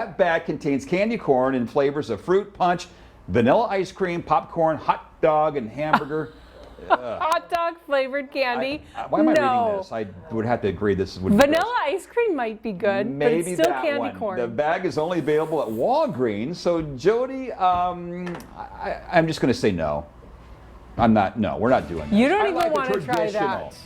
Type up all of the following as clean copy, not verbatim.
That bag contains candy corn in flavors of fruit punch, vanilla ice cream, popcorn, hot dog, and hamburger. Hot dog flavored candy. Why am I reading this? I would have to agree this would be Vanilla ice cream might be good, maybe but it's still that candy one. corn. The bag is only available at Walgreens. So Jody, I'm just going to say no. No, we're not doing that. You don't even want to try that.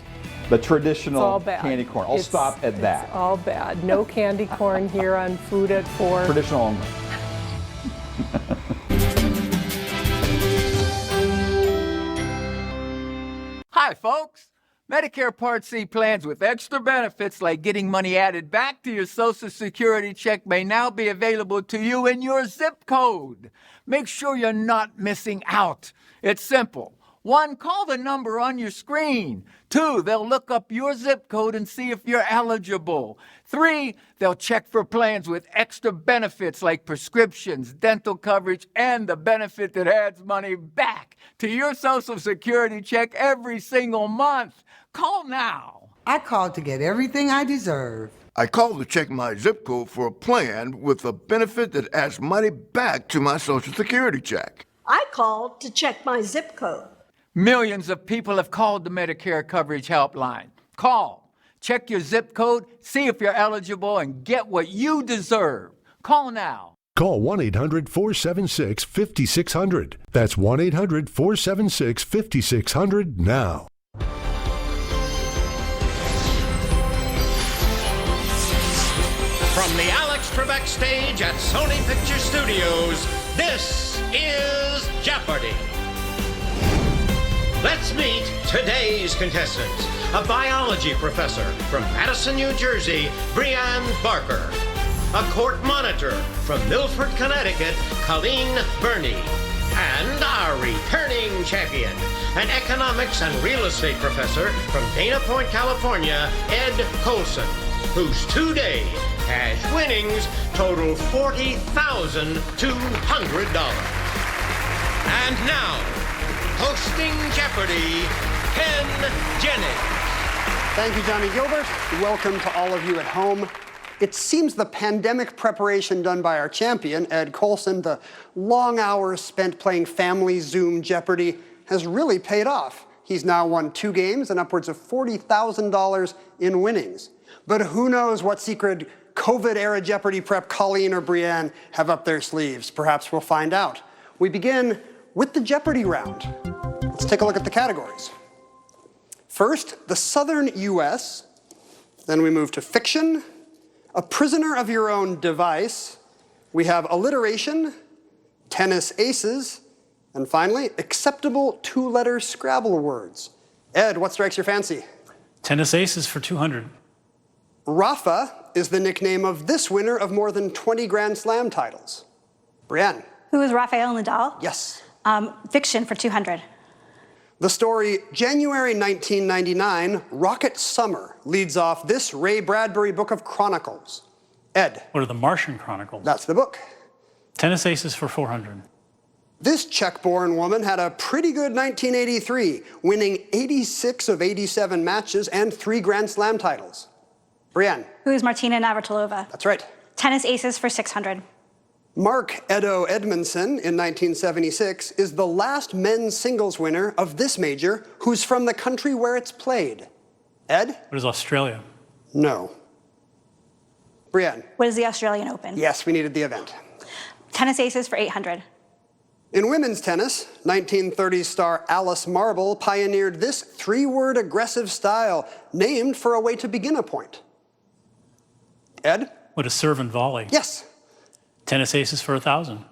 The traditional It's all bad. candy corn. I'll stop at that. It's all bad. No candy corn here on Food at 4. Traditional only. Hi, folks. Medicare Part C plans with extra benefits like getting money added back to your Social Security check may now be available to you in your zip code. Make sure you're not missing out. It's simple. 1, call the number on your screen. 2, they'll look up your zip code and see if you're eligible. 3, they'll check for plans with extra benefits like prescriptions, dental coverage, and the benefit that adds money back to your Social Security check every single month. Call now. I called to get everything I deserve. I called to check my zip code for a plan with a benefit that adds money back to my Social Security check. I called to check my zip code. Millions of people have called the Medicare Coverage Helpline. Call, check your zip code, see if you're eligible, and get what you deserve. Call now. Call 1-800-476-5600. That's 1-800-476-5600 now. From the Alex Trebek stage at Sony Picture Studios, this is Jeopardy! Let's meet today's contestants. A biology professor from Madison, New Jersey, Brianne Barker. A court monitor from Milford, Connecticut, Colleen Burney. And our returning champion, an economics and real estate professor from Dana Point, California, Ed Colson, whose two-day cash winnings total $40,200. And now, hosting Jeopardy, Ken Jennings. Thank you, Johnny Gilbert. Welcome to all of you at home. It seems the pandemic preparation done by our champion, Ed Colson, the long hours spent playing family Zoom Jeopardy, has really paid off. He's now won 2 games and upwards of $40,000 in winnings. But who knows what secret COVID-era Jeopardy prep Colleen or Brianne have up their sleeves? Perhaps we'll find out. We begin with the Jeopardy round. Let's take a look at the categories. First, the Southern U.S. Then we move to fiction, a prisoner of your own device. We have alliteration, tennis aces, and finally, acceptable 2-letter Scrabble words. Ed, what strikes your fancy? Tennis aces for 200. Rafa is the nickname of this winner of more than 20 Grand Slam titles. Brianne. Who is Rafael Nadal? Yes. Fiction for 200. The story January 1999, Rocket Summer, leads off this Ray Bradbury book of chronicles. Ed. What are the Martian Chronicles? That's the book. Tennis aces for 400. This Czech-born woman had a pretty good 1983, winning 86 of 87 matches and 3 Grand Slam titles. Brianne. Who is Martina Navratilova? That's right. Tennis aces for 600. Mark Edo Edmondson in 1976 is the last men's singles winner of this major who's from the country where it's played. Ed? What is Australia? No. Brianne? What is the Australian Open? Yes, we needed the event. Tennis aces for 800. In women's tennis, 1930s star Alice Marble pioneered this 3-word aggressive style named for a way to begin a point. Ed? What is serve and volley? Yes. Tennis aces for 1,000.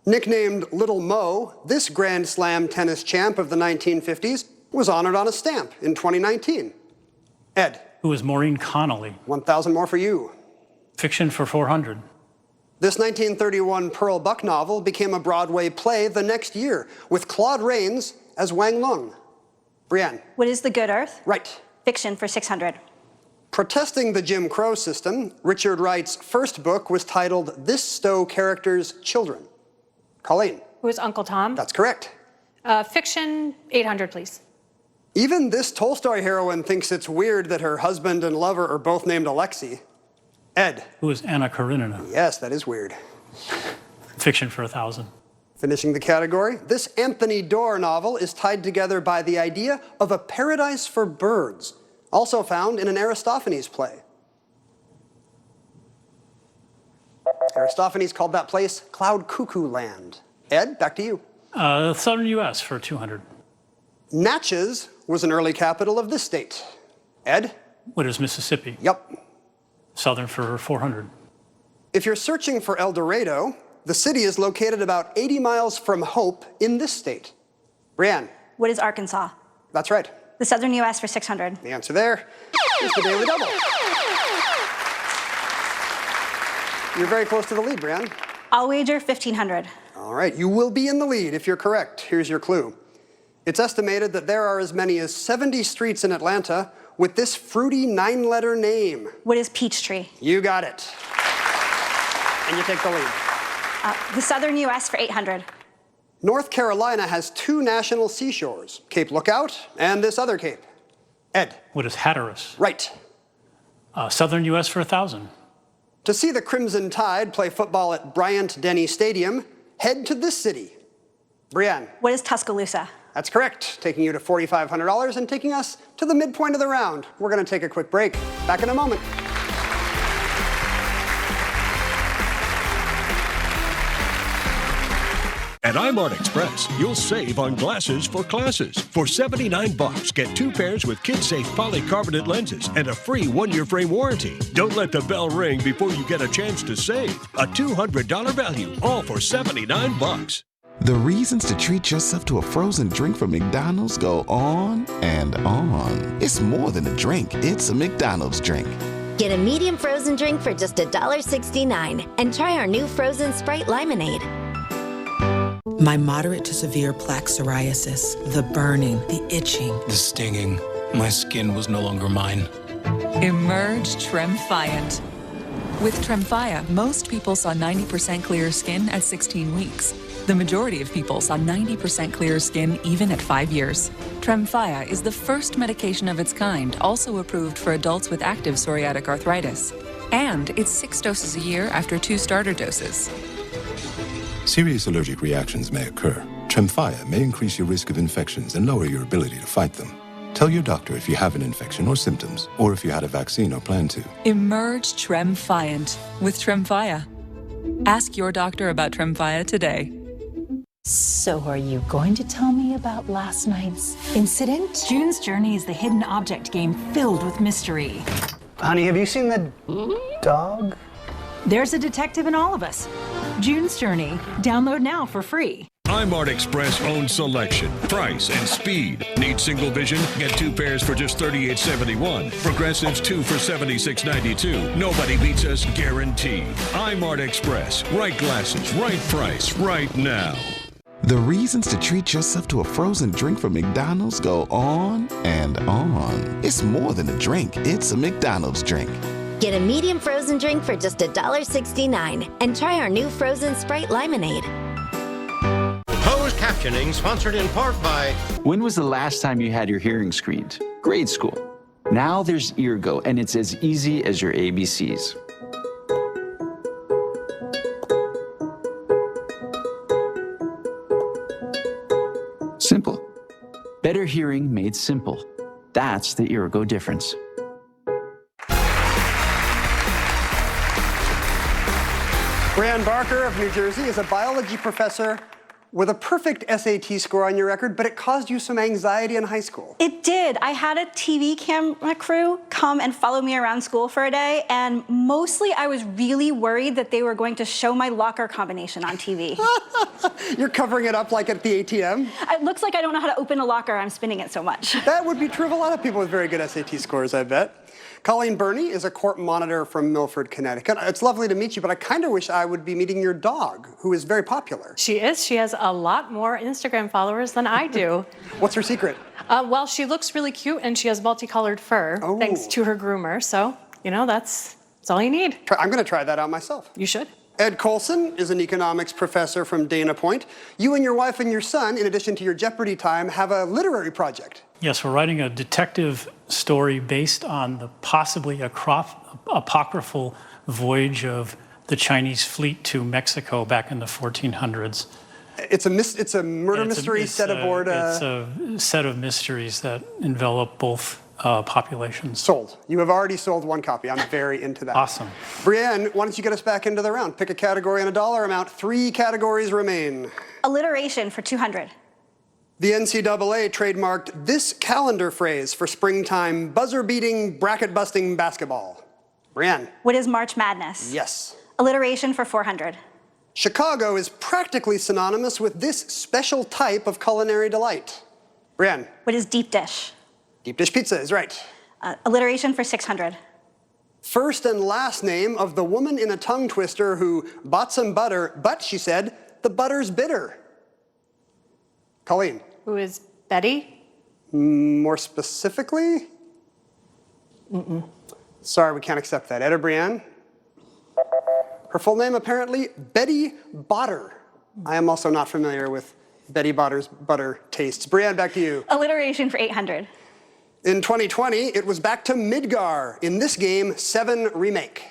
Nicknamed Little Mo, this Grand Slam tennis champ of the 1950s was honored on a stamp in 2019. Ed. Who is Maureen Connolly? 1,000 more for you. Fiction for 400. This 1931 Pearl Buck novel became a Broadway play the next year, with Claude Rains as Wang Lung. Brianne. What is The Good Earth? Right. Fiction for 600. Protesting the Jim Crow system, Richard Wright's first book was titled This Stowe Character's Children. Colleen. Who is Uncle Tom? That's correct. Fiction, 800, please. Even this Tolstoy heroine thinks it's weird that her husband and lover are both named Alexei. Ed. Who is Anna Karenina? Yes, that is weird. Fiction for 1,000. Finishing the category, this Anthony Doerr novel is tied together by the idea of a paradise for birds, also found in an Aristophanes play. Aristophanes called that place Cloud Cuckoo Land. Ed, back to you. Southern U.S. for 200. Natchez was an early capital of this state. Ed? What is Mississippi? Yep. Southern for 400. If you're searching for El Dorado, the city is located about 80 miles from Hope in this state. Brianne? What is Arkansas? That's right. The southern U.S. for 600. The answer there is the Daily Double. You're very close to the lead, Brianne. I'll wager 1,500. All right, you will be in the lead if you're correct. Here's your clue. It's estimated that there are as many as 70 streets in Atlanta with this fruity 9-letter name. What is Peachtree? You got it. And you take the lead. The southern U.S. for 800. North Carolina has 2 national seashores, Cape Lookout and this other cape. Ed? What is Hatteras? Right. Southern U.S. for 1,000. To see the Crimson Tide play football at Bryant-Denny Stadium, head to this city. Brianne? What is Tuscaloosa? That's correct, taking you to $4,500 and taking us to the midpoint of the round. We're going to take a quick break. Back in a moment. At iMart Express, you'll save on glasses for classes. For $79, get 2 pairs with kid-safe polycarbonate lenses and a free 1-year frame warranty. Don't let the bell ring before you get a chance to save. A $200 value, all for $79. The reasons to treat yourself to a frozen drink from McDonald's go on and on. It's more than a drink, it's a McDonald's drink. Get a medium frozen drink for just $1.69 and try our new frozen Sprite Limonade. My moderate to severe plaque psoriasis, the burning, the itching. The stinging. My skin was no longer mine. Emerge Tremfyant. With Tremfya, most people saw 90% clear skin at 16 weeks. The majority of people saw 90% clear skin even at 5 years. Tremfya is the first medication of its kind, also approved for adults with active psoriatic arthritis. And it's 6 doses a year after 2 starter doses. Serious allergic reactions may occur. Tremfya may increase your risk of infections and lower your ability to fight them. Tell your doctor if you have an infection or symptoms, or if you had a vaccine or plan to. Emerge Tremfyant with Tremfya. Ask your doctor about Tremfya today. So are you going to tell me about last night's incident? June's Journey is the hidden object game filled with mystery. Honey, have you seen the dog? There's a detective in all of us. June's Journey. Download now for free. iMart Express owns selection, price, and speed. Need single vision? Get 2 pairs for just $38.71. Progressives 2 for $76.92. Nobody beats us, guaranteed. iMart Express. Right glasses, right price, right now. The reasons to treat yourself to a frozen drink from McDonald's go on and on. It's more than a drink, it's a McDonald's drink. Get a medium frozen drink for just $1.69 and try our new frozen Sprite Limonade. Closed captioning sponsored in part by... When was the last time you had your hearing screened? Grade school. Now there's Eargo, and it's as easy as your ABCs. Simple. Better hearing made simple. That's the Eargo difference. Brianne Barker of New Jersey is a biology professor with a perfect SAT score on your record, but it caused you some anxiety in high school. It did. I had a TV camera crew come and follow me around school for a day, and mostly I was really worried that they were going to show my locker combination on TV. You're covering it up like at the ATM? It looks like I don't know how to open a locker. I'm spinning it so much. That would be true of a lot of people with very good SAT scores, I bet. Colleen Burney is a court monitor from Milford, Connecticut. It's lovely to meet you, but I kind of wish I would be meeting your dog, who is very popular. She is. She has a lot more Instagram followers than I do. What's her secret? Well, she looks really cute and she has multicolored fur, thanks to her groomer. So, you know, that's all you need. I'm going to try that out myself. You should. Ed Colson is an economics professor from Dana Point. You and your wife and your son, in addition to your Jeopardy time, have a literary project. Yes, we're writing a detective story based on the possibly apocryphal voyage of the Chinese fleet to Mexico back in the 1400s. It's a murder mystery set aboard. It's a set of mysteries that envelop both populations. Sold. You have already sold one copy. I'm very into that. Awesome. Brienne, why don't you get us back into the round? Pick a category and a dollar amount. 3 categories remain. Alliteration for 200. The NCAA trademarked this calendar phrase for springtime buzzer-beating, bracket-busting basketball. Brienne. What is March Madness? Yes. Alliteration for 400. Chicago is practically synonymous with this special type of culinary delight. Brienne. What is deep dish? Deep dish pizza is right. Alliteration for 600. First and last name of the woman in a tongue twister who bought some butter, but she said, the butter's bitter. Colleen. Who is Betty? More specifically? Sorry, we can't accept that. Ed or Brienne? Her full name, apparently, Betty Botter. I am also not familiar with Betty Botter's butter tastes. Brienne, back to you. Alliteration for 800. In 2020, it was back to Midgar in this game 7 remake.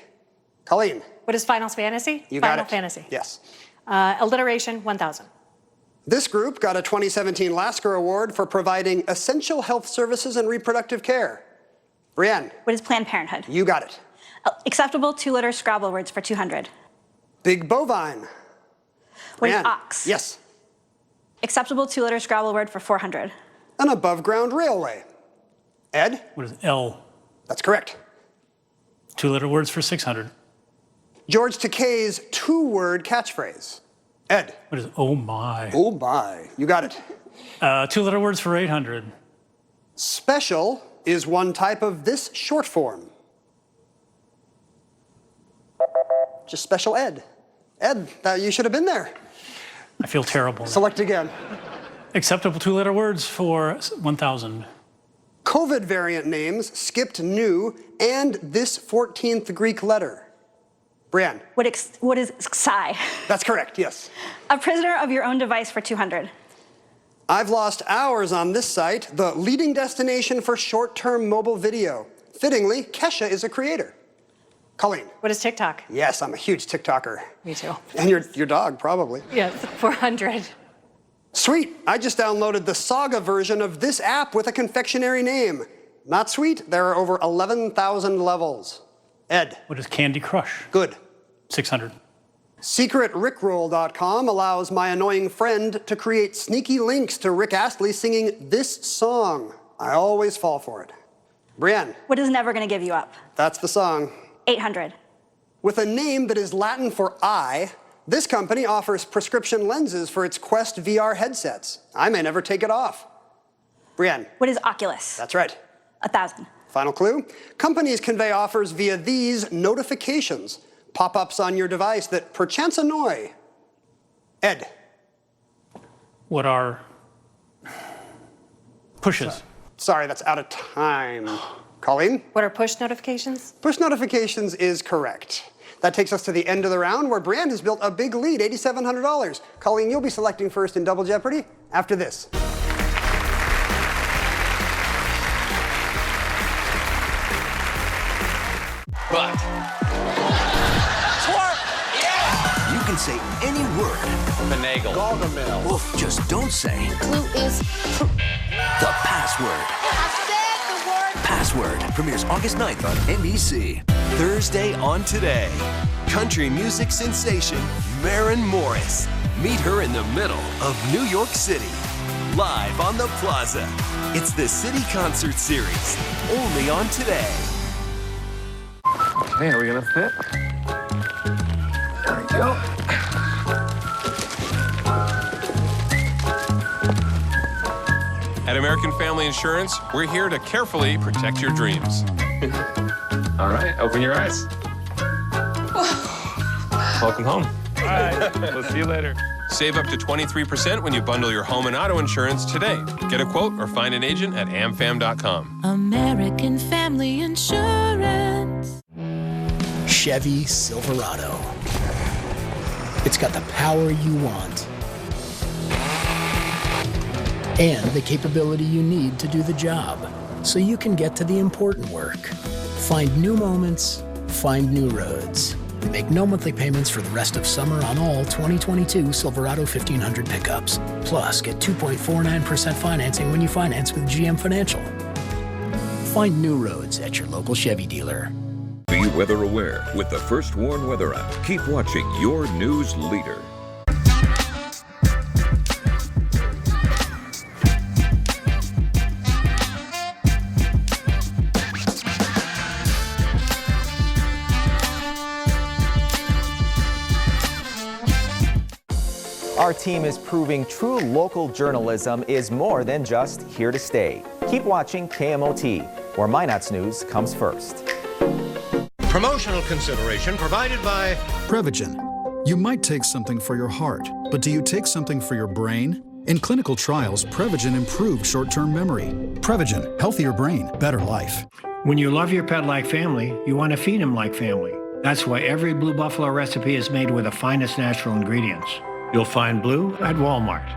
Colleen. What is Final Fantasy? You got Final it. Fantasy. Yes. Alliteration 1000. This group got a 2017 Lasker Award for providing essential health services and reproductive care. Brienne. What is Planned Parenthood? You got it. Acceptable 2-letter Scrabble words for 200. Big bovine. What is Brienne. ox? Yes. Acceptable 2-letter Scrabble word for 400. An above-ground railway. Ed? What is L? That's correct. 2-letter words for 600. George Takei's 2-word catchphrase. Ed? What is oh my? Oh my. You got it. 2-letter words for 800. Special is one type of this short form. Just special ed. Ed, you should have been there. I feel terrible. Select again. Acceptable 2-letter words for 1,000. COVID variant names skipped new and this 14th Greek letter. Brienne. What is psi? That's correct, yes. A prisoner of your own device for 200. I've lost hours on this site, the leading destination for short-term mobile video. Fittingly, Kesha is a creator. Colleen. What is TikTok? Yes, I'm a huge TikToker. Me too. And your dog, probably. Yes, 400. Sweet, I just downloaded the Saga version of this app with a confectionery name. Not sweet, there are over 11,000 levels. Ed. What is Candy Crush? Good. 600. SecretRickroll.com allows my annoying friend to create sneaky links to Rick Astley singing this song. I always fall for it. Brienne. What is never gonna give you up? That's the song. 800. With a name that is Latin for eye, this company offers prescription lenses for its Quest VR headsets. I may never take it off. Brienne. What is Oculus? That's right. 1,000. Final clue. Companies convey offers via these notifications, pop-ups on your device that perchance annoy. Ed. What are pushes? Sorry, that's out of time. Colleen? What are push notifications? Push notifications is correct. That takes us to the end of the round where Brienne has built a big lead, $8,700. Colleen, you'll be selecting first in Double Jeopardy after this. But twerk! Yeah! You can say any word. Finagle. Gargamel. Oof, just don't say. Clue is The password. I said the word. Password premieres August 9th on NBC. Thursday on Today. Country music sensation Maren Morris. Meet her in the middle of New York City. Live on the Plaza. It's the City Concert Series. Only on Today. Okay, are we gonna fit? There we go. At American Family Insurance, we're here to carefully protect your dreams. All right, open your eyes. Welcome home. All right, we'll see you later. Save up to 23% when you bundle your home and auto insurance today. Get a quote or find an agent at amfam.com. American Family Insurance. Chevy Silverado. It's got the power you want and the capability you need to do the job so you can get to the important work. Find new moments, Find new roads. Make no monthly payments for the rest of summer on all 2022 Silverado 1500 pickups. Plus, get 2.49% financing when you finance with GM Financial. Find new roads at your local Chevy dealer. Be weather aware with the First Warn Weather app. Keep watching your news leader. Our team is proving true local journalism is more than just here to stay. Keep watching KMOT, where Minot's news comes first. Promotional consideration provided by Prevagen. You might take something for your heart, but do you take something for your brain? In clinical trials, Prevagen improved short-term memory. Prevagen, healthier brain, better life. When you love your pet like family, you want to feed him like family. That's why every Blue Buffalo recipe is made with the finest natural ingredients. You'll find Blue at Walmart.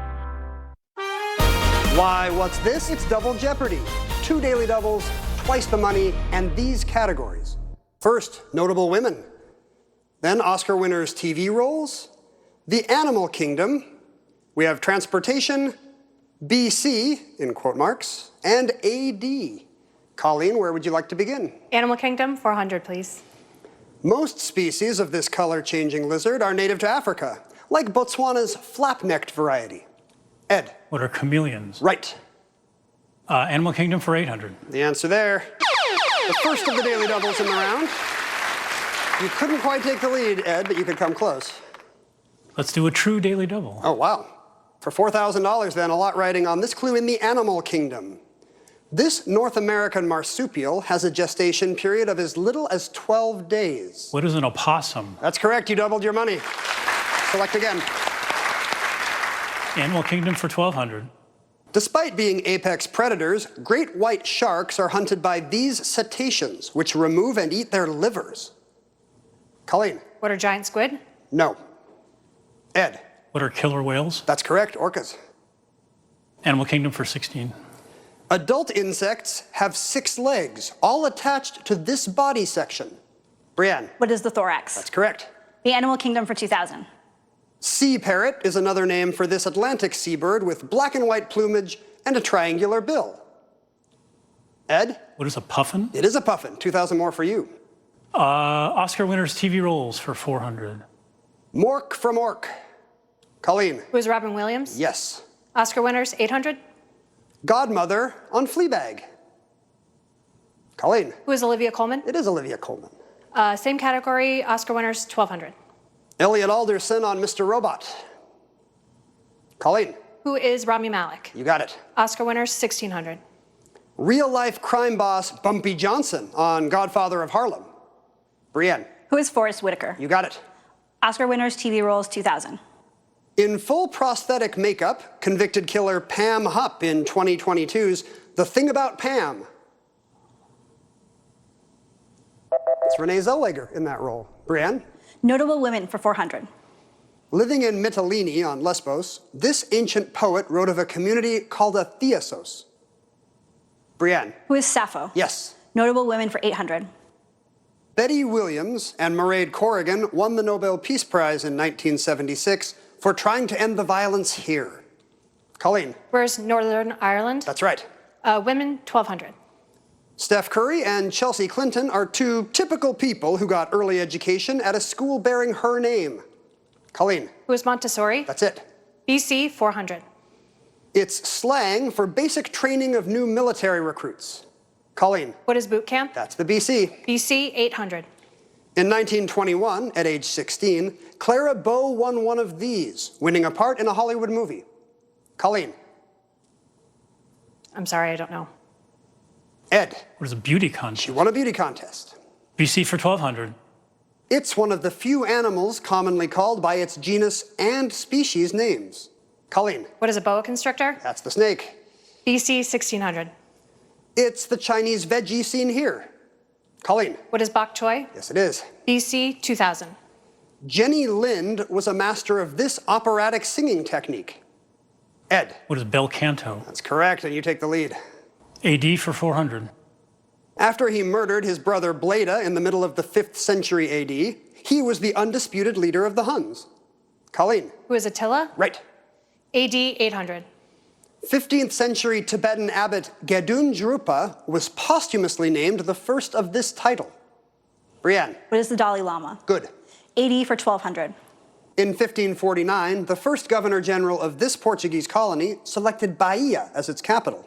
Why, what's this? It's Double Jeopardy. 2 daily doubles, twice the money, and these categories. First, notable women. Then Oscar winners' TV roles. The Animal Kingdom. We have transportation, BC, in quote marks, and AD. Colleen, where would you like to begin? Animal Kingdom, 400, please. Most species of this color-changing lizard are native to Africa, like Botswana's flap-necked variety. Ed. What are chameleons? Right. Animal Kingdom for 800. The answer there. The first of the daily doubles in the round. You couldn't quite take the lead, Ed, but you could come close. Let's do a true daily double. Oh, wow. For $4,000 then, a lot riding on this clue in the Animal Kingdom. This North American marsupial has a gestation period of as little as 12 days. What is an opossum? That's correct. You doubled your money. Select again. Animal Kingdom for 1,200. Despite being apex predators, great white sharks are hunted by these cetaceans, which remove and eat their livers. Colleen. What are giant squid? No. Ed. What are killer whales? That's correct. Orcas. Animal Kingdom for 16. Adult insects have 6 legs, all attached to this body section. Brienne. What is the thorax? That's correct. The Animal Kingdom for 2,000. Sea parrot is another name for this Atlantic seabird with black and white plumage and a triangular bill. Ed? What is a puffin? It is a puffin. 2,000 more for you. Oscar winners' TV roles for 400. Mork from Ork. Colleen. Who is Robin Williams? Yes. Oscar winners, 800. Godmother on Fleabag. Colleen. Who is Olivia Colman? It is Olivia Colman. Same category, Oscar winners, 1,200. Elliot Alderson on Mr. Robot. Colleen. Who is Rami Malek? You got it. Oscar winners, 1,600. Real-life crime boss Bumpy Johnson on Godfather of Harlem. Brienne. Who is Forrest Whitaker? You got it. Oscar winners' TV roles, 2,000. In full prosthetic makeup, convicted killer Pam Hupp in 2022's The Thing About Pam. It's Renee Zellweger in that role. Brienne? Notable women for 400. Living in Mytilene on Lesbos, this ancient poet wrote of a community called a Theisos. Brienne. Who is Sappho? Yes. Notable women for 800. Betty Williams and Mairead Corrigan won the Nobel Peace Prize in 1976 for trying to end the violence here. Colleen. Where's Northern Ireland? That's right. Women, 1,200. Steph Curry and Chelsea Clinton are 2 typical people who got early education at a school bearing her name. Colleen. Who is Montessori? That's it. BC, 400. It's slang for basic training of new military recruits. Colleen. What is boot camp? That's the BC. BC, 800. In 1921, at age 16, Clara Bow won one of these, winning a part in a Hollywood movie. Colleen. I'm sorry, I don't know. Ed. What is a beauty contest? She won a beauty contest. BC for 1,200. It's one of the few animals commonly called by its genus and species names. Colleen. What is a boa constrictor? That's the snake. BC, 1,600. It's the Chinese veggie seen here. Colleen. What is bok choy? Yes, it is. BC, 2,000. Jenny Lind was a master of this operatic singing technique. Ed. What is bel canto? That's correct, and you take the lead. AD for 400. After he murdered his brother Bleda in the middle of the 5th century AD, he was the undisputed leader of the Huns. Colleen. Who is Attila? Right. AD 800. 15th century Tibetan abbot Gedun Drupa was posthumously named the first of this title. Brienne. What is the Dalai Lama? Good. AD for 1200. In 1549, the first governor-general of this Portuguese colony selected Bahia as its capital.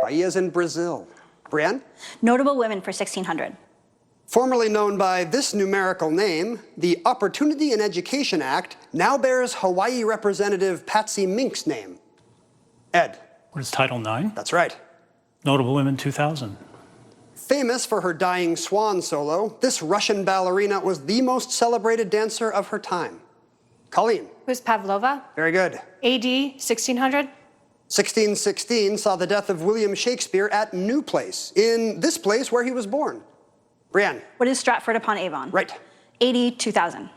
Bahia's in Brazil. Brienne? Notable women for 1600. Formerly known by this numerical name, the Opportunity in Education Act now bears Hawaii Representative Patsy Mink's name. Ed. What is Title IX? That's right. Notable women 2000. Famous for her Dying Swan solo, this Russian ballerina was the most celebrated dancer of her time. Colleen. Who's Pavlova? Very good. AD 1600. 1616 saw the death of William Shakespeare at New Place, in this place where he was born. Brienne. What is Stratford-upon-Avon? Right. AD 2000.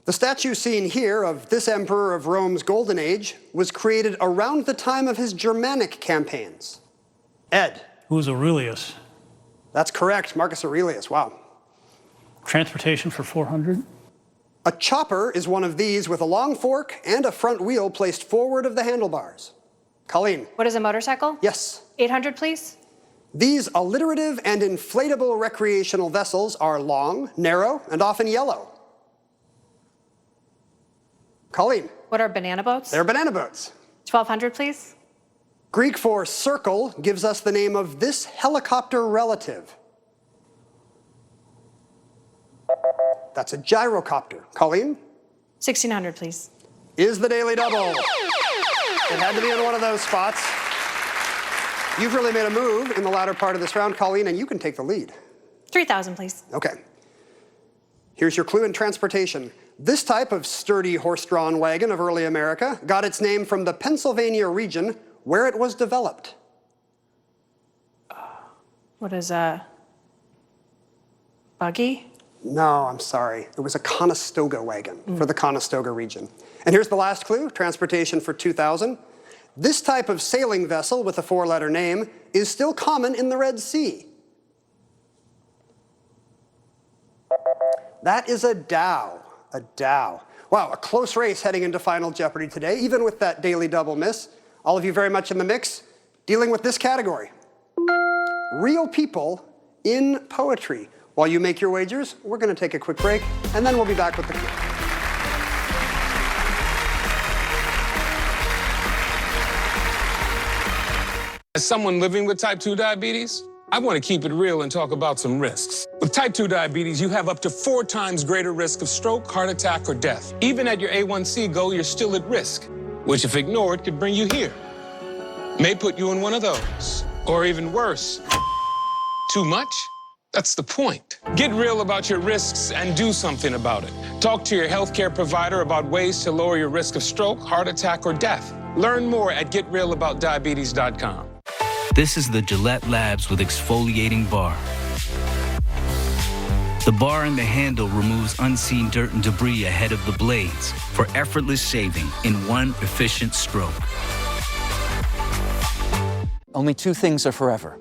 The statue seen here of this emperor of Rome's golden age was created around the time of his Germanic campaigns. Ed. Who's Aurelius? That's correct, Marcus Aurelius. Wow. Transportation for 400. A chopper is one of these with a long fork and a front wheel placed forward of the handlebars. Colleen. What is a motorcycle? Yes. 800, please. These alliterative and inflatable recreational vessels are long, narrow, and often yellow. Colleen. What are banana boats? They're banana boats. 1200, please. Greek for circle gives us the name of this helicopter relative. That's a gyrocopter. Colleen? 1600, please. Is the Daily Double. It had to be in one of those spots. You've really made a move in the latter part of this round, Colleen, and you can take the lead. 3000, please. Okay. Here's your clue in transportation. This type of sturdy horse-drawn wagon of early America got its name from the Pennsylvania region where it was developed. What is a buggy? No, I'm sorry. It was a Conestoga wagon for the Conestoga region. And here's the last clue, transportation for 2000. This type of sailing vessel with a 4-letter name is still common in the Red Sea. That is a dhow. A dhow. Wow, a close race heading into Final Jeopardy today, even with that Daily Double miss. All of you very much in the mix, dealing with this category. Real people in poetry. While you make your wagers, we're going to take a quick break, and then we'll be back with the clue. As someone living with type 2 diabetes, I want to keep it real and talk about some risks. With type 2 diabetes, you have up to 4 times greater risk of stroke, heart attack, or death. Even at your A1C goal, you're still at risk, which if ignored could bring you here. May put you in one of those, or even worse. Too much? That's the point. Get real about your risks and do something about it. Talk to your healthcare provider about ways to lower your risk of stroke, heart attack, or death. Learn more at getrealaboutdiabetes.com. This is the Gillette Labs with exfoliating bar. The bar and the handle removes unseen dirt and debris ahead of the blades for effortless shaving in one efficient stroke. Only 2 things are forever: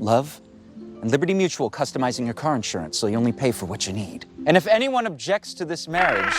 love and Liberty Mutual customizing your car insurance so you only pay for what you need. And if anyone objects to this marriage,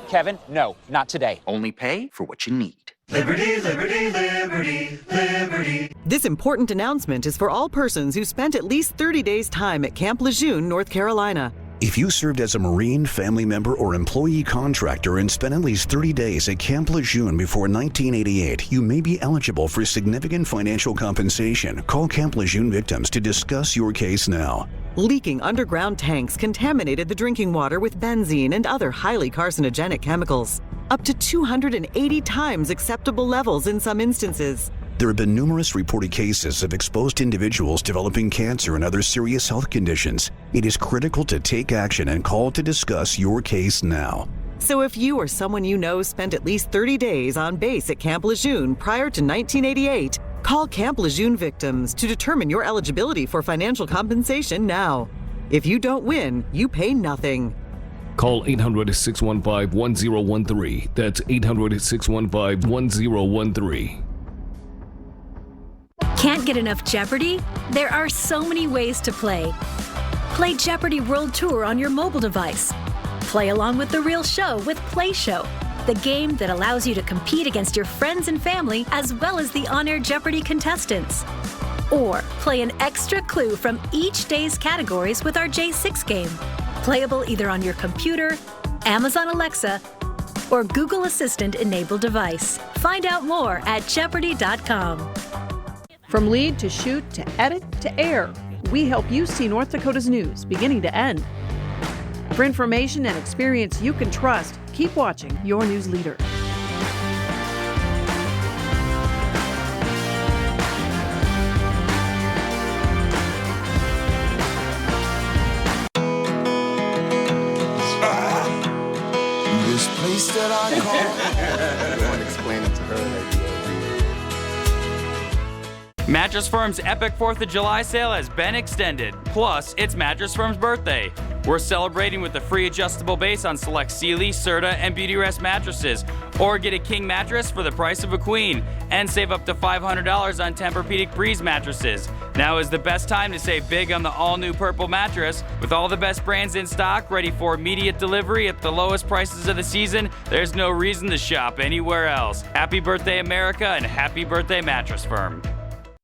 Kevin, no, not today. Only pay for what you need. Liberty, liberty, liberty, liberty. This important announcement is for all persons who spent at least 30 days' time at Camp Lejeune, North Carolina. If you served as a Marine, family member, or employee contractor and spent at least 30 days at Camp Lejeune before 1988, you may be eligible for significant financial compensation. Call Camp Lejeune victims to discuss your case now. Leaking underground tanks contaminated the drinking water with benzene and other highly carcinogenic chemicals, up to 280 times acceptable levels in some instances. There have been numerous reported cases of exposed individuals developing cancer and other serious health conditions. It is critical to take action and call to discuss your case now. So if you or someone you know spent at least 30 days on base at Camp Lejeune prior to 1988, call Camp Lejeune victims to determine your eligibility for financial compensation now. If you don't win, you pay nothing. Call 800-615-1013. That's 800-615-1013. Can't get enough Jeopardy? There are so many ways to play. Play Jeopardy World Tour on your mobile device. Play along with the real show with Play Show, the game that allows you to compete against your friends and family as well as the on-air Jeopardy contestants. Or play an extra clue from each day's categories with our J6 game, playable either on your computer, Amazon Alexa, or Google Assistant-enabled device. Find out more at Jeopardy.com. From lead to shoot to edit to air, we help you see North Dakota's news beginning to end. For information and experience you can trust, keep watching your news leader. This place that I call. I want to explain it to her. Mattress Firm's epic 4th of July sale has been extended. Plus, it's Mattress Firm's birthday. We're celebrating with a free adjustable base on select Sealy, Serta, and Beautyrest mattresses. Or get a king mattress for the price of a queen. And save up to $500 on Tempur-Pedic Breeze mattresses. Now is the best time to save big on the all-new Purple mattress. With all the best brands in stock, ready for immediate delivery at the lowest prices of the season, there's no reason to shop anywhere else. Happy birthday, America, and happy birthday, Mattress Firm.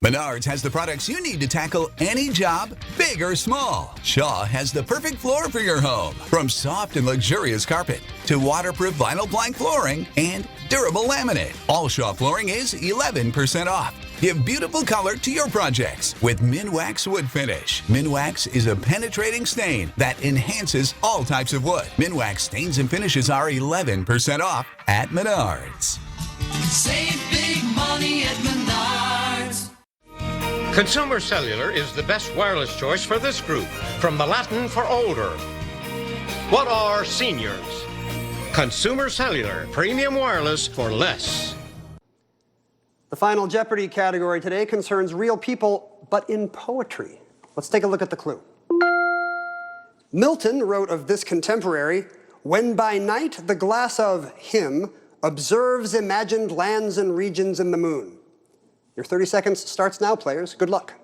Menards has the products you need to tackle any job, big or small. Shaw has the perfect floor for your home. From soft and luxurious carpet to waterproof vinyl plank flooring and durable laminate. All Shaw flooring is 11% off. Give beautiful color to your projects with Minwax Wood Finish. Minwax is a penetrating stain that enhances all types of wood. Minwax stains and finishes are 11% off at Menards. Save big money at Menards. Consumer Cellular is the best wireless choice for this group, from the Latin for older. What are seniors? Consumer Cellular, premium wireless for less. The final Jeopardy category today concerns real people, but in poetry. Let's take a look at the clue. Milton wrote of this contemporary, "When by night the glass of him observes imagined lands and regions in the moon." Your 30 seconds starts now, players. Good luck.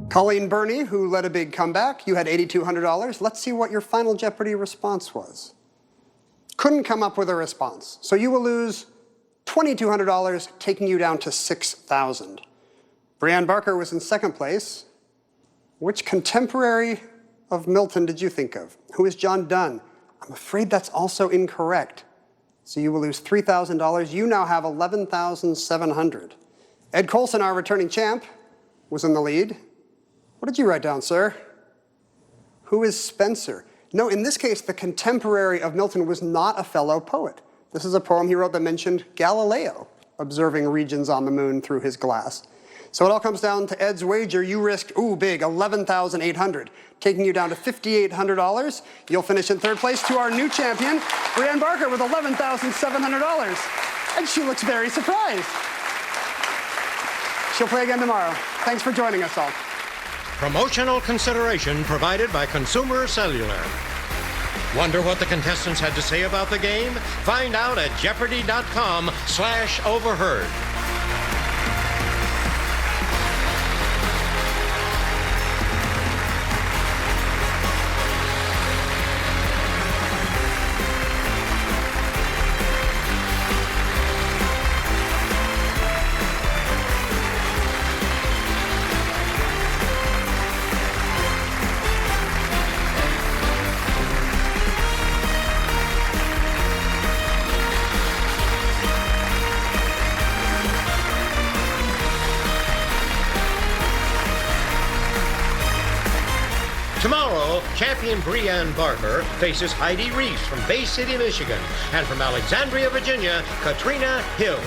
Colleen Burney, who led a big comeback, you had $8,200. Let's see what your final Jeopardy response was. Couldn't come up with a response, so you will lose $2,200, taking you down to $6,000. Brianne Barker was in second place. Which contemporary of Milton did you think of? Who is John Donne? I'm afraid that's also incorrect. So you will lose $3,000. You now have $11,700. Ed Colson, our returning champ, was in the lead. What did you write down, sir? Who is Spencer? No, in this case, the contemporary of Milton was not a fellow poet. This is a poem he wrote that mentioned Galileo observing regions on the moon through his glass. So it all comes down to Ed's wager. You risked, big, $11,800, taking you down to $5,800. You'll finish in third place to our new champion, Brianne Barker, with $11,700. And she looks very surprised. She'll play again tomorrow. Thanks for joining us all. Promotional consideration provided by Consumer Cellular. Wonder what the contestants had to say about the game? Find out at Jeopardy.com/overheard. Tomorrow, champion Brianne Barker faces Heidi Reese from Bay City, Michigan, and from Alexandria, Virginia, Katrina Hill.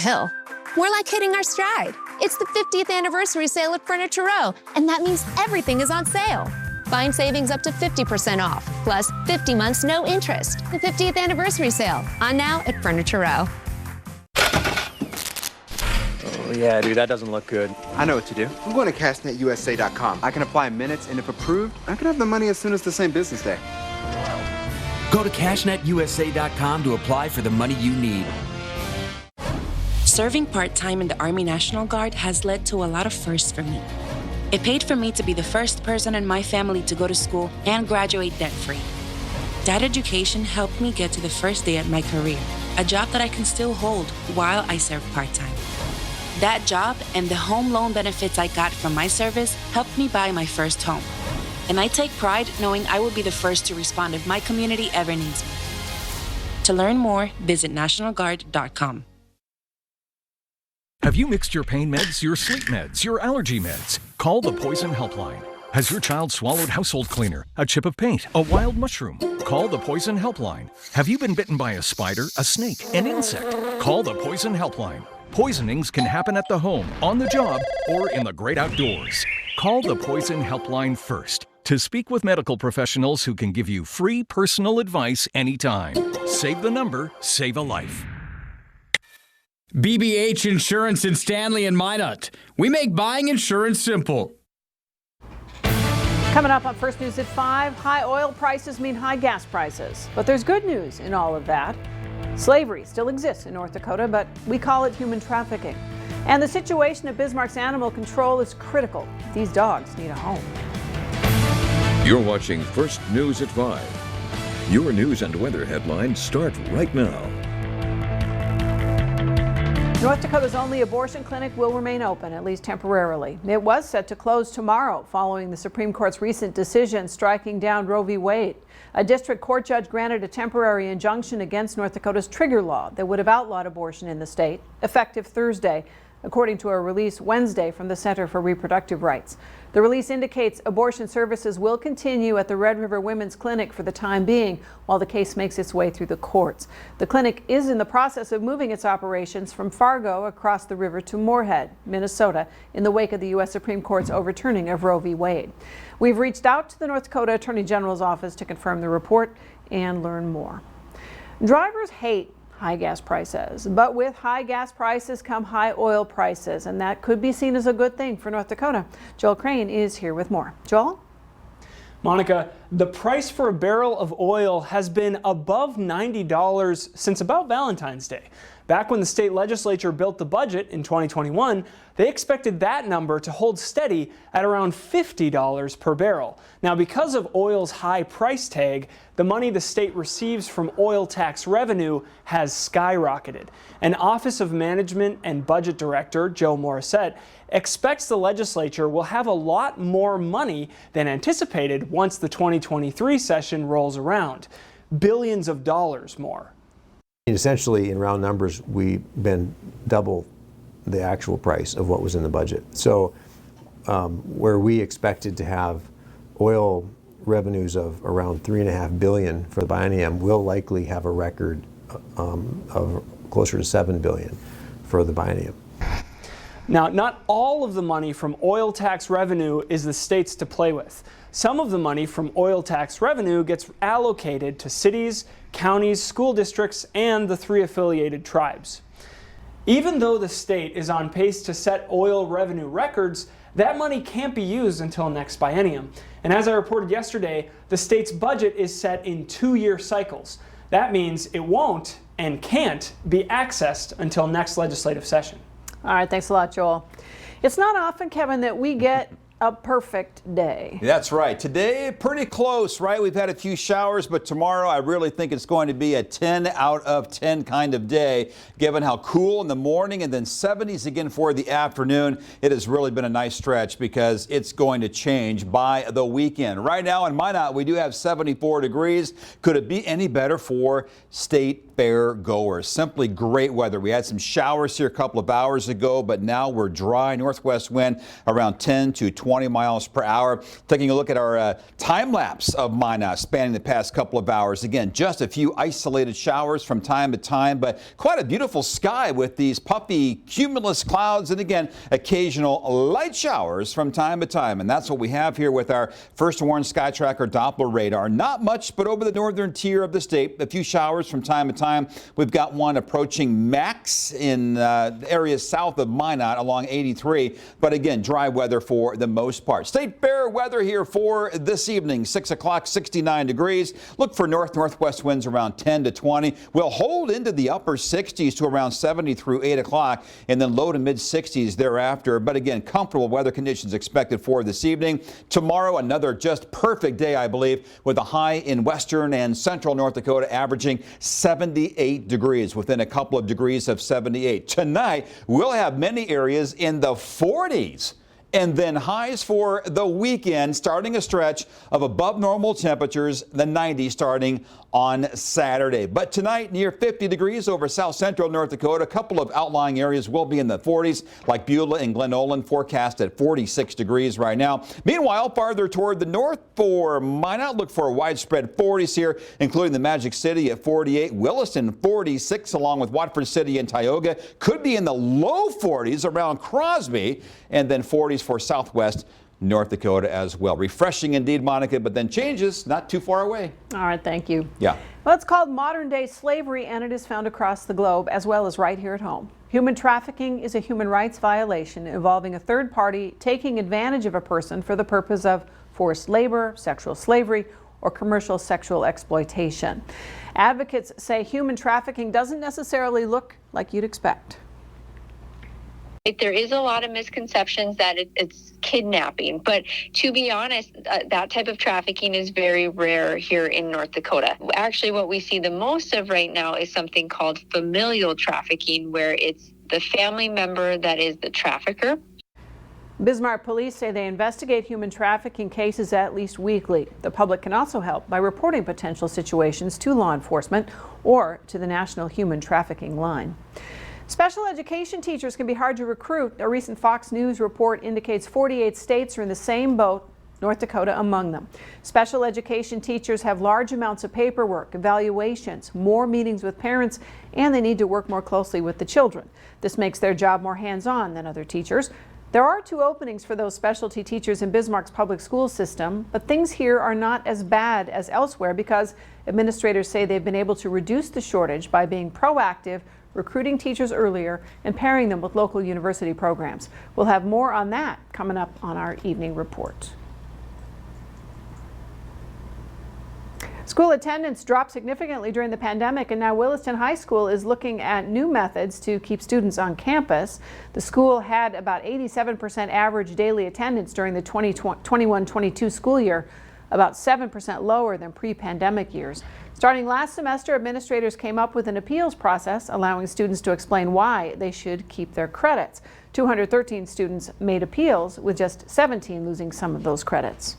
hill. We're like hitting our stride. It's the 50th anniversary sale at Furniture Row, and that means everything is on sale. Find savings up to 50% off, plus 50 months no interest. The 50th anniversary sale, on now at Furniture Row. Oh yeah, dude, that doesn't look good. I know what to do. I'm going to cashnetusa.com. I can apply in minutes, and if approved, I can have the money as soon as the same business day. Go to cashnetusa.com to apply for the money you need. Serving part-time in the Army National Guard has led to a lot of firsts for me. It paid for me to be the first person in my family to go to school and graduate debt-free. That education helped me get to the first day at my career, a job that I can still hold while I serve part-time. That job and the home loan benefits I got from my service helped me buy my first home. And I take pride knowing I will be the first to respond if my community ever needs me. To learn more, visit nationalguard.com. Have you mixed your pain meds, your sleep meds, your allergy meds? Call the Poison Helpline. Has your child swallowed household cleaner, a chip of paint, a wild mushroom? Call the Poison Helpline. Have you been bitten by a spider, a snake, an insect? Call the Poison Helpline. Poisonings can happen at the home, on the job, or in the great outdoors. Call the Poison Helpline first to speak with medical professionals who can give you free personal advice anytime. Save the number, save a life. BBH Insurance in Stanley and Minot. We make buying insurance simple. Coming up on First News at 5, high oil prices mean high gas prices. But there's good news in all of that. Slavery still exists in North Dakota, but we call it human trafficking. And the situation at Bismarck's Animal Control is critical. These dogs need a home. You're watching First News at 5. Your news and weather headlines start right now. North Dakota's only abortion clinic will remain open, at least temporarily. It was set to close tomorrow following the Supreme Court's recent decision striking down Roe v. Wade. A district court judge granted a temporary injunction against North Dakota's trigger law that would have outlawed abortion in the state, effective Thursday, according to a release Wednesday from the Center for Reproductive Rights. The release indicates abortion services will continue at the Red River Women's Clinic for the time being while the case makes its way through the courts. The clinic is in the process of moving its operations from Fargo across the river to Moorhead, Minnesota, in the wake of the U.S. Supreme Court's overturning of Roe v. Wade. We've reached out to the North Dakota Attorney General's office to confirm the report and learn more. Drivers hate high gas prices, but with high gas prices come high oil prices, and that could be seen as a good thing for North Dakota. Joel Crane is here with more. Joel? Monica, the price for a barrel of oil has been above $90 since about Valentine's Day. Back when the state legislature built the budget in 2021, they expected that number to hold steady at around $50 per barrel. Now, because of oil's high price tag, the money the state receives from oil tax revenue has skyrocketed. An Office of Management and Budget Director, Joe Morissette, expects the legislature will have a lot more money than anticipated once the 2023 session rolls around. Billions of dollars more. Essentially, in round numbers, we've been double the actual price of what was in the budget. So where we expected to have oil revenues of around $3.5 billion for the biennium, we'll likely have a record of closer to $7 billion for the biennium. Now, not all of the money from oil tax revenue is the state's to play with. Some of the money from oil tax revenue gets allocated to cities, counties, school districts, and the 3 affiliated tribes. Even though the state is on pace to set oil revenue records, that money can't be used until next biennium. And as I reported yesterday, the state's budget is set in 2-year cycles. That means it won't and can't be accessed until next legislative session. All right, thanks a lot, Joel. It's not often, Kevin, that we get a perfect day. That's right. Today, pretty close, right? We've had a few showers, but tomorrow I really think it's going to be a 10 out of 10 kind of day, given how cool in the morning and then 70s again for the afternoon. It has really been a nice stretch because it's going to change by the weekend. Right now in Minot, we do have 74 degrees. Could it be any better for state fair goers. Simply great weather. We had some showers here a couple of hours ago, but now we're dry. Northwest wind around 10 to 20 miles per hour. Taking a look at our time lapse of Minot spanning the past couple of hours. Again, just a few isolated showers from time to time, but quite a beautiful sky with these puffy cumulus clouds, and again, occasional light showers from time to time. And that's what we have here with our First Warn Sky Tracker Doppler radar. Not much, but over the northern tier of the state, a few showers from time to time. We've got one approaching max in areas south of Minot along 83, but again, dry weather for the most part. State fair weather here for this evening, 6 o'clock, 69 degrees. Look for northwest winds around 10 to 20. We'll hold into the upper 60s to around 70 through 8 o'clock, and then low to mid 60s thereafter. But again, comfortable weather conditions expected for this evening. Tomorrow, another just perfect day, I believe, with a high in western and central North Dakota averaging 78 degrees, within a couple of degrees of 78. Tonight, we'll have many areas in the 40s. And then highs for the weekend, starting a stretch of above normal temperatures, the 90s starting on Saturday. But tonight, near 50 degrees over south central North Dakota. A couple of outlying areas will be in the 40s, like Beulah and Glen Olin, forecast at 46 degrees right now. Meanwhile, farther toward the north for Minot, look for a widespread 40s here, including the Magic City at 48, Williston 46, along with Watford City and Tioga. Could be in the low 40s around Crosby, and then 40s for southwest North Dakota as well. Refreshing indeed, Monica, but then changes not too far away. All right, thank you. Yeah. Well, it's called modern-day slavery, and it is found across the globe as well as right here at home. Human trafficking is a human rights violation involving a third party taking advantage of a person for the purpose of forced labor, sexual slavery, or commercial sexual exploitation. Advocates say human trafficking doesn't necessarily look like you'd expect. There is a lot of misconceptions that it's kidnapping, but to be honest, that type of trafficking is very rare here in North Dakota. Actually, what we see the most of right now is something called familial trafficking, where it's the family member that is the trafficker. Bismarck police say they investigate human trafficking cases at least weekly. The public can also help by reporting potential situations to law enforcement or to the National Human Trafficking Line. Special education teachers can be hard to recruit. A recent Fox News report indicates 48 states are in the same boat, North Dakota among them. Special education teachers have large amounts of paperwork, evaluations, more meetings with parents, and they need to work more closely with the children. This makes their job more hands-on than other teachers. There are 2 openings for those specialty teachers in Bismarck's public school system, but things here are not as bad as elsewhere because administrators say they've been able to reduce the shortage by being proactive, recruiting teachers earlier, and pairing them with local university programs. We'll have more on that coming up on our evening report. School attendance dropped significantly during the pandemic, and now Williston High School is looking at new methods to keep students on campus. The school had about 87% average daily attendance during the 2021-22 school year, about 7% lower than pre-pandemic years. Starting last semester, administrators came up with an appeals process allowing students to explain why they should keep their credits. 213 students made appeals, with just 17 losing some of those credits.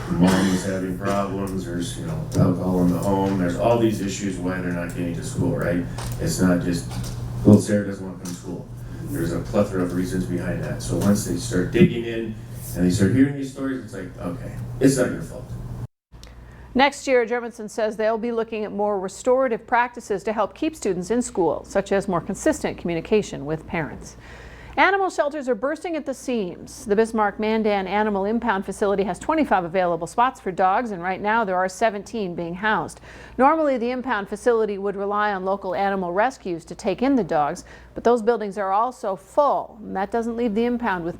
Mom is having problems, there's alcohol in the home, there's all these issues why they're not getting to school, right? It's not just little Sarah doesn't want to come to school. There's a plethora of reasons behind that. So once they start digging in and they start hearing these stories, it's like, okay, it's not your fault. Next year, Jurgensen says they'll be looking at more restorative practices to help keep students in school, such as more consistent communication with parents. Animal shelters are bursting at the seams. The Bismarck Mandan Animal Impound Facility has 25 available spots for dogs, and right now there are 17 being housed. Normally, the impound facility would rely on local animal rescues to take in the dogs, but those buildings are also full, and that doesn't leave the impound with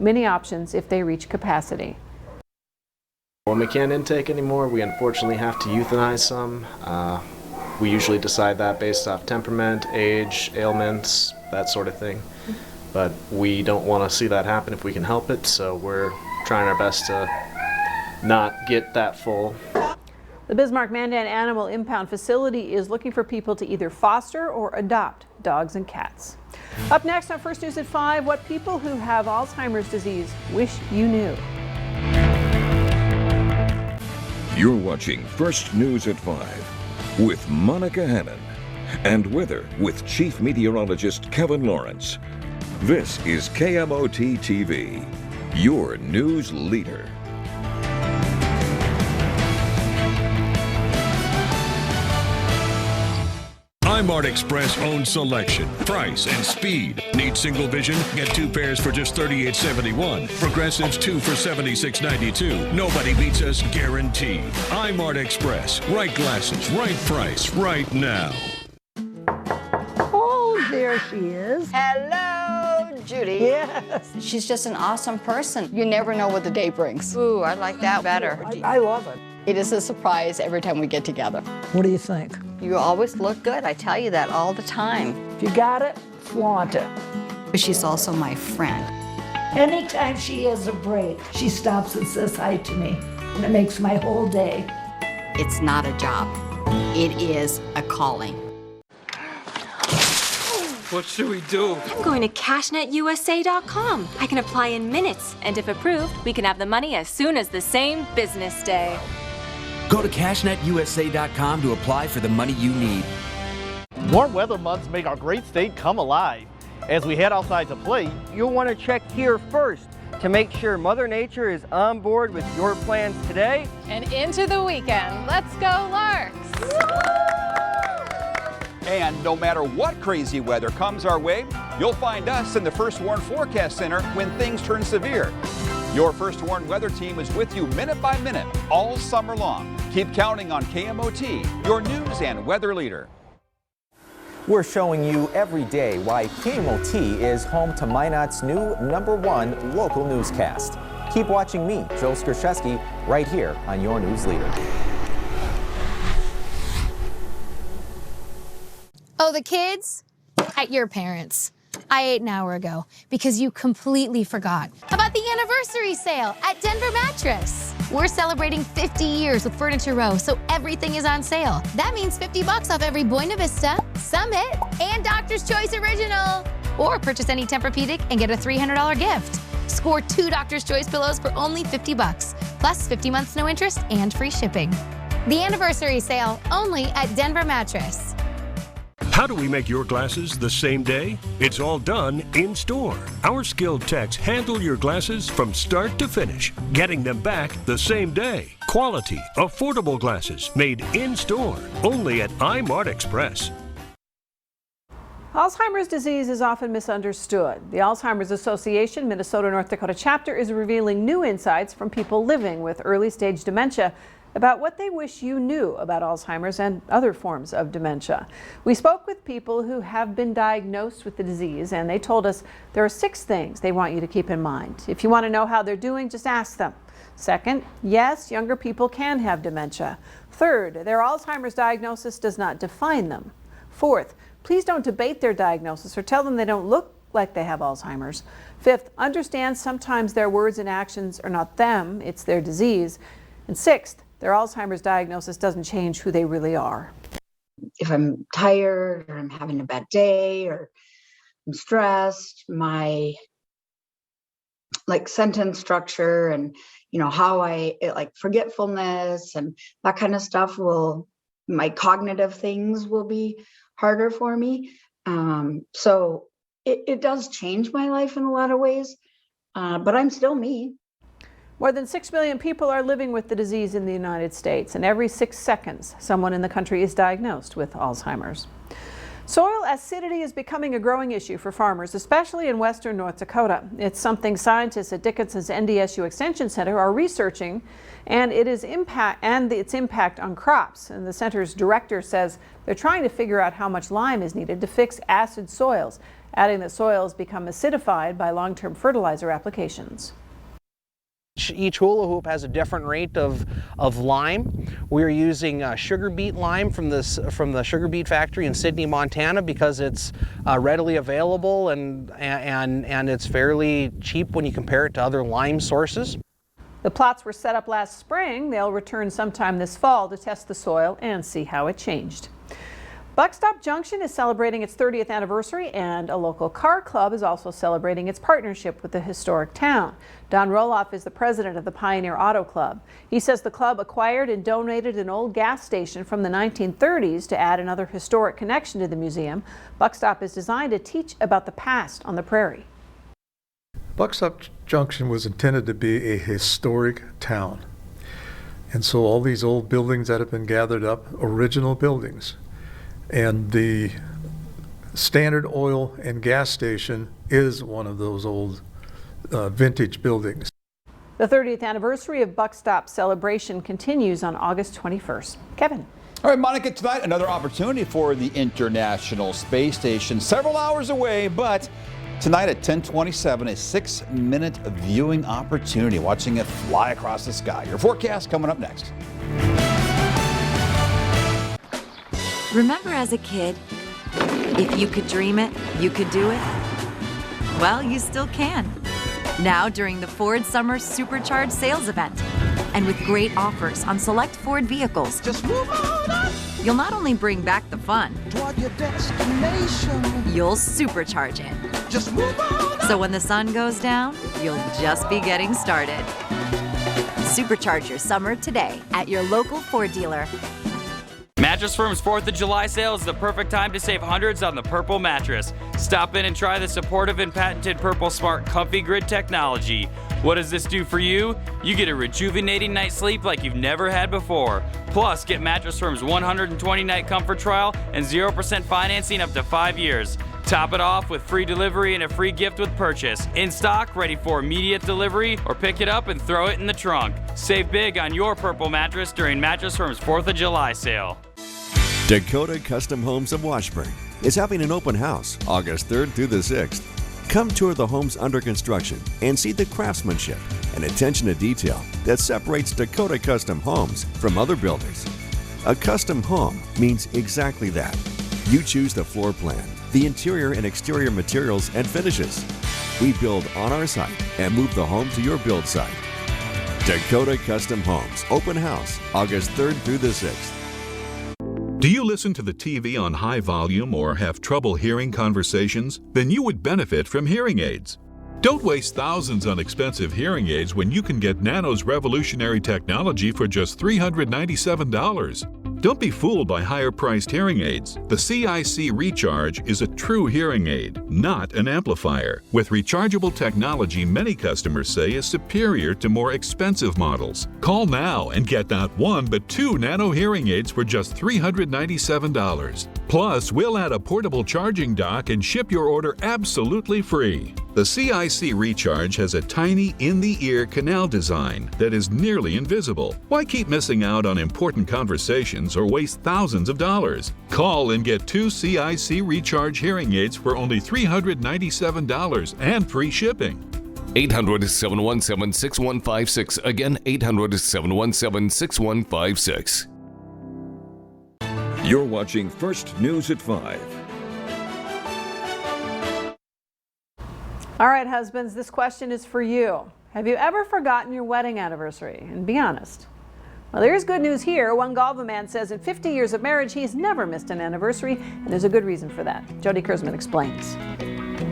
many options if they reach capacity. When we can't intake anymore, we unfortunately have to euthanize some. We usually decide that based off temperament, age, ailments, that sort of thing. But we don't want to see that happen if we can help it, so we're trying our best to not get that full. The Bismarck Mandan Animal Impound Facility is looking for people to either foster or adopt dogs and cats. Up next on First News at 5, what people who have Alzheimer's disease wish you knew. You're watching First News at 5 with Monica Hannon. and weather with Chief Meteorologist Kevin Lawrence. This is Kmot TV, your news leader. Kmot Express owns selection, price, and speed. Need single vision? Get 2 pairs for just $38.71. Progressives 2 for $76.92. Nobody beats us, guaranteed. Kmot Express. Right glasses, right price, right now. Oh, there she is. Hello, Judy. Yes. She's just an awesome person. You never know what the day brings. Ooh, I like that better. I love it. It is a surprise every time we get together. What do you think? You always look good. I tell you that all the time. If you got it, flaunt it. She's also my friend. Anytime she has a break, she stops and says hi to me, and it makes my whole day. It's not a job. It is a calling. What should we do? I'm going to CashNetUSA.com. I can apply in minutes, and if approved, we can have the money as soon as the same business day. Go to CashNetUSA.com to apply for the money you need. Warm weather months make our great state come alive. As we head outside to play, you'll want to check here first to make sure Mother Nature is on board with your plans today and into the weekend. Let's go, Larks! And no matter what crazy weather comes our way, you'll find us in the First Warn Forecast Center when things turn severe. Your First Warn weather team is with you minute by minute all summer long. Keep counting on KMOT, your news and weather leader. We're showing you every day why KMOT is home to Minot's new #1 local newscast. Keep watching me, Joe Skrzyszewski, right here on your news leader. Oh, the kids? At your parents'. I ate an hour ago because you completely forgot about the anniversary sale at Denver Mattress. We're celebrating 50 years with Furniture Row, so everything is on sale. That means $50 off every Buena Vista, Summit, and Doctor's Choice Original. Or purchase any Tempur-Pedic and get a $300 gift. Score 2 Doctor's Choice pillows for only $50, plus 50 months no interest and free shipping. The anniversary sale only at Denver Mattress. How do we make your glasses the same day? It's all done in store. Our skilled techs handle your glasses from start to finish, getting them back the same day. Quality, affordable glasses made in store, only at Kmot Express. Alzheimer's disease is often misunderstood. The Alzheimer's Association Minnesota-North Dakota chapter is revealing new insights from people living with early-stage dementia about what they wish you knew about Alzheimer's and other forms of dementia. We spoke with people who have been diagnosed with the disease, and they told us there are 6 things they want you to keep in mind. If you want to know how they're doing, just ask them. Second, yes, younger people can have dementia. Third, their Alzheimer's diagnosis does not define them. Fourth, please don't debate their diagnosis or tell them they don't look like they have Alzheimer's. Fifth, understand sometimes their words and actions are not them, it's their disease. And sixth, their Alzheimer's diagnosis doesn't change who they really are. If I'm tired or I'm having a bad day or I'm stressed, my sentence structure and how forgetfulness and that kind of stuff my cognitive things will be harder for me. So it does change my life in a lot of ways, but I'm still me. More than 6 million people are living with the disease in the United States, and every 6 seconds, someone in the country is diagnosed with Alzheimer's. Soil acidity is becoming a growing issue for farmers, especially in western North Dakota. It's something scientists at Dickinson's NDSU Extension Center are researching, and its impact on crops. And the center's director says they're trying to figure out how much lime is needed to fix acid soils, adding that soils become acidified by long-term fertilizer applications. Each hula hoop has a different rate of lime. We're using sugar beet lime from the sugar beet factory in Sidney, Montana, because it's readily available and it's fairly cheap when you compare it to other lime sources. The plots were set up last spring. They'll return sometime this fall to test the soil and see how it changed. Buckstop Junction is celebrating its 30th anniversary, and a local car club is also celebrating its partnership with the historic town. Don Roloff is the president of the Pioneer Auto Club. He says the club acquired and donated an old gas station from the 1930s to add another historic connection to the museum. Buckstop is designed to teach about the past on the prairie. Buckstop Junction was intended to be a historic town. And so all these old buildings that have been gathered up, original buildings, and the Standard Oil and gas station is one of those old vintage buildings. The 30th anniversary of Buckstop celebration continues on August 21st. Kevin. All right, Monica, tonight another opportunity for the International Space Station. Several hours away, but tonight at 10:27, a 6-minute viewing opportunity, watching it fly across the sky. Your forecast coming up next. Remember as a kid, if you could dream it, you could do it? Well, you still can. Now during the Ford Summer Supercharged Sales Event. And with great offers on select Ford vehicles. Just move on up. You'll not only bring back the fun, toward your destination, you'll supercharge it. Just move on up. So when the sun goes down, you'll just be getting started. Supercharge your summer today at your local Ford dealer. Mattress Firm's 4th of July sale is the perfect time to save hundreds on the Purple mattress. Stop in and try the supportive and patented Purple Smart Comfy Grid technology. What does this do for you? You get a rejuvenating night's sleep like you've never had before. Plus, get Mattress Firm's 120-night comfort trial and 0% financing up to 5 years. Top it off with free delivery and a free gift with purchase. In stock, ready for immediate delivery, or pick it up and throw it in the trunk. Save big on your Purple mattress during Mattress Firm's 4th of July sale. Dakota Custom Homes of Washburn is having an open house August 3rd through the 6th. Come tour the homes under construction and see the craftsmanship and attention to detail that separates Dakota Custom Homes from other builders. A custom home means exactly that. You choose the floor plan, the interior and exterior materials and finishes. We build on our site and move the home to your build site. Dakota Custom Homes open house August 3rd through the 6th. Do you listen to the TV on high volume or have trouble hearing conversations? Then you would benefit from hearing aids. Don't waste thousands on expensive hearing aids when you can get Nano's revolutionary technology for just $397. Don't be fooled by higher-priced hearing aids. The CIC Recharge is a true hearing aid, not an amplifier. With rechargeable technology many customers say is superior to more expensive models. Call now and get not one but 2 Nano hearing aids for just $397. Plus, we'll add a portable charging dock and ship your order absolutely free. The CIC Recharge has a tiny in-the-ear canal design that is nearly invisible. Why keep missing out on important conversations or waste thousands of dollars? Call and get 2 CIC Recharge hearing aids for only $397 and free shipping. 800-717-6156. Again, 800-717-6156. You're watching First News at 5. All right, husbands, this question is for you. Have you ever forgotten your wedding anniversary? And be honest. Well, there's good news here. One Galva man says in 50 years of marriage, he's never missed an anniversary, and there's a good reason for that. Jody Kurzman explains.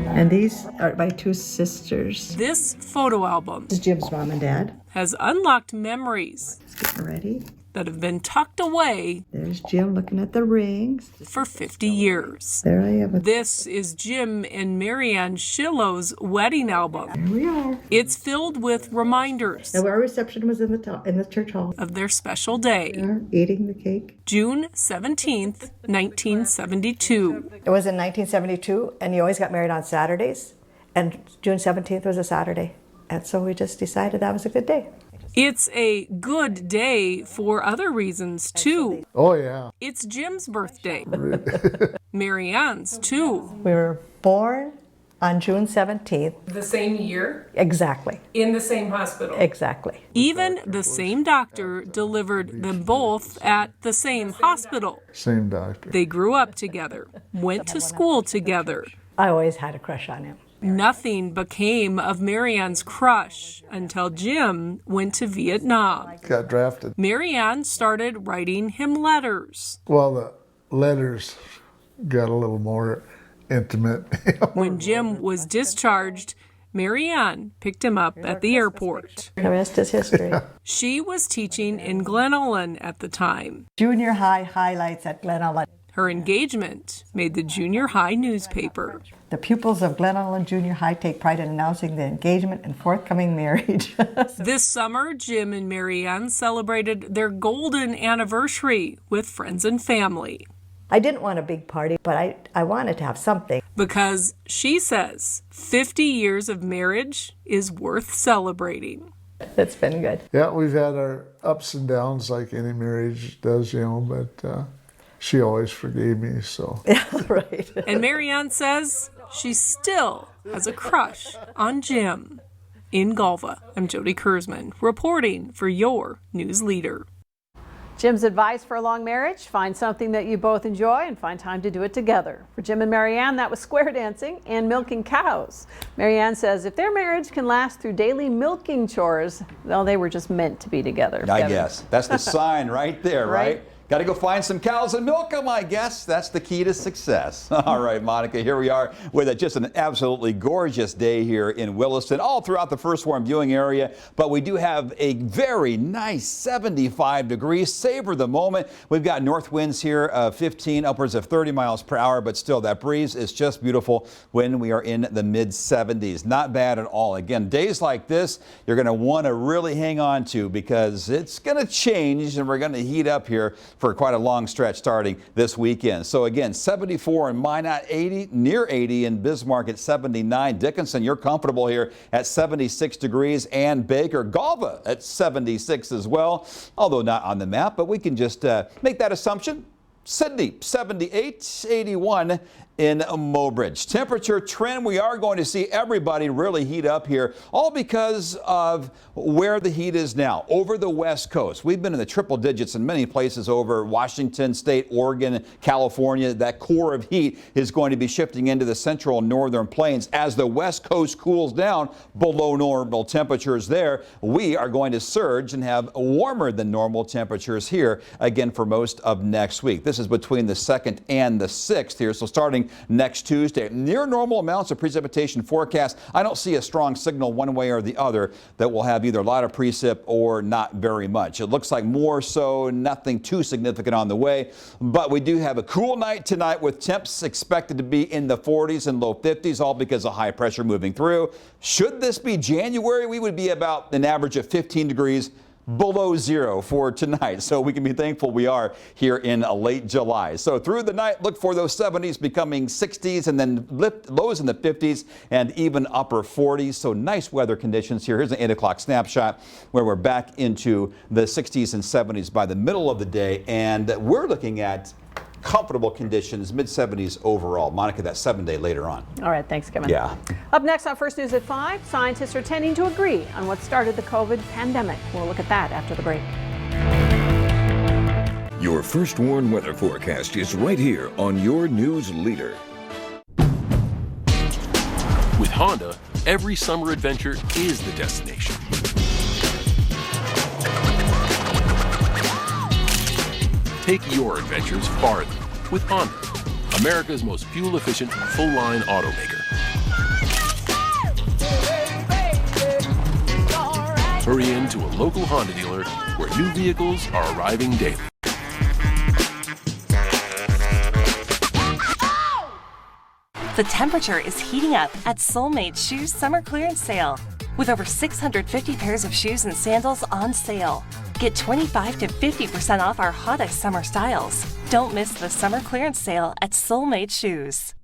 And these are my 2 sisters. This photo album This is Jim's mom and dad. has unlocked memories Let's get ready. that have been tucked away There's Jim looking at the rings. for 50 years. There I am. This is Jim and Marianne Shillow's wedding album. Here we are. It's filled with reminders And our reception was in the church hall. of their special day, We are eating the cake. June 17th, 1972. It was in 1972, and you always got married on Saturdays, and June 17th was a Saturday. And so we just decided that was a good day. It's a good day for other reasons, too. Oh, yeah. It's Jim's birthday. Marianne's, too. We were born on June 17th. The same year? Exactly. In the same hospital? Exactly. Even the same doctor delivered them both at the same hospital. Same doctor. They grew up together, went to school together. I always had a crush on him. Nothing became of Marianne's crush until Jim went to Vietnam. Got drafted. Marianne started writing him letters. Well, letters got a little more intimate. When Jim was discharged, Marianne picked him up at the airport. The rest is history. She was teaching in Glen Ullin at the time. Junior high highlights at Glen Ullin. Her engagement made the junior high newspaper. The pupils of Glen Ullin Junior High take pride in announcing the engagement and forthcoming marriage. This summer, Jim and Marianne celebrated their golden anniversary with friends and family. I didn't want a big party, but I wanted to have something. Because she says 50 years of marriage is worth celebrating. It's been good. Yeah, we've had our ups and downs like any marriage does, but she always forgave me, so. Yeah, right. And Marianne says she still has a crush on Jim. In Galva, I'm Jody Kurzman, reporting for your news leader. Jim's advice for a long marriage: find something that you both enjoy and find time to do it together. For Jim and Marianne, that was square dancing and milking cows. Marianne says if their marriage can last through daily milking chores, well, they were just meant to be together. I guess. That's the sign right there, right? Got to go find some cows and milk them, I guess. That's the key to success. All right, Monica, here we are with just an absolutely gorgeous day here in Williston, all throughout the First Warm viewing area. But we do have a very nice 75 degrees. Savor the moment. We've got north winds here of 15, upwards of 30 miles per hour, but still that breeze is just beautiful when we are in the mid 70s. Not bad at all. Again, days like this, you're going to want to really hang on to because it's going to change and we're going to heat up here for quite a long stretch starting this weekend. So again, 74 in Minot, 80, near 80 in Bismarck at 79. Dickinson, you're comfortable here at 76 degrees, and Baker, Galva at 76 as well, although not on the map, but we can just make that assumption. Sydney, 78, 81 in Mobridge. Temperature trend, we are going to see everybody really heat up here, all because of where the heat is now, over the West Coast. We've been in the triple digits in many places over Washington State, Oregon, California. That core of heat is going to be shifting into the central and northern plains. As the West Coast cools down below normal temperatures there, we are going to surge and have warmer than normal temperatures here again for most of next week. This is between the 2nd and the 6th here, so starting next Tuesday. Near normal amounts of precipitation forecast. I don't see a strong signal one way or the other that we'll have either a lot of precip or not very much. It looks like more so, nothing too significant on the way, but we do have a cool night tonight with temps expected to be in the 40s and low 50s, all because of high pressure moving through. Should this be January, we would be about an average of 15 degrees below zero for tonight. So we can be thankful we are here in late July. So through the night, look for those 70s becoming 60s and then lows in the 50s and even upper 40s. So nice weather conditions here. Here's an 8 o'clock snapshot where we're back into the 60s and 70s by the middle of the day. And we're looking at comfortable conditions, mid-70s overall. Monica, that's 7 day later on. All right, thanks, Kevin. Yeah. Up next on First News at 5, scientists are tending to agree on what started the COVID pandemic. We'll look at that after the break. Your First Warn weather forecast is right here on your news leader. With Honda, every summer adventure is the destination. Take your adventures farther with Honda, America's most fuel-efficient, full-line automaker. Hurry in to a local Honda dealer where new vehicles are arriving daily. The temperature is heating up at Soulmate Shoes Summer Clearance Sale. With over 650 pairs of shoes and sandals on sale. Get 25 to 50% off our hottest summer styles. Don't miss the summer clearance sale at Soulmate Shoes.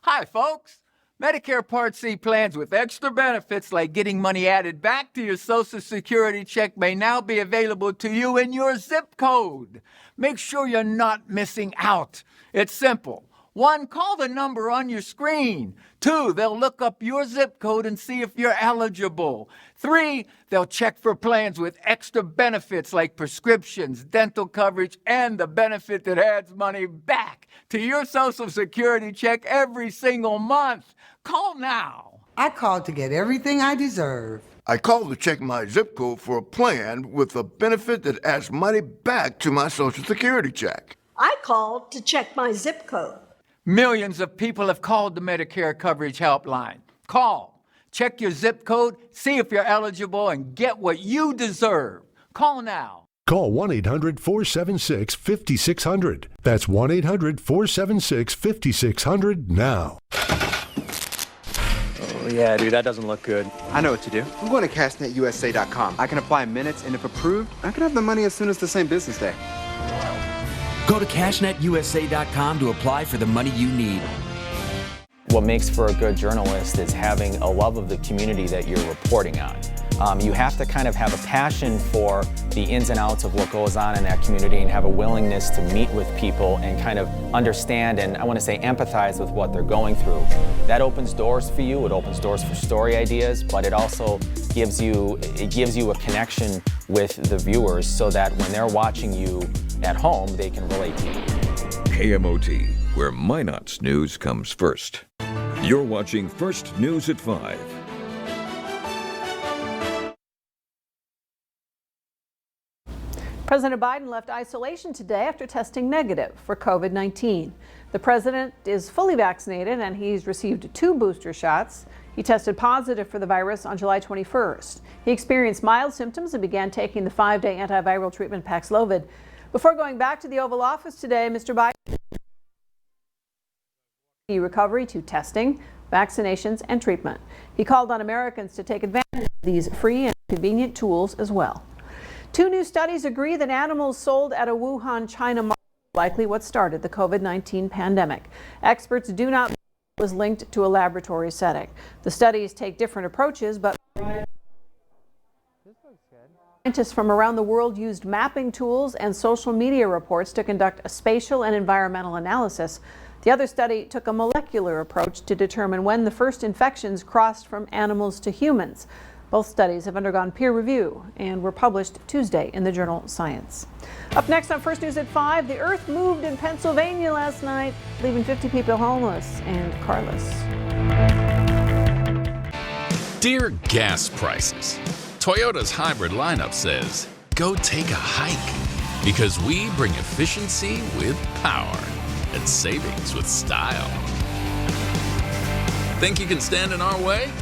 Hi, folks. Medicare Part C plans with extra benefits like getting money added back to your Social Security check may now be available to you in your zip code. Make sure you're not missing out. It's simple. 1, call the number on your screen. 2, they'll look up your zip code and see if you're eligible. 3, they'll check for plans with extra benefits like prescriptions, dental coverage, and the benefit that adds money back to your Social Security check every single month. Call now. I called to get everything I deserve. I called to check my zip code for a plan with a benefit that adds money back to my Social Security check. I called to check my zip code. Millions of people have called the Medicare coverage helpline. Call, check your zip code, see if you're eligible, and get what you deserve. Call now. Call 1-800-476-5600. That's 1-800-476-5600 now. Oh, yeah, dude, that doesn't look good. I know what to do. I'm going to cashnetusa.com. I can apply in minutes, and if approved, I can have the money as soon as the same business day. Go to cashnetusa.com to apply for the money you need. What makes for a good journalist is having a love of the community that you're reporting on. You have to kind of have a passion for the ins and outs of what goes on in that community and have a willingness to meet with people and kind of understand and, I want to say, empathize with what they're going through. That opens doors for you. It opens doors for story ideas, but it also gives you a connection with the viewers so that when they're watching you at home, they can relate to you. KMOT, where Minot's news comes first. You're watching First News at 5. President Biden left isolation today after testing negative for COVID-19. The president is fully vaccinated and he's received 2 booster shots. He tested positive for the virus on July 21st. He experienced mild symptoms and began taking the 5-day antiviral treatment Paxlovid. Before going back to the Oval Office today, Mr. Biden recovery to testing, vaccinations, and treatment. He called on Americans to take advantage of these free and convenient tools as well. 2 new studies agree that animals sold at a Wuhan, China market are likely what started the COVID-19 pandemic. Experts do not believe it was linked to a laboratory setting. The studies take different approaches, but scientists from around the world used mapping tools and social media reports to conduct a spatial and environmental analysis. The other study took a molecular approach to determine when the first infections crossed from animals to humans. Both studies have undergone peer review and were published Tuesday in the journal Science. Up next on First News at 5, the earth moved in Pennsylvania last night, leaving 50 people homeless and carless. Dear gas prices, Toyota's hybrid lineup says, go take a hike, because we bring efficiency with power and savings with style. Think you can stand in our way?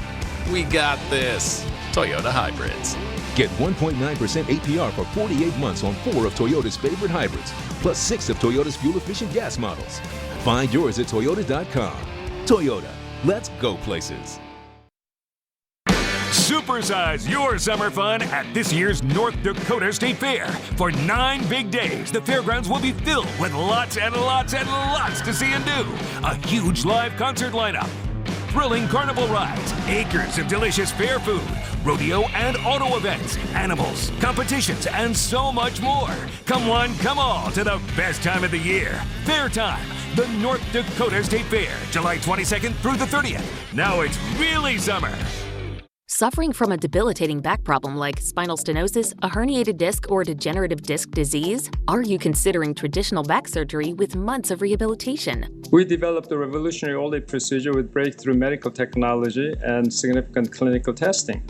We got this. Toyota Hybrids. Get 1.9% APR for 48 months on 4 of Toyota's favorite hybrids, plus 6 of Toyota's fuel-efficient gas models. Find yours at Toyota.com. Toyota, let's go places. Supersize your summer fun at this year's North Dakota State Fair. For 9 big days, the fairgrounds will be filled with lots and lots and lots to see and do. A huge live concert lineup, thrilling carnival rides, acres of delicious fair food, rodeo and auto events, animals, competitions, and so much more. Come one, come all to the best time of the year. Fair time, the North Dakota State Fair, July 22nd through the 30th. Now it's really summer. Suffering from a debilitating back problem like spinal stenosis, a herniated disc, or degenerative disc disease? Are you considering traditional back surgery with months of rehabilitation? We developed a revolutionary OLIF procedure with breakthrough medical technology and significant clinical testing.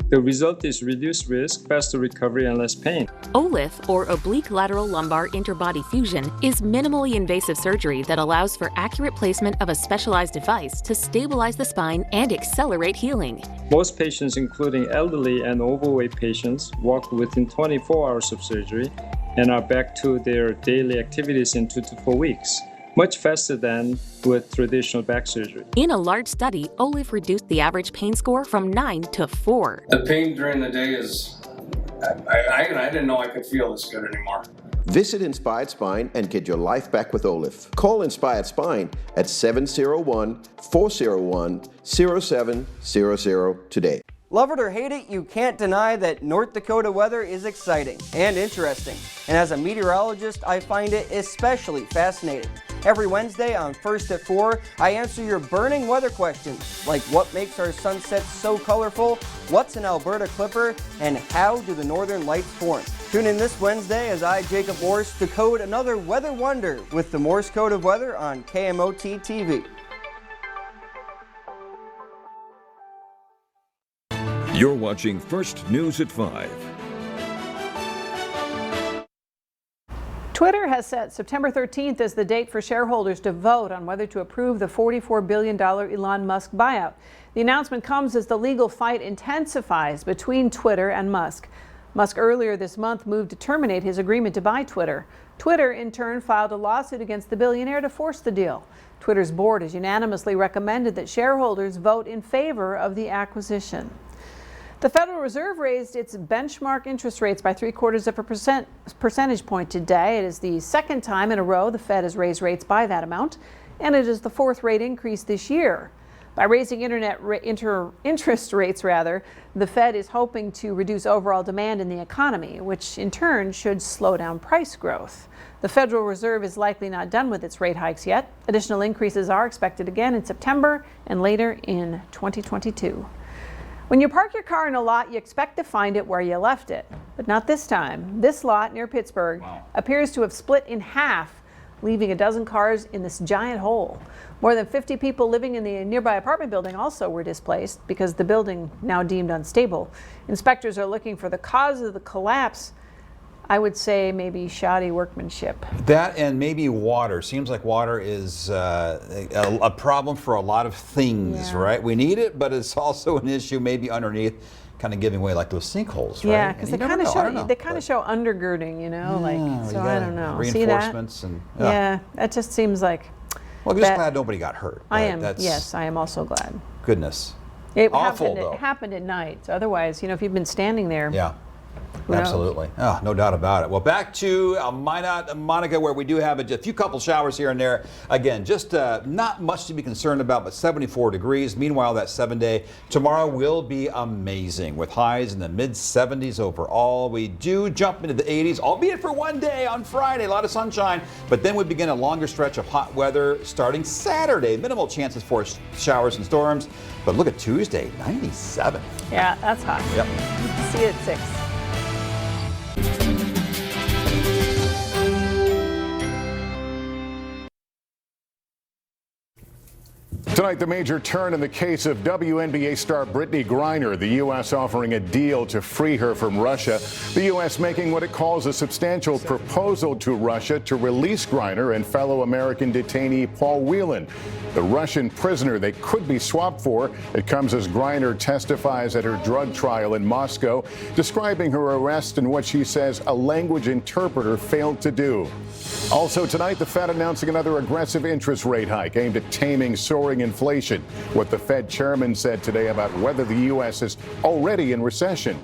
The result is reduced risk, faster recovery, and less pain. OLIF, or oblique lateral lumbar interbody fusion, is minimally invasive surgery that allows for accurate placement of a specialized device to stabilize the spine and accelerate healing. Most patients, including elderly and overweight patients, walk within 24 hours of surgery and are back to their daily activities in 2 to 4 weeks. Much faster than with traditional back surgery. In a large study, OLIF reduced the average pain score from 9 to 4. The pain during the day is, I didn't know I could feel this good anymore. Visit Inspired Spine and get your life back with OLIF. Call Inspired Spine at 701-401-0700 today. Love it or hate it, you can't deny that North Dakota weather is exciting and interesting. And as a meteorologist, I find it especially fascinating. Every Wednesday on First at 4, I answer your burning weather questions, like what makes our sunsets so colorful, what's an Alberta Clipper, and how do the northern lights form. Tune in this Wednesday as I, Jacob Morse, decode another weather wonder with the Morse code of weather on Kmot TV. You're watching First News at 5. Twitter Twitter has set September 13th as the date for shareholders to vote on whether to approve the $44 billion Elon Musk buyout. The announcement comes as the legal fight intensifies between Twitter and Musk. Musk earlier this month moved to terminate his agreement to buy Twitter. Twitter, in turn, filed a lawsuit against the billionaire to force the deal. Twitter's board has unanimously recommended that shareholders vote in favor of the acquisition. The Federal Reserve raised its benchmark interest rates by 0.75 percentage point today. It is the second time in a row the Fed has raised rates by that amount, and it is the fourth rate increase this year. By raising interest rates, the Fed is hoping to reduce overall demand in the economy, which in turn should slow down price growth. The Federal Reserve is likely not done with its rate hikes yet. Additional increases are expected again in September and later in 2022. When you park your car in a lot, you expect to find it where you left it, but not this time. This lot near Pittsburgh appears to have split in half, leaving a dozen cars in this giant hole. More than 50 people living in the nearby apartment building also were displaced because the building now deemed unstable. Inspectors are looking for the cause of the collapse. I would say maybe shoddy workmanship. That and maybe water. Seems like water is a problem for a lot of things, right? We need it, but it's also an issue maybe underneath, kind of giving way like those sinkholes, right? Yeah, because they kind of show undergirding, you know, I don't know. Reinforcements. See that? That just seems like. Well, I'm just glad nobody got hurt. Yes, I am also glad. Goodness. It happened at night. So otherwise, if you've been standing there. Yeah. Absolutely. Oh, no doubt about it. Well, back to Monica, where we do have a few couple showers here and there. Again, just not much to be concerned about, but 74 degrees. Meanwhile, that 7-day tomorrow will be amazing with highs in the mid-70s overall. We do jump into the 80s, albeit for one day on Friday. A lot of sunshine, but then we begin a longer stretch of hot weather starting Saturday. Minimal chances for showers and storms, but look at Tuesday, 97. Yeah, that's hot. Yep. See you at 6. Tonight, the major turn in the case of WNBA star Brittany Griner, the U.S. offering a deal to free her from Russia. The U.S. making what it calls a substantial proposal to Russia to release Griner and fellow American detainee Paul Whelan, the Russian prisoner they could be swapped for. It comes as Griner testifies at her drug trial in Moscow, describing her arrest and what she says a language interpreter failed to do. Also tonight, the Fed announcing another aggressive interest rate hike aimed at taming soaring inflation. What the Fed chairman said today about whether the U.S. is already in recession.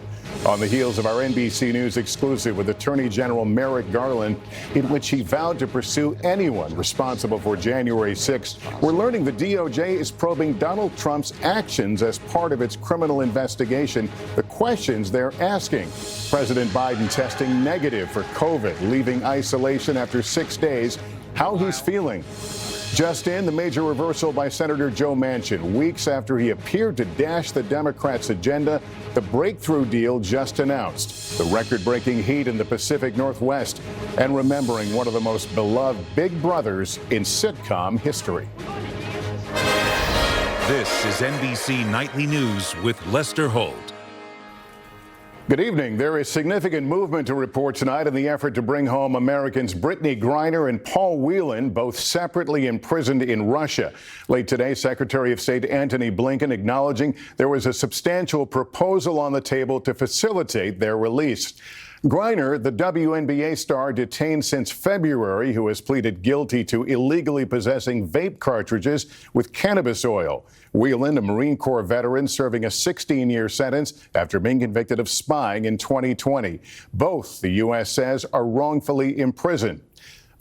On the heels of our NBC News exclusive with Attorney General Merrick Garland, in which he vowed to pursue anyone responsible for January 6th, we're learning the DOJ is probing Donald Trump's actions as part of its criminal investigation. The questions they're asking. President Biden testing negative for COVID, leaving isolation after 6 days. How he's feeling. Just in, the major reversal by Senator Joe Manchin. Weeks after he appeared to dash the Democrats' agenda, the breakthrough deal just announced. The record-breaking heat in the Pacific Northwest, and remembering one of the most beloved big brothers in sitcom history. This is NBC Nightly News with Lester Holt. Good evening. There is significant movement to report tonight in the effort to bring home Americans Brittany Griner and Paul Whelan, both separately imprisoned in Russia. Late today, Secretary of State Antony Blinken acknowledging there was a substantial proposal on the table to facilitate their release. Griner, the WNBA star detained since February, who has pleaded guilty to illegally possessing vape cartridges with cannabis oil. Whelan, a Marine Corps veteran, serving a 16-year sentence after being convicted of spying in 2020. Both, the U.S. says, are wrongfully imprisoned.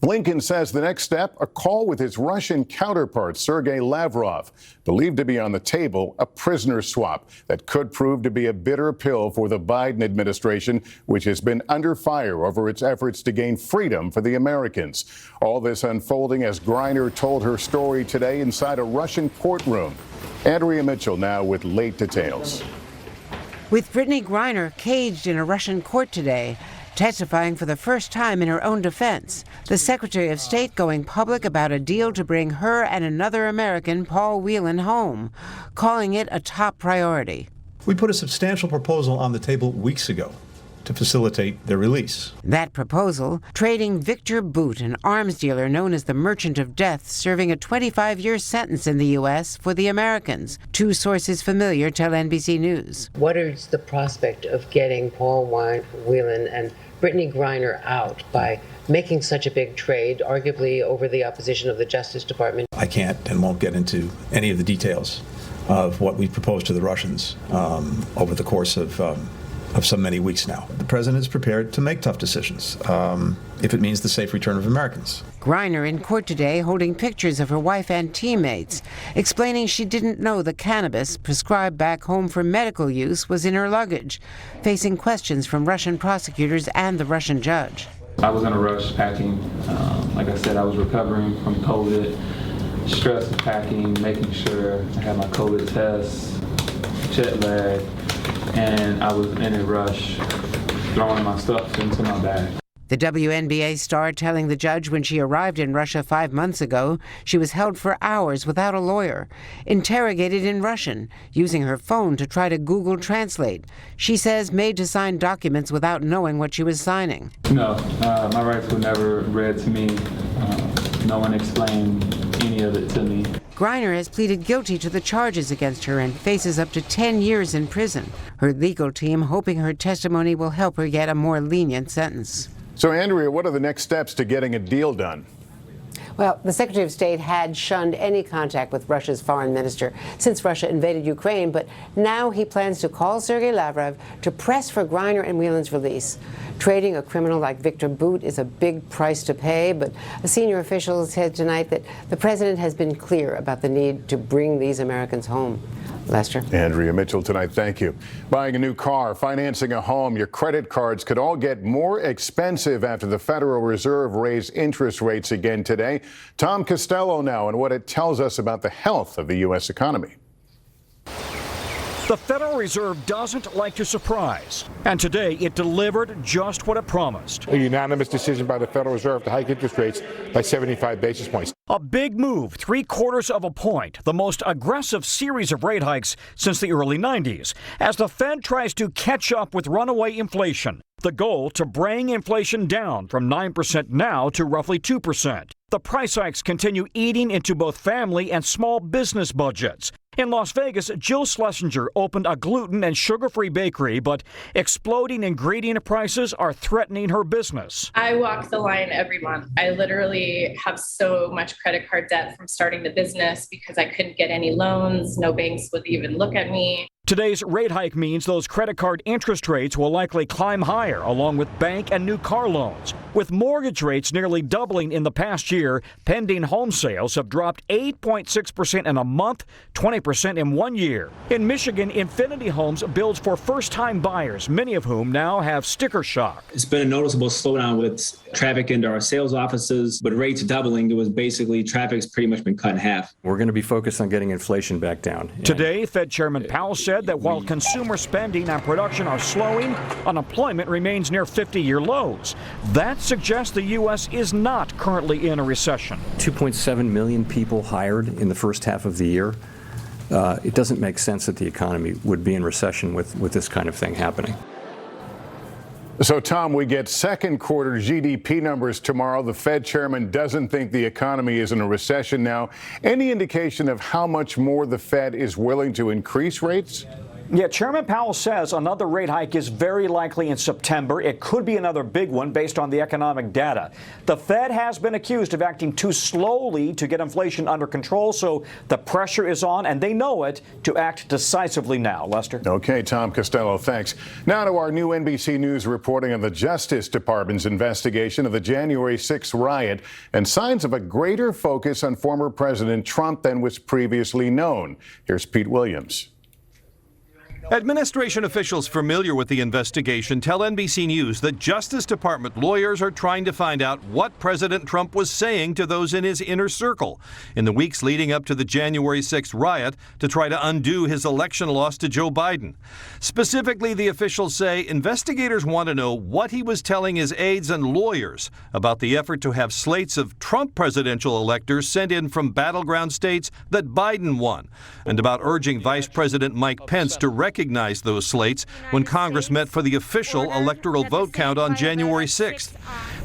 Blinken says the next step, a call with his Russian counterpart, Sergei Lavrov, believed to be on the table, a prisoner swap that could prove to be a bitter pill for the Biden administration, which has been under fire over its efforts to gain freedom for the Americans. All this unfolding as Griner told her story today inside a Russian courtroom. Andrea Mitchell now with late details. With Brittany Griner caged in a Russian court today, testifying for the first time in her own defense, the Secretary of State going public about a deal to bring her and another American, Paul Whelan, home, calling it a top priority. We put a substantial proposal on the table weeks ago. to facilitate their release. That proposal, trading Victor Bout, an arms dealer known as the Merchant of Death, serving a 25-year sentence in the U.S. for the Americans. Two sources familiar tell NBC News. What is the prospect of getting Paul Whelan and Brittany Griner out by making such a big trade, arguably over the opposition of the Justice Department? I can't and won't get into any of the details of what we proposed to the Russians over the course of so many weeks now. The president is prepared to make tough decisions if it means the safe return of Americans. Griner in court today holding pictures of her wife and teammates, explaining she didn't know the cannabis prescribed back home for medical use was in her luggage, facing questions from Russian prosecutors and the Russian judge. I was in a rush packing. Like I said, I was recovering from COVID, stress of packing, making sure I had my COVID tests, jet lag, and I was in a rush throwing my stuff into my bag. The WNBA star telling the judge when she arrived in Russia 5 months ago, she was held for hours without a lawyer, interrogated in Russian, using her phone to try to Google Translate. She says made to sign documents without knowing what she was signing. No, my rights were never read to me. No one explained any of it to me. Griner has pleaded guilty to the charges against her and faces up to 10 years in prison. Her legal team hoping her testimony will help her get a more lenient sentence. So, Andrea, what are the next steps to getting a deal done? Well, the Secretary of State had shunned any contact with Russia's foreign minister since Russia invaded Ukraine, but now he plans to call Sergei Lavrov to press for Griner and Whelan's release. Trading a criminal like Victor Bout is a big price to pay, but a senior official said tonight that the president has been clear about the need to bring these Americans home. Lester. Andrea Mitchell tonight, thank you. Buying a new car, financing a home, your credit cards could all get more expensive after the Federal Reserve raised interest rates again today. Tom Costello now and what it tells us about the health of the U.S. economy. The Federal Reserve doesn't like to surprise, and today it delivered just what it promised. A unanimous decision by the Federal Reserve to hike interest rates by 75 basis points. A big move, 3/4 of a point, the most aggressive series of rate hikes since the early 90s, as the Fed tries to catch up with runaway inflation. The goal to bring inflation down from 9% now to roughly 2%. The price hikes continue eating into both family and small business budgets. In Las Vegas, Jill Schlesinger opened a gluten and sugar-free bakery, but exploding ingredient prices are threatening her business. I walk the line every month. I literally have so much credit card debt from starting the business because I couldn't get any loans. No banks would even look at me. Today's rate hike means those credit card interest rates will likely climb higher, along with bank and new car loans. With mortgage rates nearly doubling in the past year, pending home sales have dropped 8.6% in a month, 20% in 1 year. In Michigan, Infinity Homes builds for first-time buyers, many of whom now have sticker shock. It's been a noticeable slowdown with traffic into our sales offices, but rates doubling, it was basically traffic's pretty much been cut in half. We're going to be focused on getting inflation back down. Today, Fed Chairman Powell said that while consumer spending and production are slowing, unemployment remains near 50-year lows. That suggests the U.S. is not currently in a recession. 2.7 million people hired in the first half of the year. It doesn't make sense that the economy would be in recession with this kind of thing happening. So, Tom, we get second quarter GDP numbers tomorrow. The Fed chairman doesn't think the economy is in a recession now. Any indication of how much more the Fed is willing to increase rates? Yeah, Chairman Powell says another rate hike is very likely in September. It could be another big one based on the economic data. The Fed has been accused of acting too slowly to get inflation under control, so the pressure is on, and they know it, to act decisively now. Lester? Okay, Tom Costello, thanks. Now to our new NBC News reporting on the Justice Department's investigation of the January 6th riot and signs of a greater focus on former President Trump than was previously known. Here's Pete Williams. Administration officials familiar with the investigation tell NBC News that Justice Department lawyers are trying to find out what President Trump was saying to those in his inner circle in the weeks leading up to the January 6th riot to try to undo his election loss to Joe Biden. Specifically, the officials say investigators want to know what he was telling his aides and lawyers about the effort to have slates of Trump presidential electors sent in from battleground states that Biden won, and about urging Vice President Mike Pence to recognize recognized those slates when Congress met for the official electoral vote count on January 6th.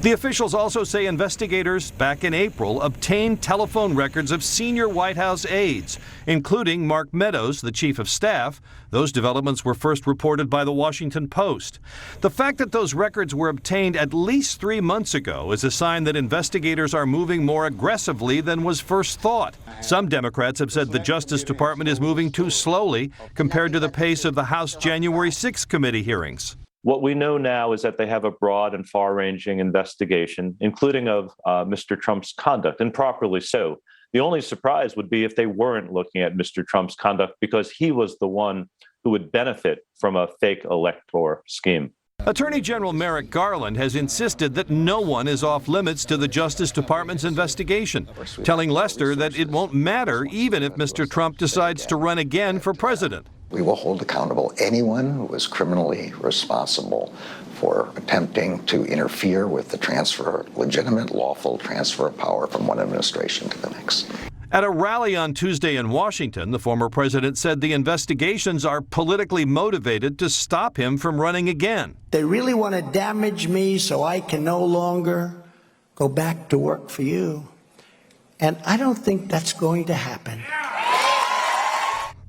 The officials also say investigators back in April obtained telephone records of senior White House aides, including Mark Meadows, the chief of staff. Those developments were first reported by the Washington Post. The fact that those records were obtained at least 3 months ago is a sign that investigators are moving more aggressively than was first thought. Some Democrats have said the Justice Department is moving too slowly compared to the pace of the House January 6th committee hearings. What we know now is that they have a broad and far-ranging investigation, including of Mr. Trump's conduct, and properly so. The only surprise would be if they weren't looking at Mr. Trump's conduct, because he was the one who would benefit from a fake electoral scheme. Attorney General Merrick Garland has insisted that no one is off limits to the Justice Department's investigation, telling Lester that it won't matter even if Mr. Trump decides to run again for president. We will hold accountable anyone who is criminally responsible for attempting to interfere with the legitimate, lawful transfer of power from one administration to the next. At a rally on Tuesday in Washington, the former president said the investigations are politically motivated to stop him from running again. They really want to damage me so I can no longer go back to work for you. And I don't think that's going to happen.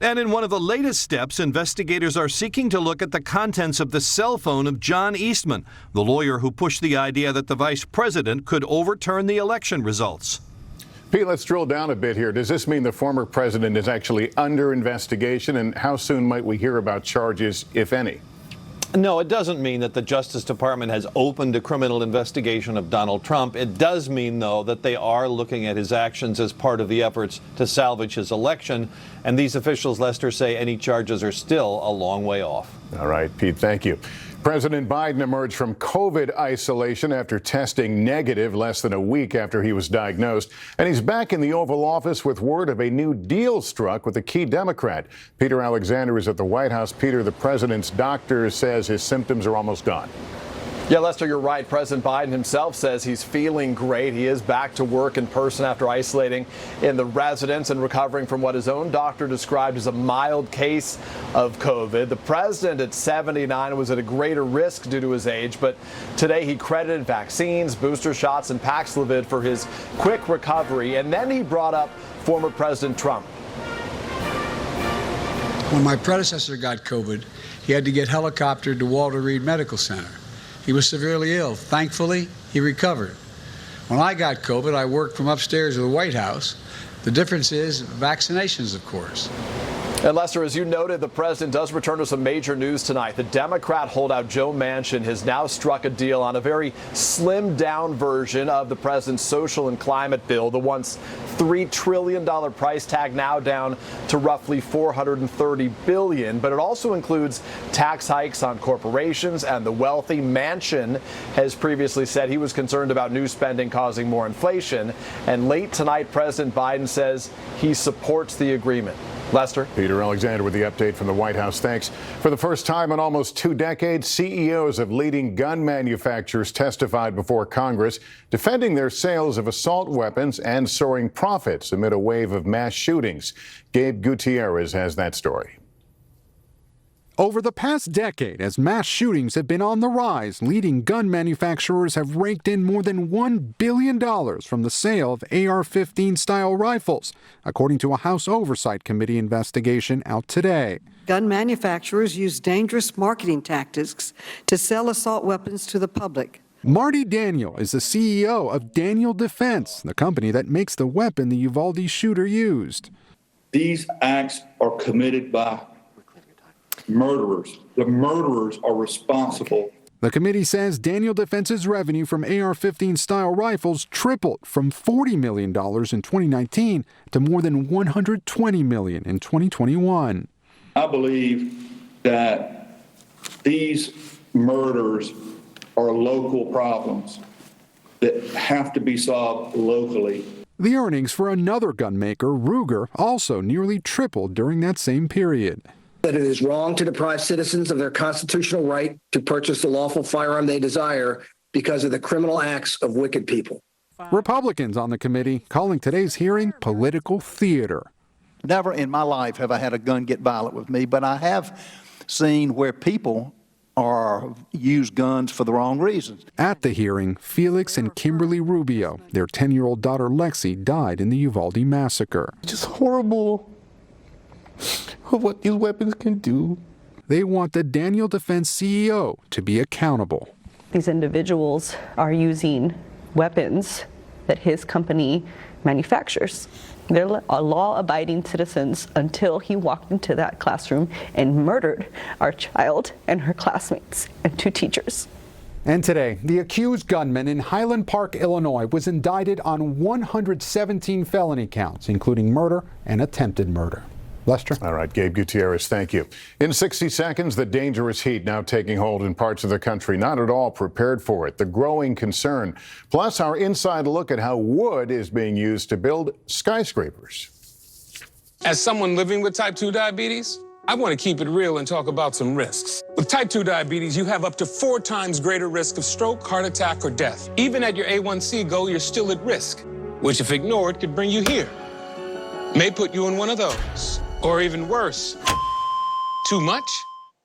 And in one of the latest steps, investigators are seeking to look at the contents of the cell phone of John Eastman, the lawyer who pushed the idea that the vice president could overturn the election results. Pete, let's drill down a bit here. Does this mean the former president is actually under investigation, and how soon might we hear about charges, if any? No, it doesn't mean that the Justice Department has opened a criminal investigation of Donald Trump. It does mean, though, that they are looking at his actions as part of the efforts to salvage his election. And these officials, Lester, say any charges are still a long way off. All right, Pete, thank you. President Biden emerged from COVID isolation after testing negative less than a week after he was diagnosed. And he's back in the Oval Office with word of a new deal struck with a key Democrat. Peter Alexander is at the White House. Peter, the president's doctor says his symptoms are almost gone. Yeah, Lester, you're right. President Biden himself says he's feeling great. He is back to work in person after isolating in the residence and recovering from what his own doctor described as a mild case of COVID. The president at 79 was at a greater risk due to his age, but today he credited vaccines, booster shots, and Paxlovid for his quick recovery. And then he brought up former President Trump. When my predecessor got COVID, he had to get helicoptered to Walter Reed Medical Center. He was severely ill. Thankfully, he recovered. When I got COVID, I worked from upstairs of the White House. The difference is vaccinations, of course. And Lester, as you noted, the president does return to some major news tonight. The Democrat holdout Joe Manchin has now struck a deal on a very slimmed down version of the president's social and climate bill. The once $3 trillion price tag now down to roughly $430 billion. But it also includes tax hikes on corporations and the wealthy. Manchin has previously said he was concerned about new spending causing more inflation. And late tonight, President Biden says he supports the agreement. Lester. Peter Alexander with the update from the White House. Thanks. For the first time in almost 2 decades, CEOs of leading gun manufacturers testified before Congress, defending their sales of assault weapons and soaring profits amid a wave of mass shootings. Gabe Gutierrez has that story. Over the past decade, as mass shootings have been on the rise, leading gun manufacturers have raked in more than $1 billion from the sale of AR-15-style rifles, according to a House Oversight Committee investigation out today. Gun manufacturers use dangerous marketing tactics to sell assault weapons to the public. Marty Daniel is the CEO of Daniel Defense, the company that makes the weapon the Uvalde shooter used. These acts are committed by murderers. The murderers are responsible. The committee says Daniel Defense's revenue from AR-15-style rifles tripled from $40 million in 2019 to more than $120 million in 2021. I believe that these murders are local problems that have to be solved locally. The earnings for another gun maker, Ruger, also nearly tripled during that same period. That it is wrong to deprive citizens of their constitutional right to purchase the lawful firearm they desire because of the criminal acts of wicked people. Republicans on the committee calling today's hearing political theater. Never in my life have I had a gun get violent with me, but I have seen where people or use guns for the wrong reasons. At the hearing, Felix and Kimberly Rubio, their 10-year-old daughter Lexi, died in the Uvalde massacre. It's just horrible what these weapons can do. They want the Daniel Defense CEO to be accountable. These individuals are using weapons that his company manufactures. They're law-abiding citizens until he walked into that classroom and murdered our child and her classmates and 2 teachers. And today, the accused gunman in Highland Park, Illinois, was indicted on 117 felony counts, including murder and attempted murder. Lester? All right, Gabe Gutierrez, thank you. In 60 seconds, the dangerous heat now taking hold in parts of the country not at all prepared for it. The growing concern, plus our inside look at how wood is being used to build skyscrapers. As someone living with type 2 diabetes, I want to keep it real and talk about some risks. With type 2 diabetes, you have up to 4 times greater risk of stroke, heart attack, or death. Even at your A1C goal, you're still at risk, which if ignored could bring you here. May put you in one of those. Or even worse, too much?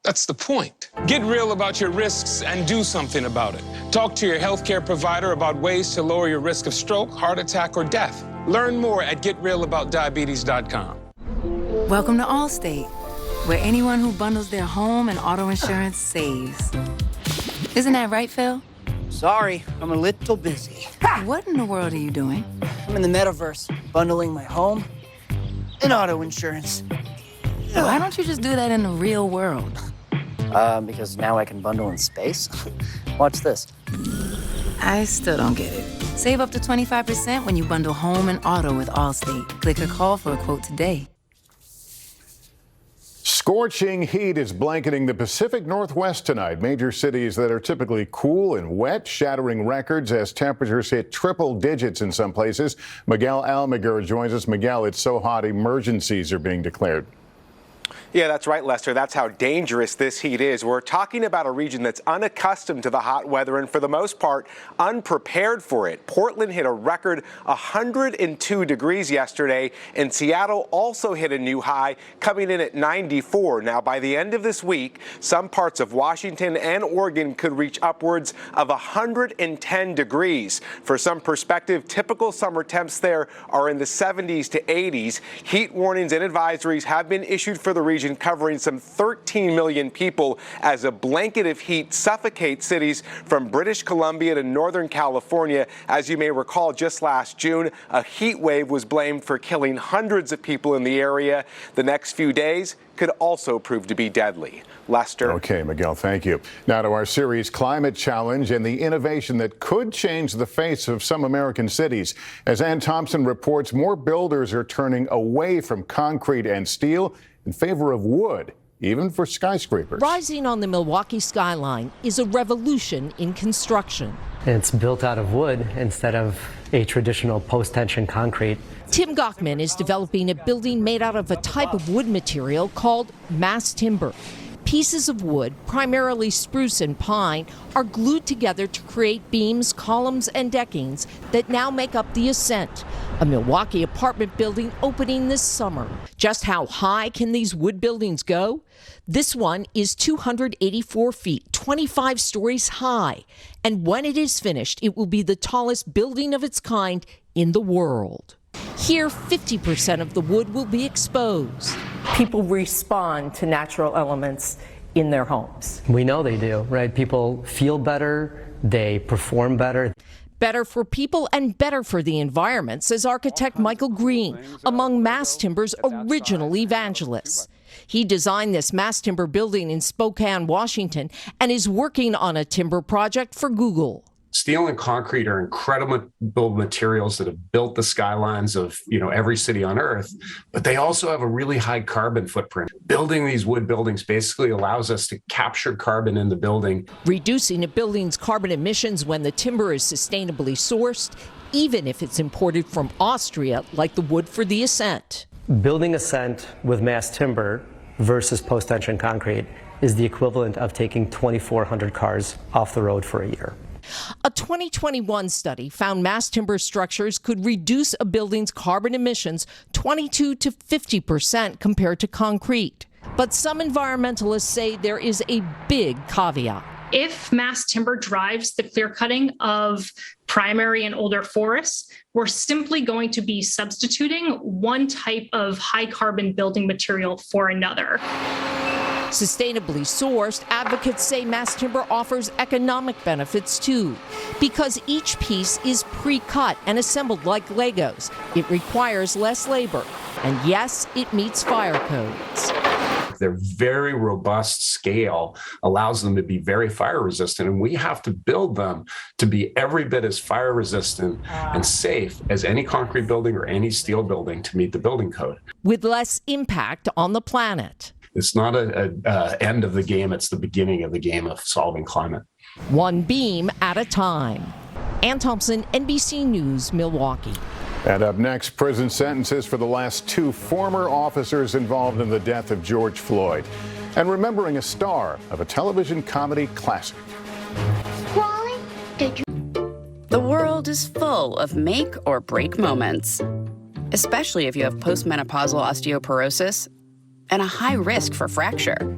That's the point. Get real about your risks and do something about it. Talk to your healthcare provider about ways to lower your risk of stroke, heart attack, or death. Learn more at getrealaboutdiabetes.com. Welcome to Allstate, where anyone who bundles their home and auto insurance saves. Isn't that right, Phil? Sorry, I'm a little busy. What in the world are you doing? I'm in the metaverse, bundling my home and auto insurance. Why don't you just do that in the real world? Because now I can bundle in space. Watch this. I still don't get it. Save up to 25% when you bundle home and auto with Allstate. Click or call for a quote today. Scorching heat is blanketing the Pacific Northwest tonight. Major cities that are typically cool and wet shattering records as temperatures hit triple digits in some places. Miguel Almaguer joins us. Miguel, it's so hot emergencies are being declared. Yeah, that's right, Lester. That's how dangerous this heat is. We're talking about a region that's unaccustomed to the hot weather and, for the most part, unprepared for it. Portland hit a record 102 degrees yesterday, and Seattle also hit a new high, coming in at 94. Now, by the end of this week, some parts of Washington and Oregon could reach upwards of 110 degrees. For some perspective, typical summer temps there are in the 70s to 80s. Heat warnings and advisories have been issued for the region, covering some 13 million people as a blanket of heat suffocates cities from British Columbia to Northern California. As you may recall, just last June, a heat wave was blamed for killing hundreds of people in the area. The next few days could also prove to be deadly. Lester. Okay, Miguel, thank you. Now to our series Climate Challenge and the innovation that could change the face of some American cities. As Ann Thompson reports, more builders are turning away from concrete and steel in favor of wood, even for skyscrapers. Rising on the Milwaukee skyline is a revolution in construction. It's built out of wood instead of a traditional post-tension concrete. Tim Gochman is developing a building made out of a type of wood material called mass timber. Pieces of wood, primarily spruce and pine, are glued together to create beams, columns, and deckings that now make up the Ascent, a Milwaukee apartment building opening this summer. Just how high can these wood buildings go? This one is 284 feet, 25 stories high. And when it is finished, it will be the tallest building of its kind in the world. Here, 50% of the wood will be exposed. People respond to natural elements in their homes. We know they do, right? People feel better, they perform better. Better for people and better for the environment, says architect Michael Green, among mass timber's original evangelists. He designed this mass timber building in Spokane, Washington, and is working on a timber project for Google. Steel and concrete are incredible materials that have built the skylines of, every city on Earth, but they also have a really high carbon footprint. Building these wood buildings basically allows us to capture carbon in the building. Reducing a building's carbon emissions when the timber is sustainably sourced, even if it's imported from Austria, like the wood for the Ascent. Building Ascent with mass timber versus post-tension concrete is the equivalent of taking 2,400 cars off the road for a year. A 2021 study found mass timber structures could reduce a building's carbon emissions 22 to 50% compared to concrete. But some environmentalists say there is a big caveat. If mass timber drives the clear cutting of primary and older forests, we're simply going to be substituting one type of high carbon building material for another. Sustainably sourced, advocates say mass timber offers economic benefits too, because each piece is pre-cut and assembled like Legos. It requires less labor, and yes, it meets fire codes. Their very robust scale allows them to be very fire resistant, and we have to build them to be every bit as fire resistant and safe as any concrete building or any steel building to meet the building code. With less impact on the planet. It's not an end of the game, it's the beginning of the game of solving climate. One beam at a time. Ann Thompson, NBC News, Milwaukee. And up next, prison sentences for the last 2 former officers involved in the death of George Floyd, and remembering a star of a television comedy classic. Wally, did you? The world is full of make or break moments, especially if you have postmenopausal osteoporosis and a high risk for fracture.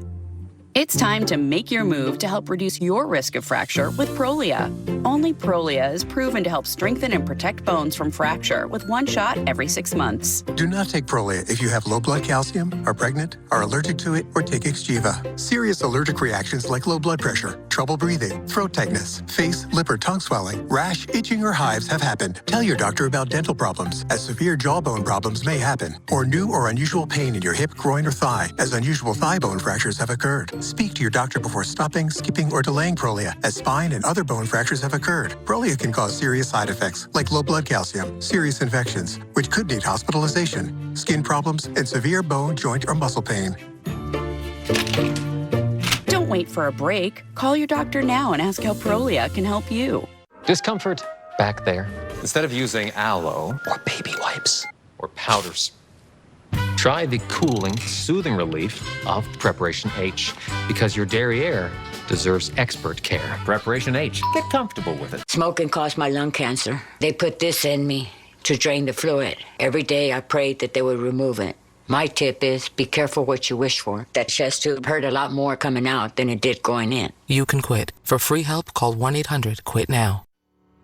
It's time to make your move to help reduce your risk of fracture with Prolia. Only Prolia is proven to help strengthen and protect bones from fracture with one shot every 6 months. Do not take Prolia if you have low blood calcium, are pregnant, are allergic to it, or take Xgeva. Serious allergic reactions like low blood pressure, trouble breathing, throat tightness, face, lip, or tongue swelling, rash, itching, or hives have happened. Tell your doctor about dental problems, as severe jawbone problems may happen, or new or unusual pain in your hip, groin, or thigh, as unusual thigh bone fractures have occurred. Speak to your doctor before stopping, skipping, or delaying Prolia, as spine and other bone fractures have occurred. Prolia can cause serious side effects like low blood calcium, serious infections, which could need hospitalization, skin problems, and severe bone, joint, or muscle pain. Don't wait for a break. Call your doctor now and ask how Prolia can help you. Discomfort back there. Instead of using aloe or baby wipes or powders, try the cooling, soothing relief of Preparation H, because your derriere deserves expert care. Preparation H. Get comfortable with it. Smoking caused my lung cancer. They put this in me to drain the fluid. Every day I prayed that they would remove it. My tip is be careful what you wish for. That chest tube hurt a lot more coming out than it did going in. You can quit. For free help, call 1-800-QUIT-NOW.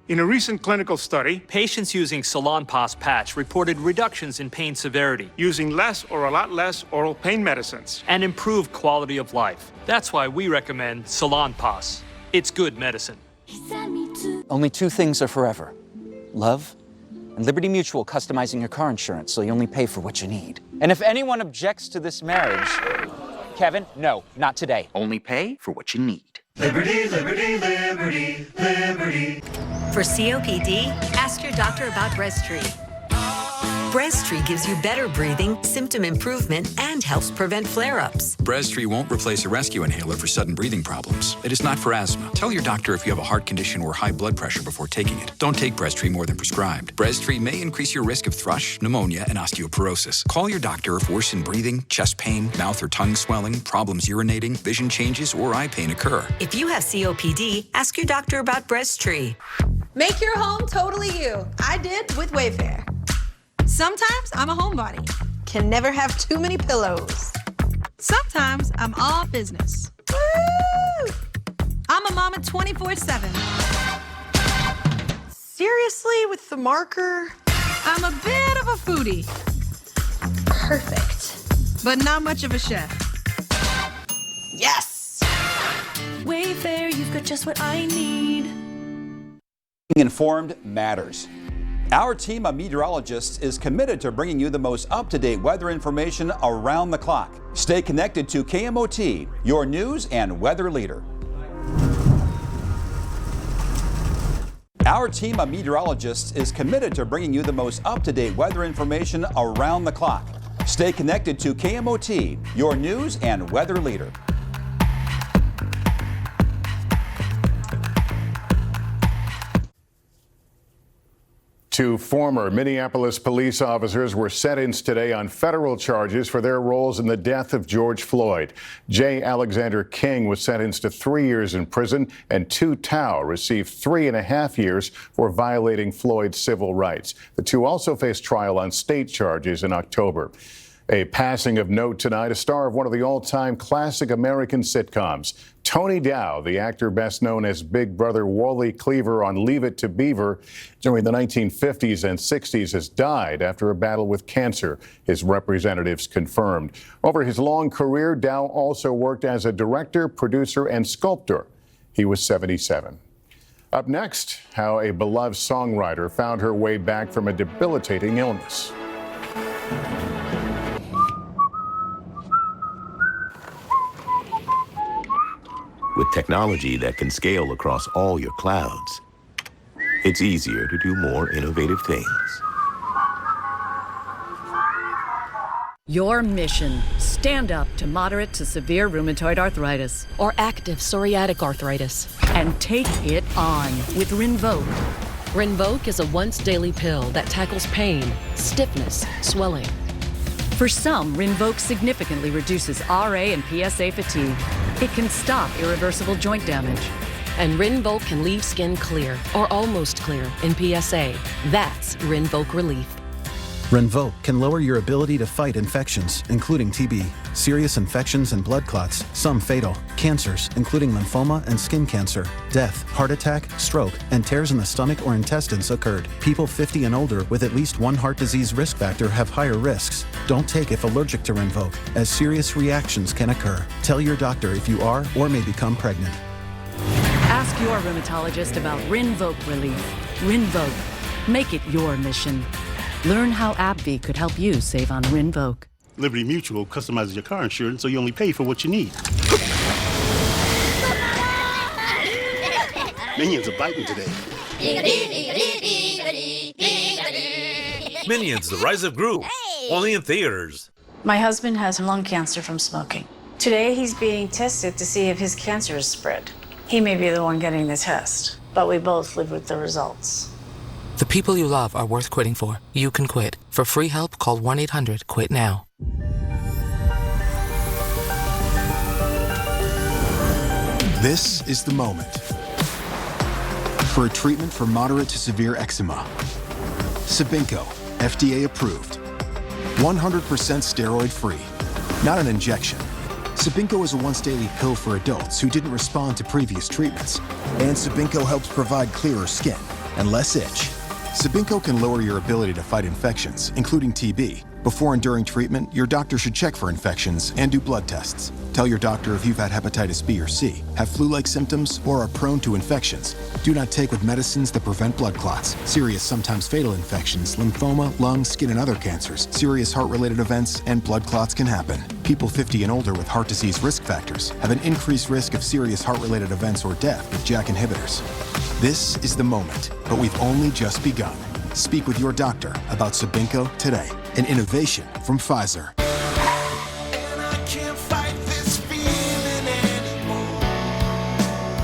In a recent clinical study, patients using Salonpas patch reported reductions in pain severity, using less or a lot less oral pain medicines, and improved quality of life. That's why we recommend Salonpas. It's good medicine. Only 2 things are forever: love and Liberty Mutual customizing your car insurance so you only pay for what you need. And if anyone objects to this marriage, Kevin, no, not today. Only pay for what you need. Liberty, liberty, liberty, liberty. For COPD, ask your doctor about Breztri. Breztri gives you better breathing, symptom improvement, and helps prevent flare-ups. Breztri won't replace a rescue inhaler for sudden breathing problems. It is not for asthma. Tell your doctor if you have a heart condition or high blood pressure before taking it. Don't take Breztri more than prescribed. Breztri may increase your risk of thrush, pneumonia, and osteoporosis. Call your doctor if worsened breathing, chest pain, mouth or tongue swelling, problems urinating, vision changes, or eye pain occur. If you have COPD, ask your doctor about Breztri. Make your home totally you. I did with Wayfair. Sometimes I'm a homebody. Can never have too many pillows. Sometimes I'm all business. Woo! I'm a mama 24/7. Seriously, with the marker? I'm a bit of a foodie. Perfect. But not much of a chef. Yes! Wayfair, you've got just what I need. Being informed matters. Our team of meteorologists is committed to bringing you the most up-to-date weather information around the clock. Stay connected to KMOT, your news and weather leader. Our team of meteorologists is committed to bringing you the most up-to-date weather information around the clock. Stay connected to KMOT, your news and weather leader. 2 former Minneapolis police officers were sentenced today on federal charges for their roles in the death of George Floyd. J. Alexander King was sentenced to 3 years in prison, and Tu Tao received 3.5 years for violating Floyd's civil rights. The 2 also faced trial on state charges in October. A passing of note tonight, a star of one of the all-time classic American sitcoms. Tony Dow, the actor best known as Big Brother Wally Cleaver on Leave It to Beaver during the 1950s and 60s, has died after a battle with cancer, his representatives confirmed. Over his long career, Dow also worked as a director, producer, and sculptor. He was 77. Up next, how a beloved songwriter found her way back from a debilitating illness. With technology that can scale across all your clouds, it's easier to do more innovative things. Your mission, stand up to moderate to severe rheumatoid arthritis or active psoriatic arthritis and take it on with Rinvoq. Rinvoq is a once-daily pill that tackles pain, stiffness, swelling. For some, Rinvoq significantly reduces RA and PSA fatigue. It can stop irreversible joint damage. And Rinvoq can leave skin clear or almost clear in PSA. That's Rinvoq Relief. Rinvoq can lower your ability to fight infections, including TB, serious infections and blood clots, some fatal, cancers, including lymphoma and skin cancer, death, heart attack, stroke, and tears in the stomach or intestines occurred. People 50 and older with at least one heart disease risk factor have higher risks. Don't take if allergic to Rinvoq, as serious reactions can occur. Tell your doctor if you are or may become pregnant. Ask your rheumatologist about Rinvoq Relief. Rinvoq. Make it your mission. Learn how AbbVie could help you save on Rinvoq. Liberty Mutual customizes your car insurance so you only pay for what you need. Minions are biting today. Minions, The Rise of Gru. Only in theaters. My husband has lung cancer from smoking. Today he's being tested to see if his cancer is spread. He may be the one getting the test, but we both live with the results. The people you love are worth quitting for. You can quit. For free help, call 1-800-QUIT-NOW. This is the moment for a treatment for moderate to severe eczema. Sabinco, FDA approved. 100% steroid free, not an injection. Sabinco is a once-daily pill for adults who didn't respond to previous treatments. And Sabinco helps provide clearer skin and less itch. Sabinco can lower your ability to fight infections, including TB. Before and during treatment, your doctor should check for infections and do blood tests. Tell your doctor if you've had hepatitis B or C, have flu-like symptoms, or are prone to infections. Do not take with medicines that prevent blood clots, serious, sometimes fatal infections, lymphoma, lung, skin, and other cancers. Serious heart-related events and blood clots can happen. People 50 and older with heart disease risk factors have an increased risk of serious heart-related events or death with JAK inhibitors. This is the moment, but we've only just begun. Speak with your doctor about Sabinco today, an innovation from Pfizer.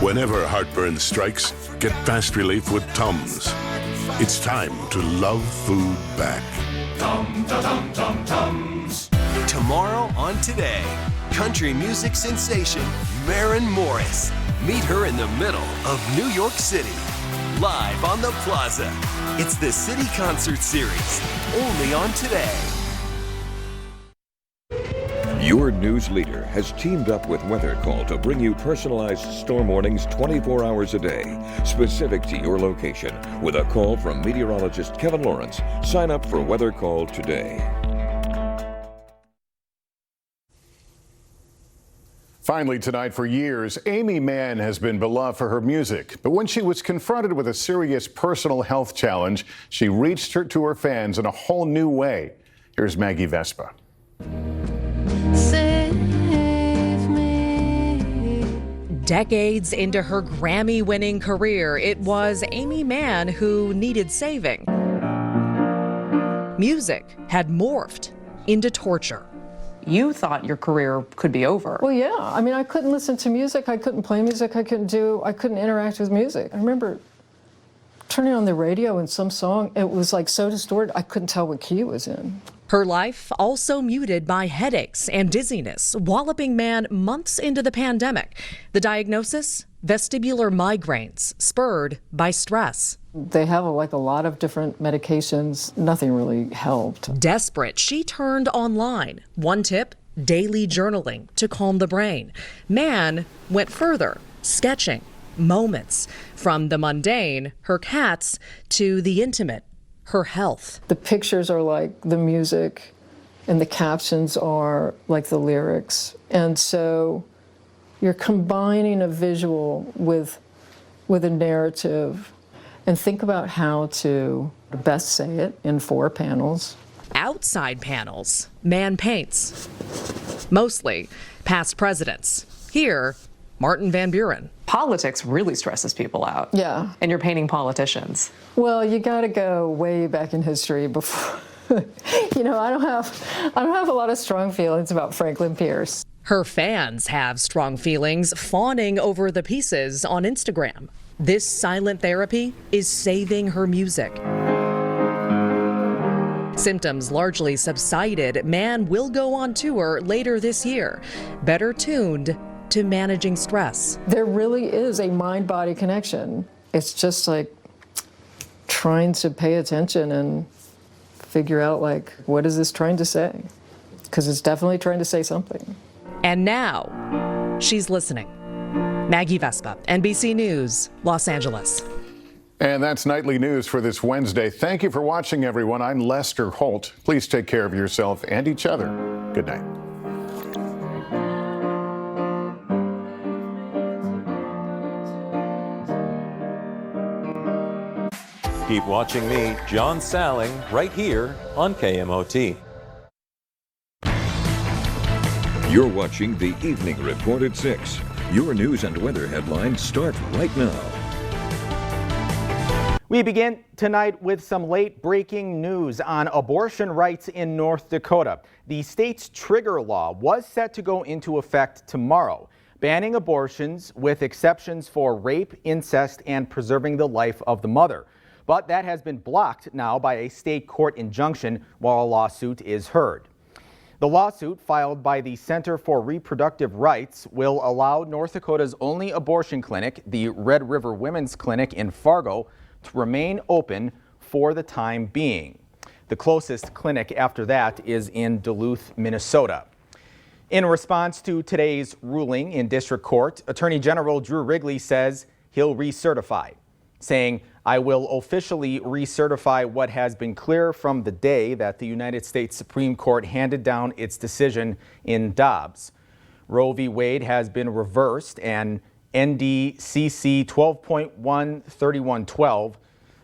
Whenever heartburn strikes, get fast relief with Tums. It's time to love food back. Tums. Tomorrow on Today, country music sensation Maren Morris. Meet her in the middle of New York City, live on the Plaza. It's the City Concert Series, only on Today. Your news leader has teamed up with Weather Call to bring you personalized storm warnings 24 hours a day, specific to your location. With a call from meteorologist Kevin Lawrence. Sign up for Weather Call today. Finally tonight, for years, Amy Mann has been beloved for her music. But when she was confronted with a serious personal health challenge, she reached to her fans in a whole new way. Here's Maggie Vespa. Decades into her Grammy-winning career, it was Amy Mann who needed saving. Music had morphed into torture. You thought your career could be over. Well, yeah. I mean, I couldn't listen to music. I couldn't play music. I couldn't interact with music. I remember turning on the radio and some song, it was like so distorted, I couldn't tell what key it was in. Her life also muted by headaches and dizziness, walloping man months into the pandemic. The diagnosis? Vestibular migraines, spurred by stress. They have a lot of different medications. Nothing really helped. Desperate, she turned online. One tip, daily journaling to calm the brain. Man went further, sketching moments from the mundane, her cats, to the intimate, her health. The pictures are like the music and the captions are like the lyrics. And so you're combining a visual with a narrative, and think about how to best say it in 4 panels. Outside panels, man paints. Mostly past presidents. Here, Martin Van Buren. Politics really stresses people out. Yeah. And you're painting politicians. Well, you got to go way back in history before. I don't have a lot of strong feelings about Franklin Pierce. Her fans have strong feelings, fawning over the pieces on Instagram. This silent therapy is saving her music. Symptoms largely subsided. Man will go on tour later this year, better tuned to managing stress. There really is a mind-body connection. It's just like trying to pay attention and figure out what is this trying to say? Because it's definitely trying to say something. And now she's listening. Maggie Vespa, NBC News, Los Angeles. And that's Nightly News for this Wednesday. Thank you for watching, everyone. I'm Lester Holt. Please take care of yourself and each other. Good night. Keep watching me, John Salling, right here on KMOT. You're watching the Evening Report at 6. Your news and weather headlines start right now. We begin tonight with some late-breaking news on abortion rights in North Dakota. The state's trigger law was set to go into effect tomorrow, banning abortions with exceptions for rape, incest, and preserving the life of the mother. But that has been blocked now by a state court injunction while a lawsuit is heard. The lawsuit, filed by the Center for Reproductive Rights, will allow North Dakota's only abortion clinic, the Red River Women's Clinic in Fargo, to remain open for the time being. The closest clinic after that is in Duluth, Minnesota. In response to today's ruling in district court, Attorney General Drew Wrigley says he'll recertify, saying, "I will officially recertify what has been clear from the day that the United States Supreme Court handed down its decision in Dobbs. Roe v. Wade has been reversed, and NDCC 12.13112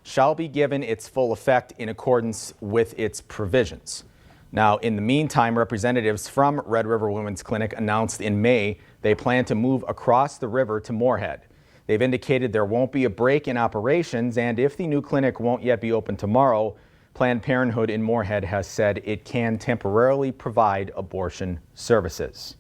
shall be given its full effect in accordance with its provisions." Now, in the meantime, representatives from Red River Women's Clinic announced in May they plan to move across the river to Moorhead. They've indicated there won't be a break in operations, and if the new clinic won't yet be open tomorrow, Planned Parenthood in Moorhead has said it can temporarily provide abortion services.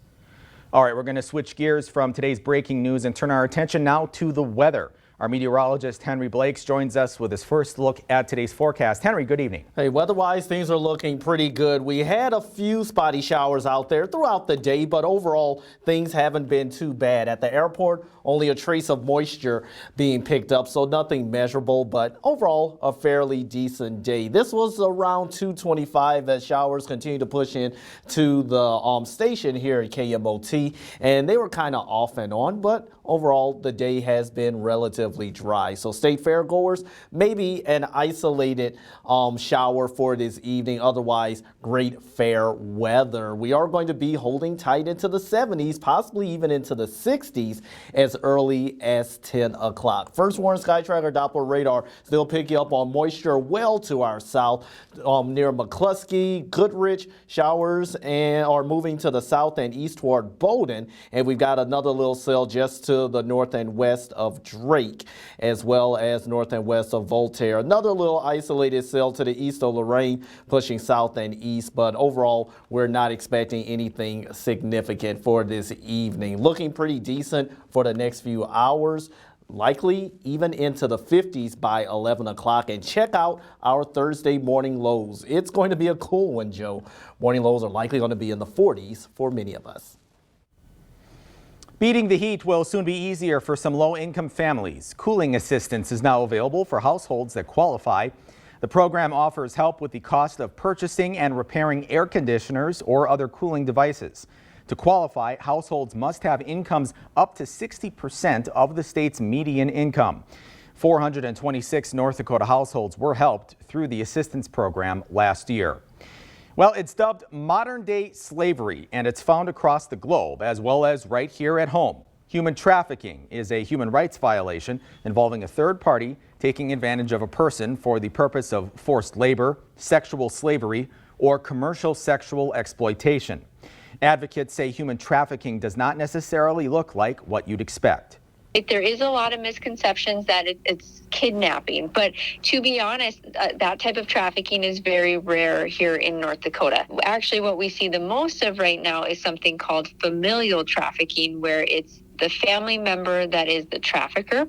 All right, we're going to switch gears from today's breaking news and turn our attention now to the weather. Our meteorologist Henry Blakes joins us with his first look at today's forecast. Henry, good evening. Hey, weather-wise, things are looking pretty good. We had a few spotty showers out there throughout the day, but overall, things haven't been too bad. At the airport, only a trace of moisture being picked up, so nothing measurable, but overall, a fairly decent day. This was around 225 as showers continue to push in to the station here at KMOT, and they were kind of off and on, but overall, the day has been relatively dry. So state fair goers, maybe an isolated shower for this evening. Otherwise, great fair weather. We are going to be holding tight into the 70s, possibly even into the 60s as early as 10 o'clock. First warning sky tracker Doppler radar still picking up on moisture well to our south near McCluskey, Goodrich. Showers and are moving to the south and east toward Bowdoin. And we've got another little cell just to the north and west of Drake, as well as north and west of Voltaire. Another little isolated cell to the east of Lorraine, pushing south and east, but overall, we're not expecting anything significant for this evening. Looking pretty decent for the next few hours. likely even into the 50s by 11 o'clock. And check out our Thursday morning lows. It's going to be a cool one, Joe. Morning lows are likely going to be in the 40s for many of us. Beating the heat will soon be easier for some low-income families. Cooling assistance is now available for households that qualify. The program offers help with the cost of purchasing and repairing air conditioners or other cooling devices. To qualify, households must have incomes up to 60% of the state's median income. 426 North Dakota households were helped through the assistance program last year. Well, it's dubbed modern-day slavery, and it's found across the globe as well as right here at home. Human trafficking is a human rights violation involving a third party taking advantage of a person for the purpose of forced labor, sexual slavery, or commercial sexual exploitation. Advocates say human trafficking does not necessarily look like what you'd expect. There is a lot of misconceptions that it's kidnapping, but to be honest, that type of trafficking is very rare here in North Dakota. Actually, what we see the most of right now is something called familial trafficking, where it's the family member that is the trafficker.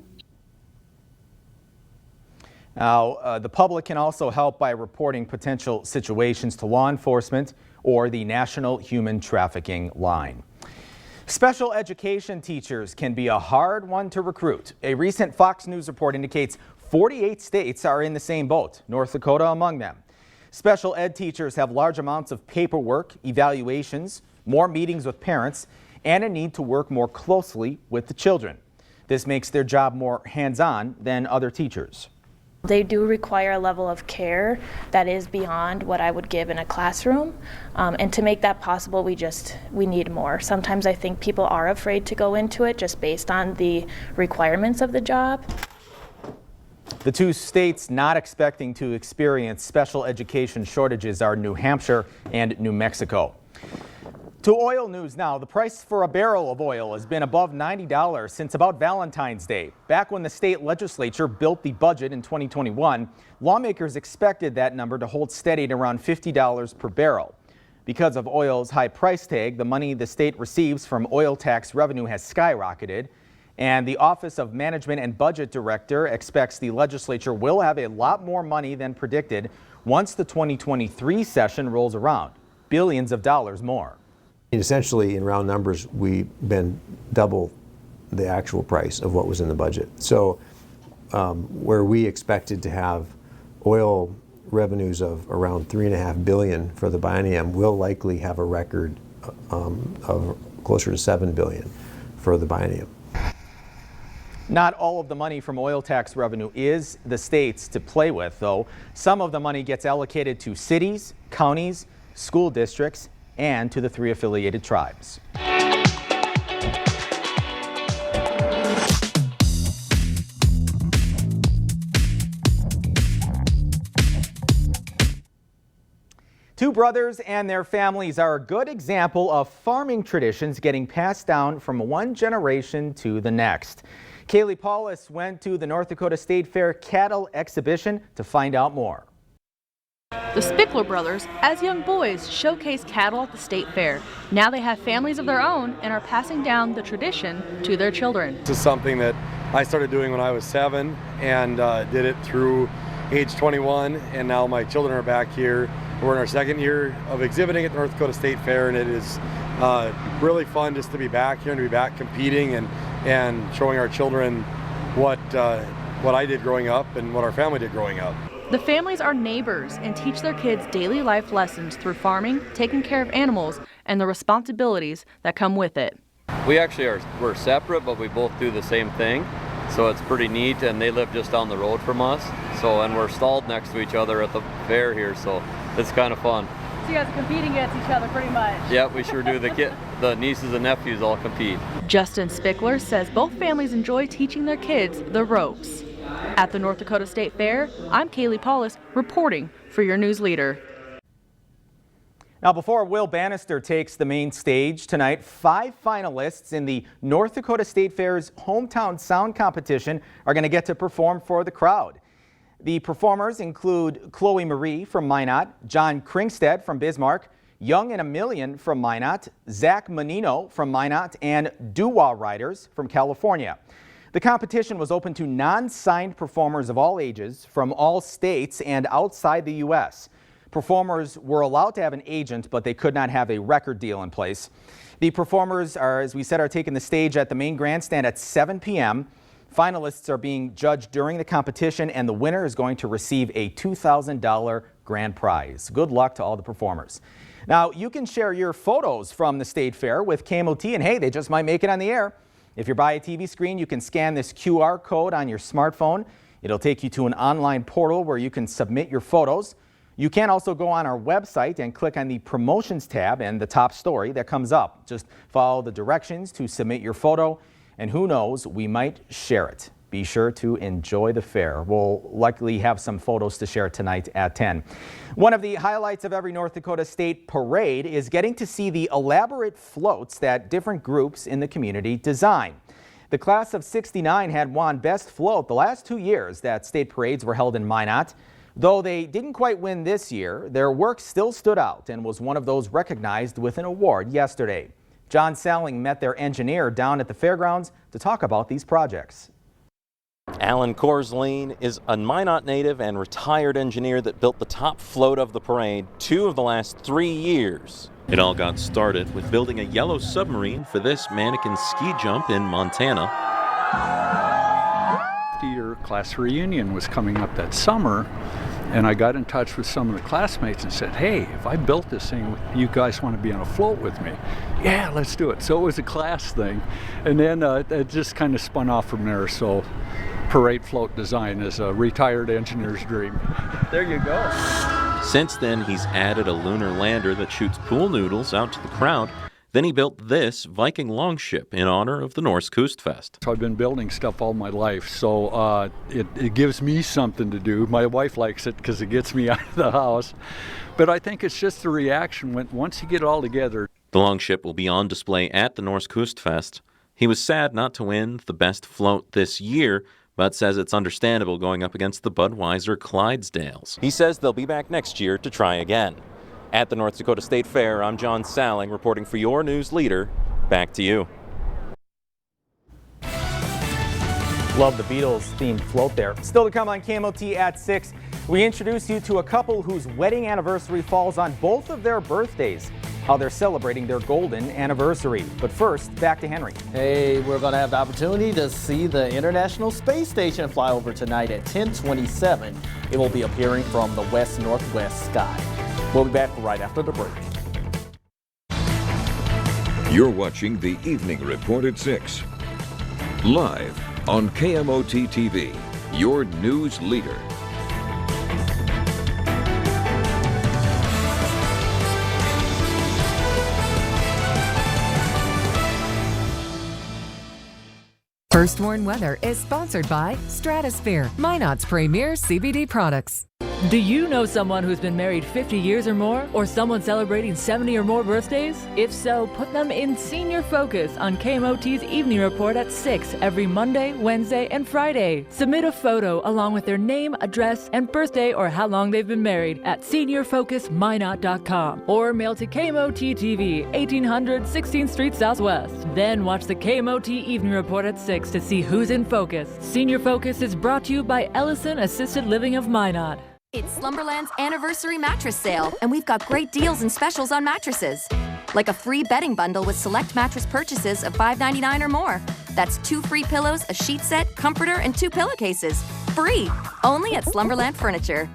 Now, the public can also help by reporting potential situations to law enforcement or the National Human Trafficking Line. Special education teachers can be a hard one to recruit. A recent Fox News report indicates 48 states are in the same boat, North Dakota among them. Special ed teachers have large amounts of paperwork, evaluations, more meetings with parents, and a need to work more closely with the children. This makes their job more hands-on than other teachers. They do require a level of care that is beyond what I would give in a classroom. And to make that possible, we need more. Sometimes I think people are afraid to go into it just based on the requirements of the job. The two states not expecting to experience special education shortages are New Hampshire and New Mexico. To oil news now. The price for a barrel of oil has been above $90 since about Valentine's Day. Back when the state legislature built the budget in 2021, lawmakers expected that number to hold steady at around $50 per barrel. Because of oil's high price tag, the money the state receives from oil tax revenue has skyrocketed. And the Office of Management and Budget Director expects the legislature will have a lot more money than predicted once the 2023 session rolls around. Billions of dollars more. Essentially, in round numbers, we've been double the actual price of what was in the budget. So where we expected to have oil revenues of around $3.5 billion for the biennium, we'll likely have a record of closer to $7 billion for the biennium. Not all of the money from oil tax revenue is the state's to play with, though. Some of the money gets allocated to cities, counties, school districts, and to the 3 affiliated tribes. Two brothers and their families are a good example of farming traditions getting passed down from one generation to the next. Kaylee Paulus went to the North Dakota State Fair Cattle Exhibition to find out more. The Spickler brothers, as young boys, showcased cattle at the state fair. Now they have families of their own and are passing down the tradition to their children. This is something that I started doing when I was 7 and did it through age 21, and now my children are back here. We're in our 2nd year of exhibiting at the North Dakota State Fair, and it is really fun just to be back here and to be back competing and showing our children what I did growing up and what our family did growing up. The families are neighbors and teach their kids daily life lessons through farming, taking care of animals, and the responsibilities that come with it. We actually we're separate, but we both do the same thing, so it's pretty neat, and they live just down the road from us, and we're stalled next to each other at the fair here, so it's kind of fun. So you guys are competing against each other pretty much. Yeah, we sure do. The nieces and nephews all compete. Justin Spickler says both families enjoy teaching their kids the ropes. At the North Dakota State Fair, I'm Kaylee Paulus reporting for your news leader. Now, before Will Bannister takes the main stage tonight, 5 finalists in the North Dakota State Fair's Hometown Sound Competition are going to get to perform for the crowd. The performers include Chloe Marie from Minot, John Kringstead from Bismarck, Young and a Million from Minot, Zach Menino from Minot, and Doo-Wah Riders from California. The competition was open to non-signed performers of all ages from all states and outside the U.S. Performers were allowed to have an agent, but they could not have a record deal in place. The performers are, as we said, are taking the stage at the main grandstand at 7 p.m. Finalists are being judged during the competition, and the winner is going to receive a $2,000 grand prize. Good luck to all the performers. Now, you can share your photos from the State Fair with Kmot Tv, and hey, they just might make it on the air. If you're by a TV screen, you can scan this QR code on your smartphone. It'll take you to an online portal where you can submit your photos. You can also go on our website and click on the promotions tab and the top story that comes up. Just follow the directions to submit your photo, and who knows, we might share it. Be sure to enjoy the fair. We'll likely have some photos to share tonight at 10. One of the highlights of every North Dakota State parade is getting to see the elaborate floats that different groups in the community design. The class of '69 had won Best Float the last 2 years that state parades were held in Minot. Though they didn't quite win this year, their work still stood out and was one of those recognized with an award yesterday. John Salling met their engineer down at the fairgrounds to talk about these projects. Alan Korslein is a Minot native and retired engineer that built the top float of the parade 2 of the last 3 years. It all got started with building a yellow submarine for this mannequin ski jump in Montana. Your class reunion was coming up that summer, and I got in touch with some of the classmates and said, hey, if I built this thing, you guys want to be on a float with me? Yeah, let's do it. So it was a class thing, and then it just kind of spun off from there. So parade float design is a retired engineer's dream. There you go. Since then, he's added a lunar lander that shoots pool noodles out to the crowd. Then he built this Viking longship in honor of the Norse Kustfest. So I've been building stuff all my life, so it gives me something to do. My wife likes it because it gets me out of the house. But I think it's just the reaction once you get it all together. The longship will be on display at the Norse Kustfest. He was sad not to win the best float this year, but says it's understandable going up against the Budweiser Clydesdales. He says they'll be back next year to try again. At the North Dakota State Fair, I'm John Salling reporting for your news leader. Back to you. Love the Beatles-themed float there. Still to come on Kmot at 6, we introduce you to a couple whose wedding anniversary falls on both of their birthdays, how they're celebrating their golden anniversary. But first, back to Henry. Hey, we're going to have the opportunity to see the International Space Station fly over tonight at 10:27. It will be appearing from the west-northwest sky. We'll be back right after the break. You're watching the Evening Report at 6. Live on Kmot TV, your news leader. First Warn Weather is sponsored by Stratosphere, Minot's premier CBD products. Do you know someone who's been married 50 years or more, or someone celebrating 70 or more birthdays? If so, put them in Senior Focus on KMOT's Evening Report at 6 every Monday, Wednesday, and Friday. Submit a photo along with their name, address, and birthday or how long they've been married at seniorfocusminot.com or mail to Kmot TV, 1800 16th Street Southwest. Then watch the KMOT Evening Report at 6 to see who's in focus. Senior Focus is brought to you by Ellison Assisted Living of Minot. It's Slumberland's anniversary mattress sale, and we've got great deals and specials on mattresses. Like a free bedding bundle with select mattress purchases of $5.99 or more. That's 2 free pillows, a sheet set, comforter, and 2 pillowcases. Free! Only at Slumberland Furniture.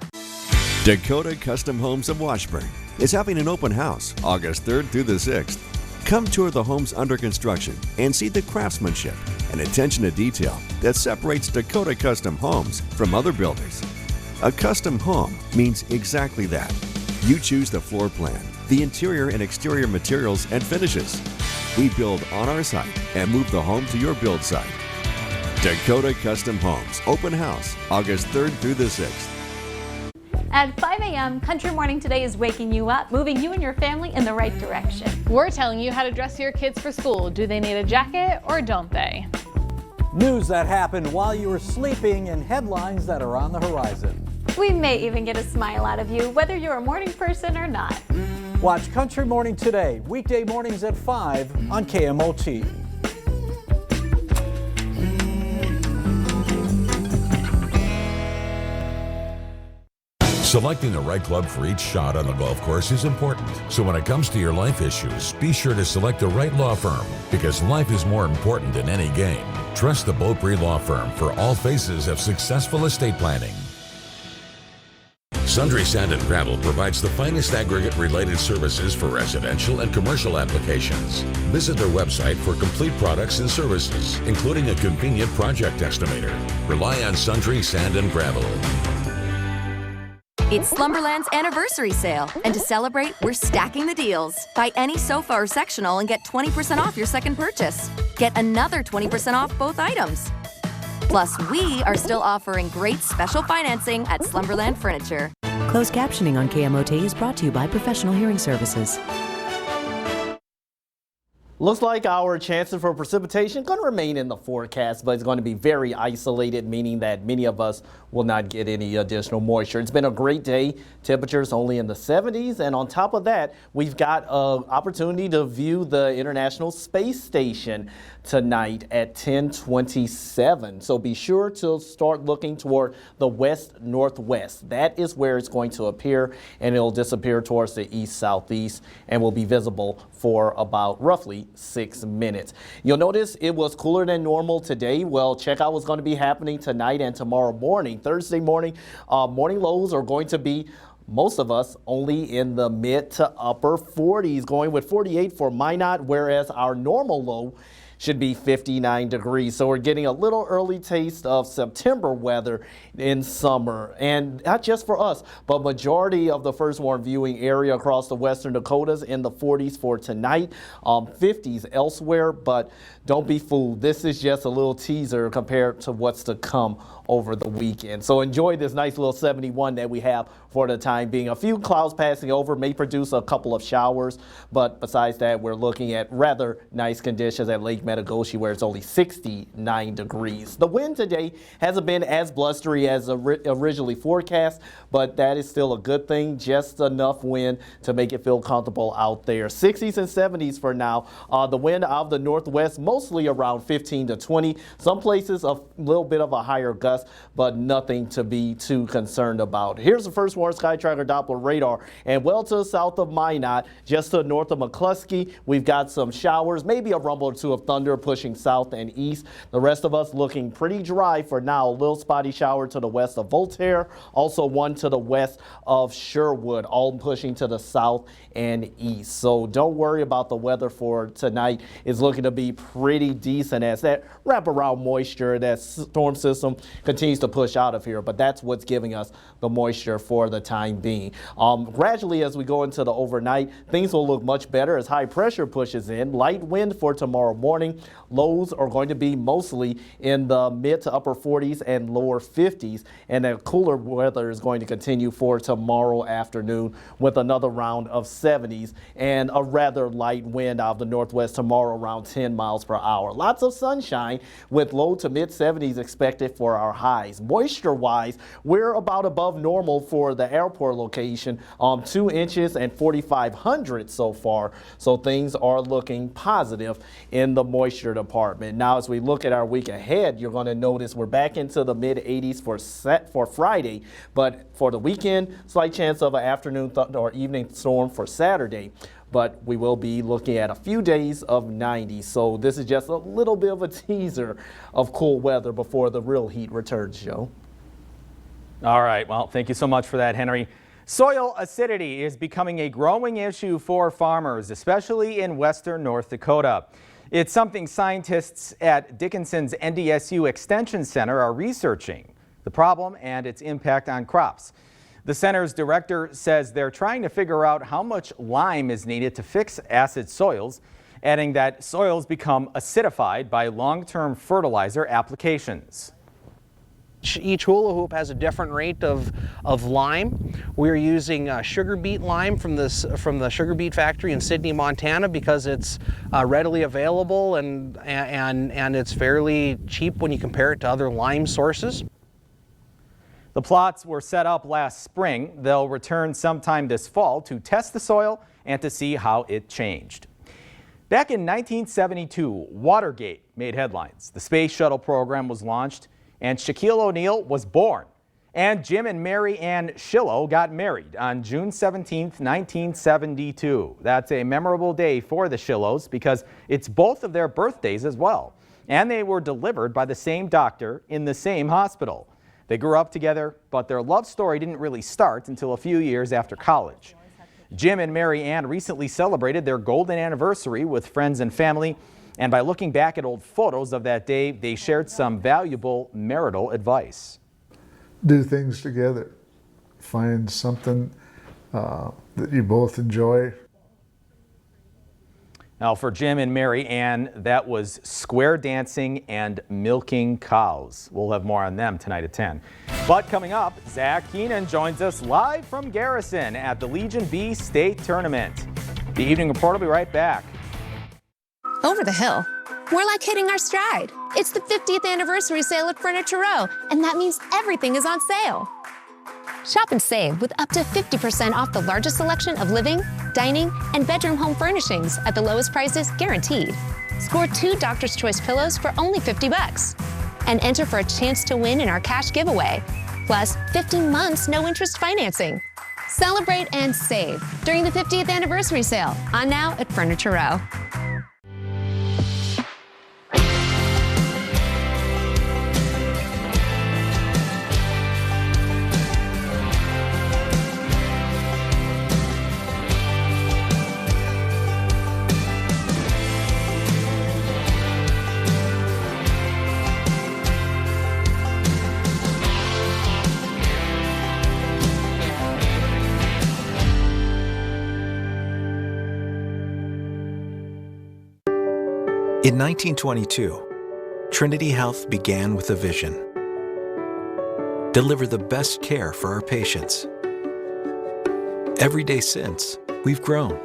Dakota Custom Homes of Washburn is having an open house August 3rd through the 6th. Come tour the homes under construction and see the craftsmanship and attention to detail that separates Dakota Custom Homes from other builders. A custom home means exactly that. You choose the floor plan, the interior and exterior materials and finishes. We build on our site and move the home to your build site. Dakota Custom Homes, open house, August 3rd through the 6th. At 5 a.m., Country Morning Today is waking you up, moving you and your family in the right direction. We're telling you how to dress your kids for school. Do they need a jacket or don't they? News that happened while you were sleeping and headlines that are on the horizon. We may even get a smile out of you, whether you're a morning person or not. Watch Country Morning Today, weekday mornings at 5 on KMOT. Selecting the right club for each shot on the golf course is important. So when it comes to your life issues, be sure to select the right law firm, because life is more important than any game. Trust the Beaupre Law Firm for all phases of successful estate planning. Sundry Sand and Gravel provides the finest aggregate-related services for residential and commercial applications. Visit their website for complete products and services, including a convenient project estimator. Rely on Sundry Sand and Gravel. It's Slumberland's anniversary sale, and to celebrate, we're stacking the deals. Buy any sofa or sectional and get 20% off your second purchase. Get another 20% off both items. Plus, we are still offering great special financing at Slumberland Furniture. Closed captioning on KMOT is brought to you by Professional Hearing Services. Looks like our chances for precipitation going to remain in the forecast, but it's going to be very isolated, meaning that many of us will not get any additional moisture. It's been a great day. Temperatures only in the 70s. And on top of that, we've got an opportunity to view the International Space Station tonight at 10:27. So be sure to start looking toward the west-northwest. That is where it's going to appear, and it'll disappear towards the east-southeast and will be visible for about roughly 6 minutes. You'll notice it was cooler than normal today. Well, check out what's going to be happening tonight and tomorrow morning. Thursday morning, morning lows are going to be, most of us, only in the mid to upper 40s, going with 48 for Minot, whereas our normal low should be 59 degrees. So we're getting a little early taste of September weather in summer. And not just for us, but majority of the first warn viewing area across the western Dakotas in the 40s for tonight, 50s elsewhere. But don't be fooled. This is just a little teaser compared to what's to come over the weekend. So enjoy this nice little 71 that we have for the time being. A few clouds passing over may produce a couple of showers, but besides that, we're looking at rather nice conditions at Lake Metagoshi, where it's only 69 degrees. The wind today hasn't been as blustery as originally forecast, but that is still a good thing. Just enough wind to make it feel comfortable out there. 60s and 70s for now. The wind out of the northwest, mostly around 15 to 20. Some places a little bit of a higher gust, but nothing to be too concerned about. Here's the first warn Sky Tracker Doppler radar, and well to the south of Minot, just to the north of McCluskey, we've got some showers, maybe a rumble or two of thunder pushing south and east. The rest of us looking pretty dry for now. A little spotty shower to the west of Voltaire, also one to the west of Sherwood, all pushing to the south and east. So don't worry about the weather for tonight. It's looking to be pretty decent as that wraparound moisture, that storm system continues to push out of here, but that's what's giving us the moisture for the time being. Gradually, as we go into the overnight, things will look much better as high pressure pushes in. Light wind for tomorrow morning. Lows are going to be mostly in the mid to upper 40s and lower 50s, and that cooler weather is going to continue for tomorrow afternoon with another round of 70s and a rather light wind out of the northwest tomorrow around 10 miles per hour. Lots of sunshine with low to mid 70s expected for our highs. Moisture wise, we're about above normal for the airport location, 2 inches and 4,500 so far. So things are looking positive in the moisture department. Now, as we look at our week ahead, you're going to notice we're back into the mid 80s for Friday, but for the weekend, slight chance of an afternoon or evening storm for Saturday. But we will be looking at a few days of 90. So this is just a little bit of a teaser of cool weather before the real heat returns, Joe. All right. Well, thank you so much for that, Henry. Soil acidity is becoming a growing issue for farmers, especially in western North Dakota. It's something scientists at Dickinson's NDSU Extension Center are researching, the problem and its impact on crops. The center's director says they're trying to figure out how much lime is needed to fix acid soils, adding that soils become acidified by long-term fertilizer applications. Each hula hoop has a different rate of lime. We're using sugar beet lime from the sugar beet factory in Sidney, Montana, because it's readily available and it's fairly cheap when you compare it to other lime sources. The plots were set up last spring. They'll return sometime this fall to test the soil and to see how it changed. Back in 1972, Watergate made headlines. The space shuttle program was launched and Shaquille O'Neal was born. And Jim and Mary Ann Schillo got married on June 17, 1972. That's a memorable day for the Schillos because it's both of their birthdays as well. And they were delivered by the same doctor in the same hospital. They grew up together, but their love story didn't really start until a few years after college. Jim and Mary Ann recently celebrated their golden anniversary with friends and family. And by looking back at old photos of that day, they shared some valuable marital advice. Do things together. Find something that you both enjoy. Now for Jim and Mary Ann, that was square dancing and milking cows. We'll have more on them tonight at 10. But coming up, Zach Keenan joins us live from Garrison at the Legion B State Tournament. The Evening Report will be right back. Over the hill, we're like hitting our stride. It's the 50th anniversary sale at Furniture Row, and that means everything is on sale. Shop and save with up to 50% off the largest selection of living, dining, and bedroom home furnishings at the lowest prices guaranteed. Score 2 Doctor's Choice pillows for only $50 and enter for a chance to win in our cash giveaway. Plus 15 months no interest financing. Celebrate and save during the 50th anniversary sale on now at Furniture Row. In 1922, Trinity Health began with a vision: deliver the best care for our patients. Every day since, we've grown,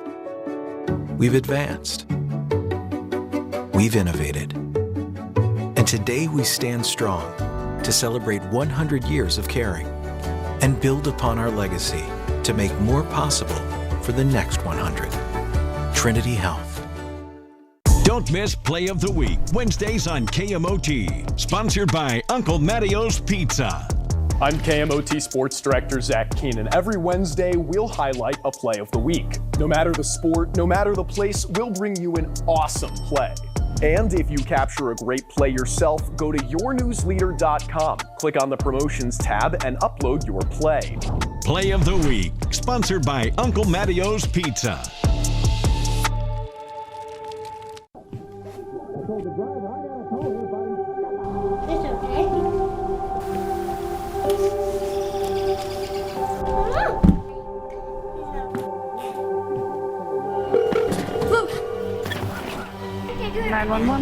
we've advanced, we've innovated. And today we stand strong to celebrate 100 years of caring and build upon our legacy to make more possible for the next 100. Trinity Health. Don't miss Play of the Week, Wednesdays on KMOT. Sponsored by Uncle Mattio's Pizza. I'm KMOT Sports Director Zach Keenan. Every Wednesday, we'll highlight a play of the week. No matter the sport, no matter the place, we'll bring you an awesome play. And if you capture a great play yourself, go to yournewsleader.com, click on the Promotions tab, and upload your play. Play of the Week, sponsored by Uncle Mattio's Pizza.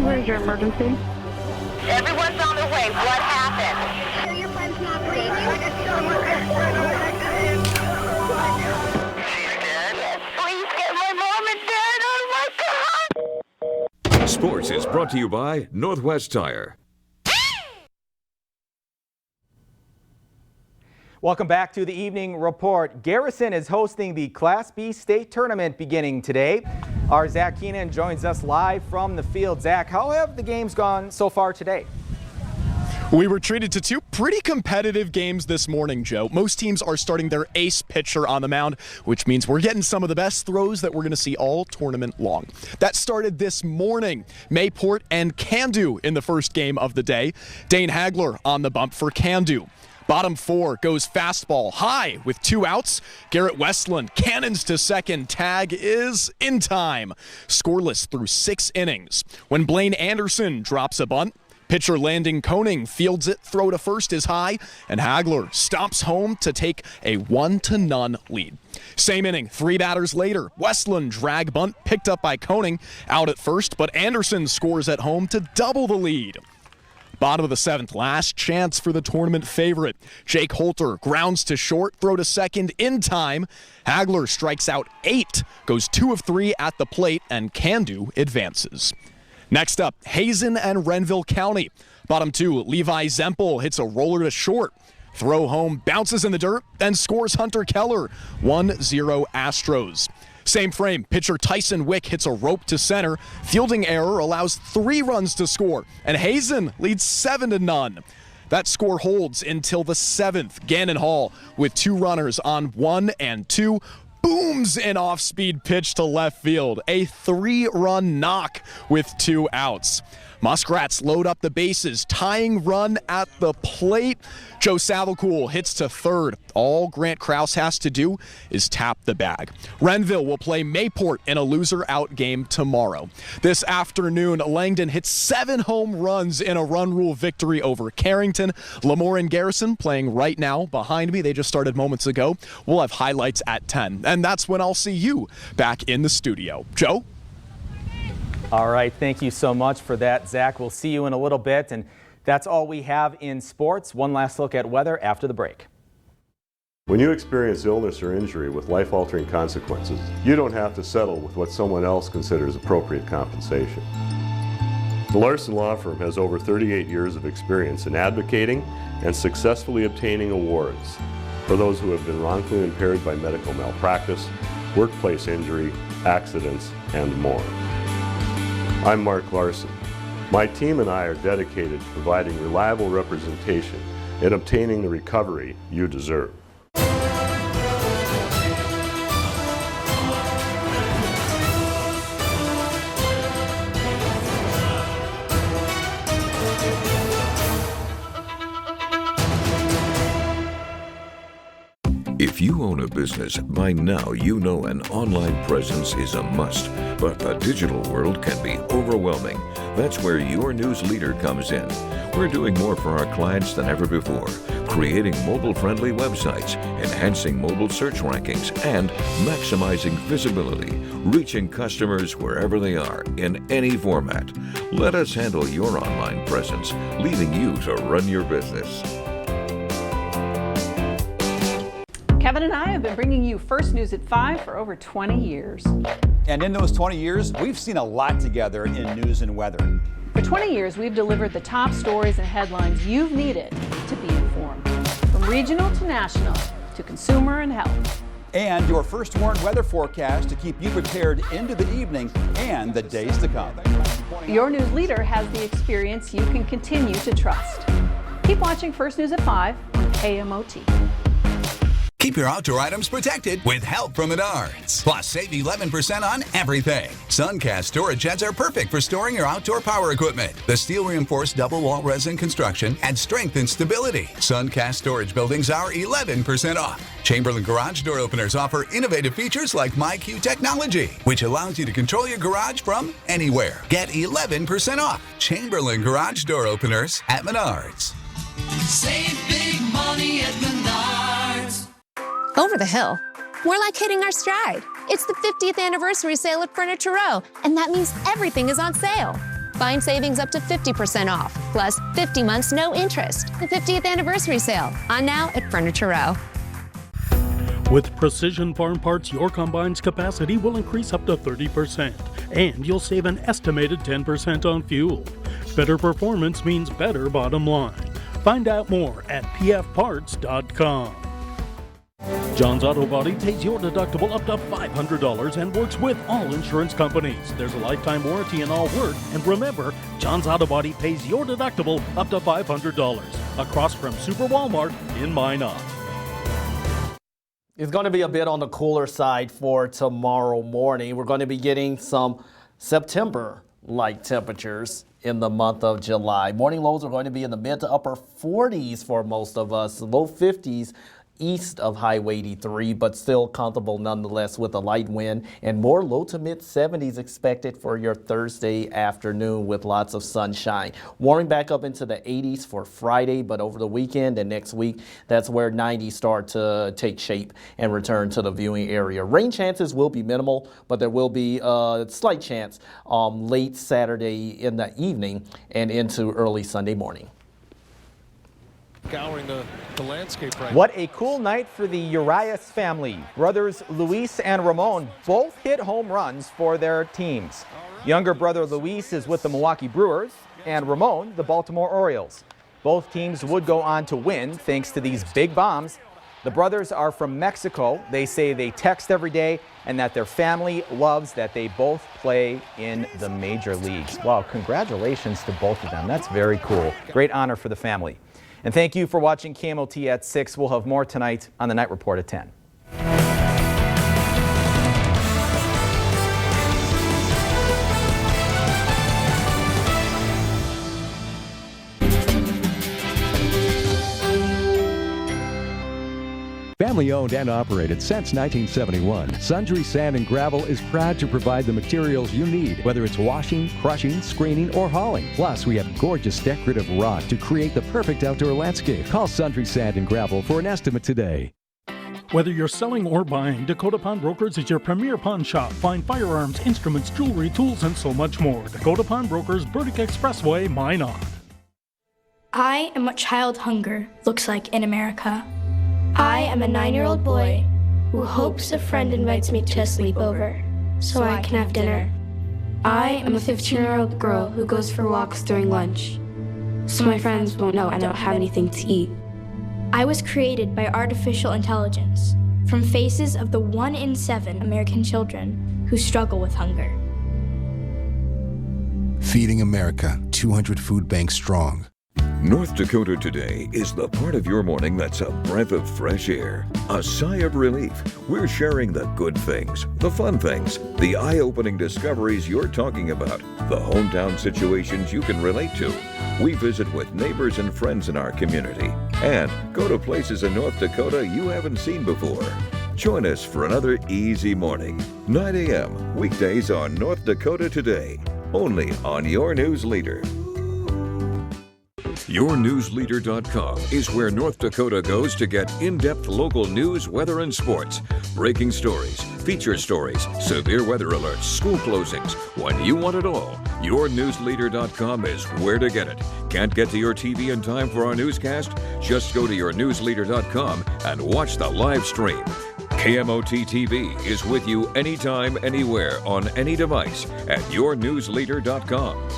Where's your emergency? Everyone's on their way. What happened? Your friend's not breathing. Please get my mom and dad. Oh my God! Sports is brought to you by Northwest Tire. Welcome back to the Evening Report. Garrison is hosting the Class B State Tournament beginning today. Our Zach Keenan joins us live from the field. Zach, how have the games gone so far today? We were treated to 2 pretty competitive games this morning, Joe. Most teams are starting their ace pitcher on the mound, which means we're getting some of the best throws that we're going to see all tournament long. That started this morning. Mayport and Candu in the first game of the day. Dane Hagler on the bump for Candu. Bottom 4 goes fastball high with 2 outs. Garrett Westland cannons to second. Tag is in time. Scoreless through 6 innings. When Blaine Anderson drops a bunt, pitcher Landon Koning fields it, throw to first is high, and Hagler stomps home to take a 1-0 lead. Same inning, 3 batters later, Westland drag bunt picked up by Koning, out at first, but Anderson scores at home to double the lead. Bottom of the 7th, last chance for the tournament favorite. Jake Holter grounds to short, throw to second in time. Hagler strikes out 8, goes 2 of 3 at the plate, and Candu advances. Next up, Hazen and Renville County. Bottom 2, Levi Zempel hits a roller to short. Throw home, bounces in the dirt, then scores Hunter Keller. 1-0 Astros. Same frame, pitcher Tyson Wick hits a rope to center. Fielding error allows 3 runs to score, and Hazen leads 7-0. That score holds until the 7th. Gannon Hall with 2 runners on 1 and 2. Booms an off-speed pitch to left field. A 3-run knock with 2 outs. Muskrats load up the bases, tying run at the plate. Joe Savacool hits to third. All Grant Krause has to do is tap the bag. Renville will play Mayport in a loser-out game tomorrow. This afternoon, Langdon hits 7 home runs in a run rule victory over Carrington. Lemoore and Garrison playing right now behind me. They just started moments ago. We'll have highlights at 10, and that's when I'll see you back in the studio. Joe? All right, thank you so much for that, Zach. We'll see you in a little bit, and that's all we have in sports. One last look at weather after the break. When you experience illness or injury with life-altering consequences, you don't have to settle with what someone else considers appropriate compensation. The Larson Law Firm has over 38 years of experience in advocating and successfully obtaining awards for those who have been wrongfully impaired by medical malpractice, workplace injury, accidents, and more. I'm Mark Larson. My team and I are dedicated to providing reliable representation and obtaining the recovery you deserve. If you own a business, by now you know an online presence is a must, but the digital world can be overwhelming. That's where your news leader comes in. We're doing more for our clients than ever before, creating mobile-friendly websites, enhancing mobile search rankings, and maximizing visibility, reaching customers wherever they are, in any format. Let us handle your online presence, leaving you to run your business. Kevin and I have been bringing you First News at 5 for over 20 years. And in those 20 years, we've seen a lot together in news and weather. For 20 years, we've delivered the top stories and headlines you've needed to be informed. From regional to national, to consumer and health. And your first warned weather forecast to keep you prepared into the evening and the days to come. Your news leader has the experience you can continue to trust. Keep watching First News at 5 on KMOT. Keep your outdoor items protected with help from Menards. Plus, save 11% on everything. Suncast storage sheds are perfect for storing your outdoor power equipment. The steel-reinforced double-wall resin construction adds strength and stability. Suncast storage buildings are 11% off. Chamberlain garage door openers offer innovative features like MyQ technology, which allows you to control your garage from anywhere. Get 11% off Chamberlain garage door openers at Menards. Save big money at Menards. Over the hill, we're like hitting our stride. It's the 50th anniversary sale at Furniture Row, and that means everything is on sale. Find savings up to 50% off, plus 50 months no interest. The 50th anniversary sale, on now at Furniture Row. With Precision Farm Parts, your combine's capacity will increase up to 30%, and you'll save an estimated 10% on fuel. Better performance means better bottom line. Find out more at pfparts.com. John's Auto Body pays your deductible up to $500 and works with all insurance companies. There's a lifetime warranty in all work, and remember, John's Auto Body pays your deductible up to $500. Across from Super Walmart in Minot. It's going to be a bit on the cooler side for tomorrow morning. We're going to be getting some September-like temperatures in the month of July. Morning lows are going to be in the mid to upper 40s for most of us, low 50s east of Highway 83, but still comfortable nonetheless with a light wind, and more low to mid 70s expected for your Thursday afternoon with lots of sunshine. Warming back up into the 80s for Friday, but over the weekend and next week, that's where 90s start to take shape and return to the viewing area. Rain chances will be minimal, but there will be a slight chance late Saturday in the evening and into early Sunday morning. Scouring the landscape right. What a cool night for the Urias family. Brothers Luis and Ramon both hit home runs for their teams. Younger brother Luis is with the Milwaukee Brewers and Ramon the Baltimore Orioles. Both teams would go on to win thanks to these big bombs. The brothers are from Mexico. They say they text every day and that their family loves that they both play in the major leagues. Wow, congratulations to both of them. That's very cool. Great honor for the family. And thank you for watching KMOT at 6. We'll have more tonight on the Night Report at 10. Family owned and operated since 1971, Sundry Sand and Gravel is proud to provide the materials you need, whether it's washing, crushing, screening, or hauling. Plus, we have gorgeous decorative rock to create the perfect outdoor landscape. Call Sundry Sand and Gravel for an estimate today. Whether you're selling or buying, Dakota Pawn Brokers is your premier pawn shop. Find firearms, instruments, jewelry, tools, and so much more. Dakota Pawn Brokers, Burdick Expressway, Minot. I am what child hunger looks like in America. I am a 9-year-old boy who hopes a friend invites me to a sleepover so I can have dinner. I am a 15-year-old girl who goes for walks during lunch so my friends won't know I don't have anything to eat. I was created by artificial intelligence from faces of the 1 in 7 American children who struggle with hunger. Feeding America, 200 food banks strong. North Dakota Today is the part of your morning that's a breath of fresh air, a sigh of relief. We're sharing the good things, the fun things, the eye-opening discoveries you're talking about, the hometown situations you can relate to. We visit with neighbors and friends in our community and go to places in North Dakota you haven't seen before. Join us for another easy morning, 9 a.m. weekdays on North Dakota Today, only on your news leader. YourNewsLeader.com is where North Dakota goes to get in-depth local news, weather, and sports. Breaking stories, feature stories, severe weather alerts, school closings. When you want it all, YourNewsLeader.com is where to get it. Can't get to your TV in time for our newscast? Just go to YourNewsLeader.com and watch the live stream. Kmot TV is with you anytime, anywhere, on any device at YourNewsLeader.com.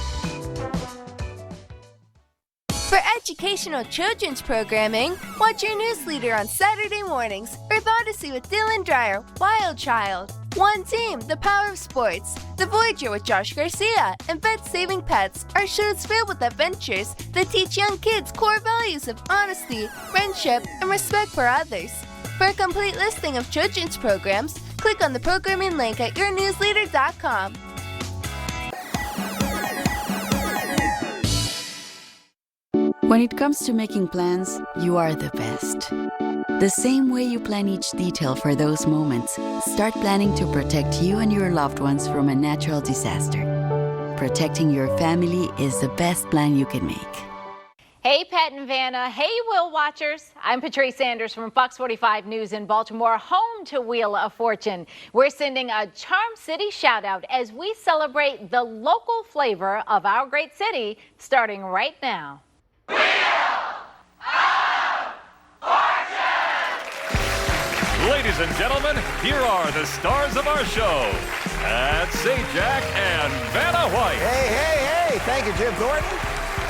For educational children's programming, watch your news leader on Saturday mornings. Earth Odyssey with Dylan Dreyer, Wild Child. One Team, The Power of Sports. The Voyager with Josh Garcia. And Vets Saving Pets are shows filled with adventures that teach young kids core values of honesty, friendship, and respect for others. For a complete listing of children's programs, click on the programming link at yournewsleader.com. When it comes to making plans, you are the best. The same way you plan each detail for those moments, start planning to protect you and your loved ones from a natural disaster. Protecting your family is the best plan you can make. Hey, Pat and Vanna. Hey, Wheel Watchers. I'm Patrice Sanders from Fox 45 News in Baltimore, home to Wheel of Fortune. We're sending a Charm City shout out as we celebrate the local flavor of our great city, starting right now. Ladies and gentlemen, here are the stars of our show. That's Sajak and Vanna White. Hey, hey, hey. Thank you, Jim Thornton.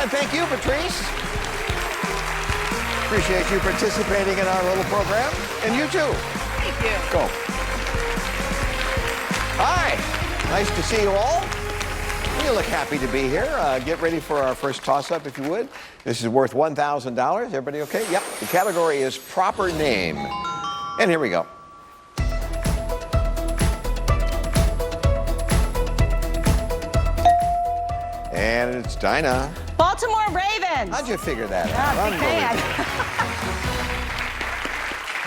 And thank you, Patrice. Appreciate you participating in our little program. And you too. Thank you. Go. Hi. Nice to see you all. You look happy to be here. Get ready for our first toss-up, if you would. This is worth $1,000. Everybody okay? Yep. The category is proper name. And here we go. And it's Dinah. Baltimore Ravens. How'd you figure that out? Big fan.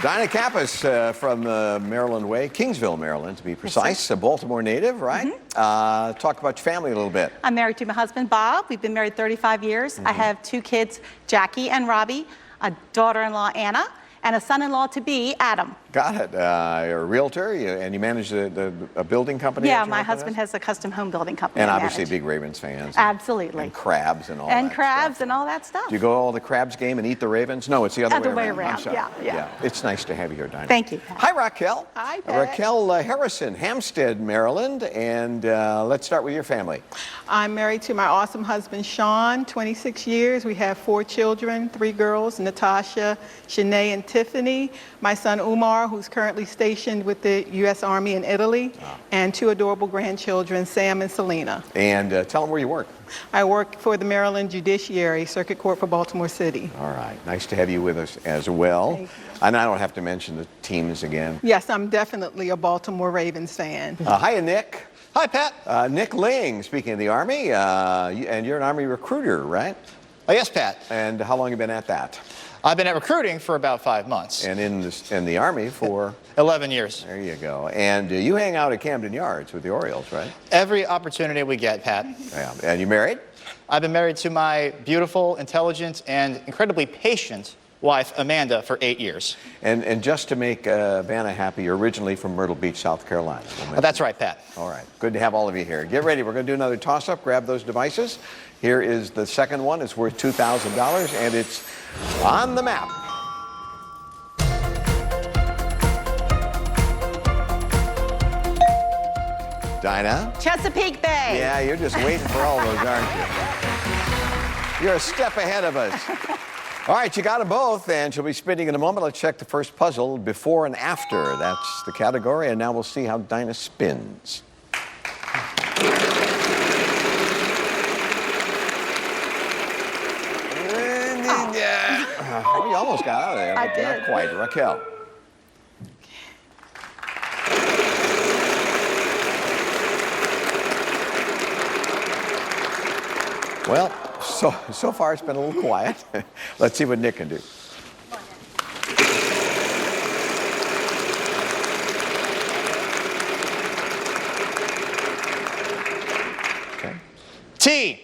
Dinah Kappas from Maryland Way, Kingsville, Maryland, to be precise. A Baltimore native, right? Talk about your family a little bit. I'm married to my husband, Bob. We've been married 35 years. I have 2 kids, Jackie and Robbie, a daughter-in-law, Anna, and a son-in-law to be, Adam. Got it. You're a realtor, and you manage a building company? Yeah, my husband has a custom home building company. And obviously big Ravens fans. Absolutely. And crabs and all that. And crabs and all that stuff. Do you go to all the crabs game and eat the Ravens? No, it's the other way around. I'm sorry. Yeah. It's nice to have you here, Dinah. Thank you. Hi, Raquel. Hi, Pat. Raquel Harrison, Hampstead, Maryland. And let's start with your family. I'm married to my awesome husband, Sean, 26 years. We have 4 children, 3 girls, Natasha, Shanae, and Tiffany, my son Umar, who's currently stationed with the U.S. Army in Italy, and 2 adorable grandchildren, Sam and Selena. And tell them where you work. I work for the Maryland Judiciary Circuit Court for Baltimore City. All right. Nice to have you with us as well. Thank you. And I don't have to mention the teams again. Yes, I'm definitely a Baltimore Ravens fan. Hiya, Nick. Hi, Pat. Nick Ling, speaking of the Army, and you're an Army recruiter, right? Yes, Pat. And how long have you been at that? I've been at recruiting for about 5 months. And in the Army for? 11 years. There you go. And you hang out at Camden Yards with the Orioles, right? Every opportunity we get, Pat. Yeah. And you married? I've been married to my beautiful, intelligent, and incredibly patient wife, Amanda, for 8 years. And just to make Vanna happy, you're originally from Myrtle Beach, South Carolina. That's right, Pat. All right. Good to have all of you here. Get ready. We're going to do another toss-up. Grab those devices. Here is the second one. It's worth $2,000, and it's on the map. Dinah? Chesapeake Bay. Yeah, you're just waiting for all those, aren't you? You're a step ahead of us. All right, you got them both, and she'll be spinning in a moment. Let's check the first puzzle, before and after. That's the category, and now we'll see how Dinah spins. Oh, you almost got out of there. I did. Not quite. Raquel. Well, so far it's been a little quiet. Let's see what Nick can do. Okay. T.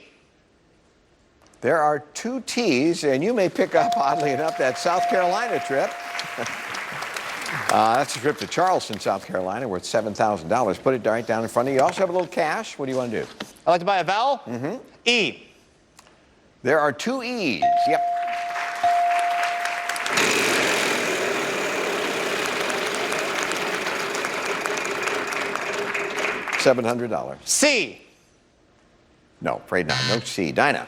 There are 2 T's, and you may pick up, oddly enough, that South Carolina trip. That's a trip to Charleston, South Carolina, worth $7,000. Put it right down in front of you. You also have a little cash. What do you want to do? I'd like to buy a vowel. E. There are 2 E's. Yep. $700. C. No, afraid not. No C. Dinah.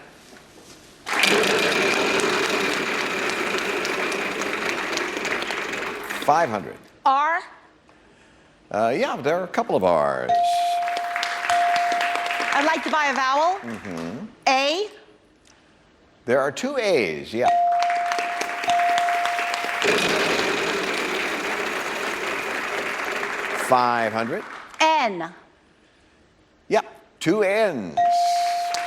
$500. R. Yeah, there are a couple of R's. I'd like to buy a vowel. A. There are 2 A's. Yeah. $500. N. Yep, 2 N's.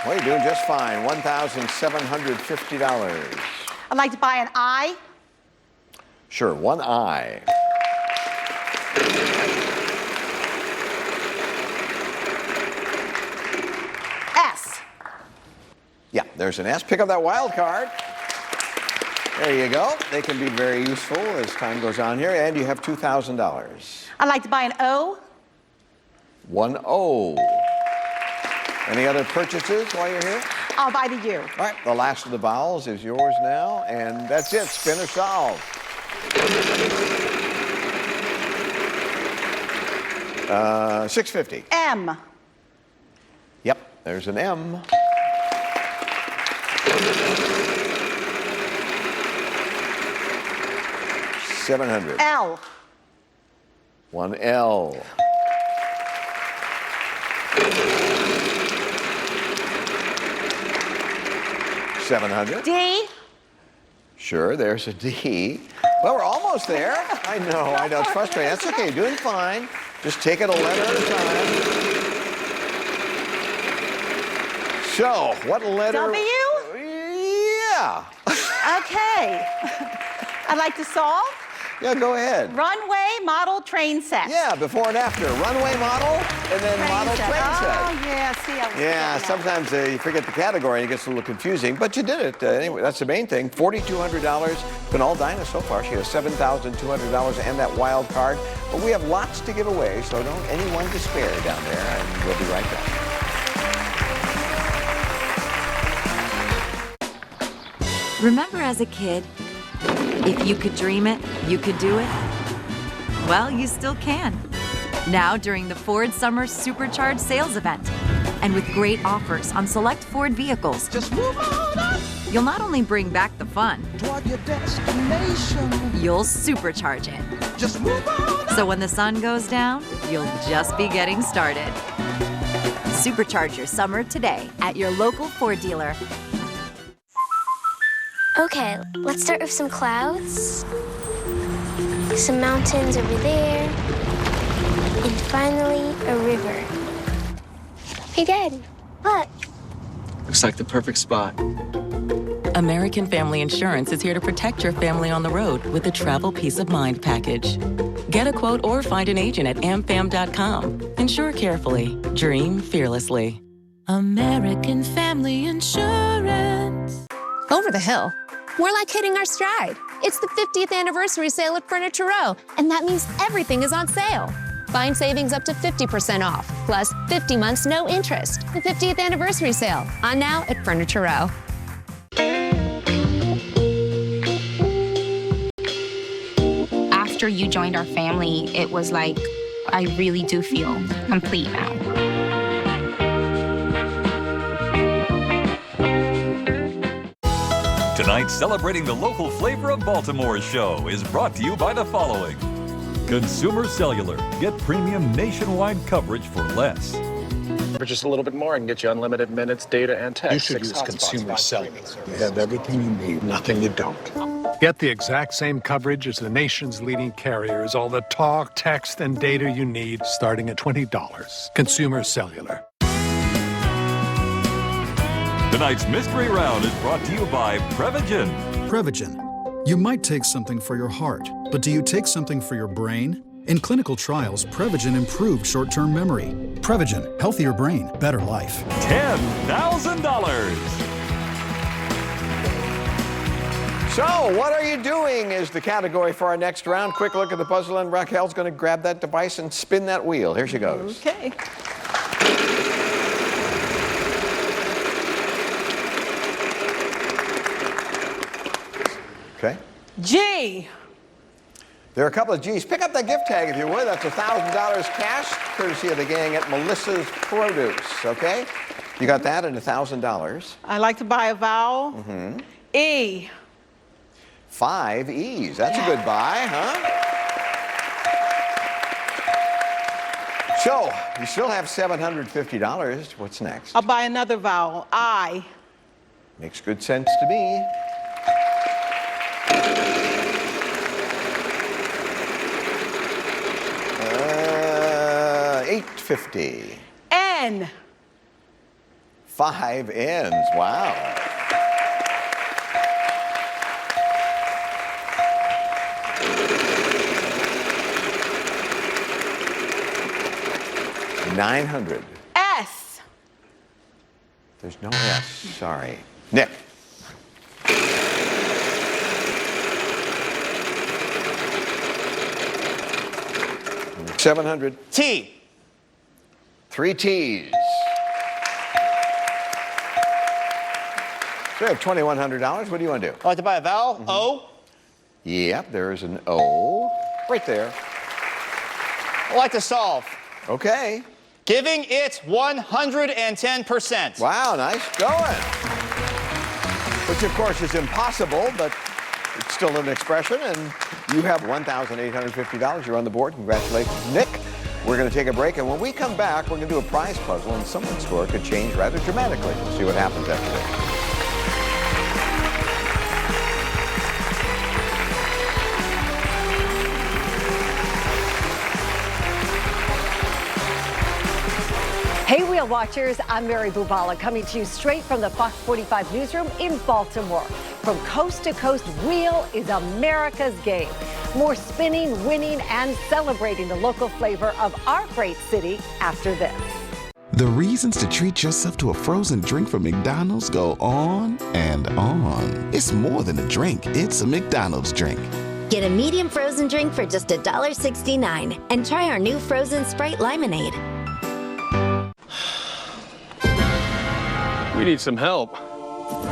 Well, you're doing just fine. $1,750. I'd like to buy an I. Sure, 1 I. S. Yeah, there's an S. Pick up that wild card. There you go. They can be very useful as time goes on here. And you have $2,000. I'd like to buy an O. 1 O. Any other purchases while you're here? I'll buy the U. All right, the last of the vowels is yours now. And that's it. Spin or solve. $650. M. Yep, there's an M. $700. L. 1 L. $700. D. Sure, there's a D. Well, we're almost there. I know, it's frustrating. That's okay, you're doing fine. Just take it a letter at a time. So, what letter? W? Yeah. Okay. I'd like to solve. Yeah, go ahead. Runway model train set. Yeah, before and after. Runway model, and then model train set. Oh, yeah, see, I was Yeah, sometimes you forget the category and it gets a little confusing, but you did it. Anyway, that's the main thing. $4,200. Been all Dinah so far. She has $7,200 and that wild card. But we have lots to give away, so don't anyone despair down there, and we'll be right back. Remember as a kid, if you could dream it, you could do it? Well, you still can. Now during the Ford Summer Supercharged Sales Event. And with great offers on select Ford vehicles. Just move on up. you'll not only bring back the fun, Toward your destination. you'll supercharge it. Just move on. So when the sun goes down, you'll just be getting started. Supercharge your summer today at your local Ford dealer. Okay, let's start with some clouds. Some mountains over there. And finally, a river. Hey, Dad, look. Looks like the perfect spot. American Family Insurance is here to protect your family on the road with the Travel Peace of Mind package. Get a quote or find an agent at amfam.com. Insure carefully. Dream fearlessly. American Family Insurance. Over the hill. We're like hitting our stride. It's the 50th anniversary sale at Furniture Row, and that means everything is on sale. Find savings up to 50% off, plus 50 months no interest. The 50th anniversary sale, on now at Furniture Row. After you joined our family, it was like, I really do feel complete now. Tonight's Celebrating the Local Flavor of Baltimore show is brought to you by the following. Consumer Cellular. Get premium nationwide coverage for less. For just a little bit more, I can get you unlimited minutes, data, and text. You should use Consumer Cellular. You have everything you need, nothing you don't. Get the exact same coverage as the nation's leading carriers. All the talk, text, and data you need, starting at $20. Consumer Cellular. Tonight's Mystery Round is brought to you by Prevagen. Prevagen. You might take something for your heart, but do you take something for your brain? In clinical trials, Prevagen improved short-term memory. Prevagen, healthier brain, better life. $10,000. So, what are you doing is the category for our next round. Quick look at the puzzle, and Raquel's going to grab that device and spin that wheel. Here she goes. Okay. Okay. G. There are a couple of G's. Pick up that gift tag if you would. That's $1,000 cash, courtesy of the gang at Melissa's Produce. Okay? You got that and $1,000. I like to buy a vowel. Mm-hmm. E. 5 E's. That's a good buy, huh? So, you still have $750. What's next? I'll buy another vowel. I. Makes good sense to me. $850. N. 5 N's. Wow. $900. S. There's no S. Sorry. Nick. $700. T. 3 T's. So we have $2,100. What do you want to do? I'd like to buy a vowel. O. Yep, there is an O right there. I'd like to solve. Okay. Giving it 110%. Wow, nice going. Which, of course, is impossible, but it's still an expression, and you have $1,850. You're on the board. Congratulations, Nick. We're going to take a break, and when we come back, we're going to do a prize puzzle, and someone's score could change rather dramatically. We'll see what happens after this. Hey, Wheel Watchers, I'm Mary Bubala, coming to you straight from the Fox 45 newsroom in Baltimore. From coast to coast, Wheel is America's game. More spinning, winning, and celebrating the local flavor of our great city after this. The reasons to treat yourself to a frozen drink from McDonald's go on and on. It's more than a drink, it's a McDonald's drink. Get a medium frozen drink for just $1.69 and try our new frozen Sprite Limonade. We need some help.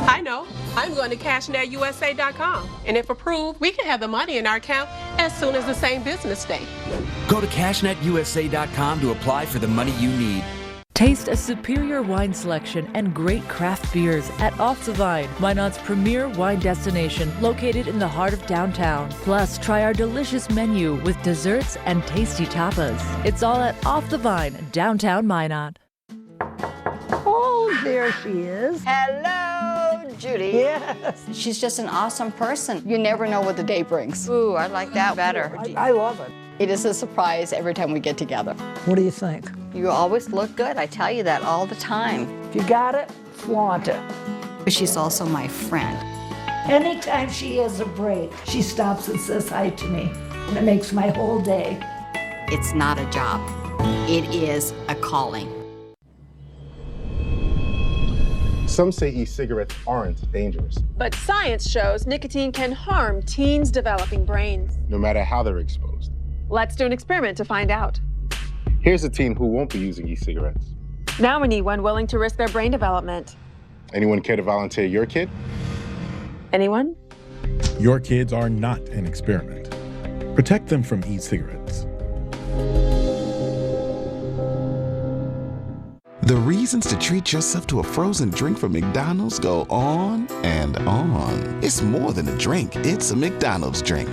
I know. I'm going to CashNetUSA.com. And if approved, we can have the money in our account as soon as the same business day. Go to CashNetUSA.com to apply for the money you need. Taste a superior wine selection and great craft beers at Off the Vine, Minot's premier wine destination located in the heart of downtown. Plus, try our delicious menu with desserts and tasty tapas. It's all at Off the Vine, downtown Minot. Oh, there she is. Hello, Judy. Yes. She's just an awesome person. You never know what the day brings. Ooh, I like that better. I love it. It is a surprise every time we get together. What do you think? You always look good. I tell you that all the time. If you got it, flaunt it. She's also my friend. Anytime she has a break, she stops and says hi to me. And it makes my whole day. It's not a job. It is a calling. Some say e-cigarettes aren't dangerous, but science shows nicotine can harm teens' developing brains. no matter how they're exposed. Let's do an experiment to find out. Here's a teen who won't be using e-cigarettes. Now we need one willing to risk their brain development. Anyone care to volunteer your kid? Anyone? Your kids are not an experiment. Protect them from e-cigarettes. The reasons to treat yourself to a frozen drink from McDonald's go on and on. It's more than a drink, it's a McDonald's drink.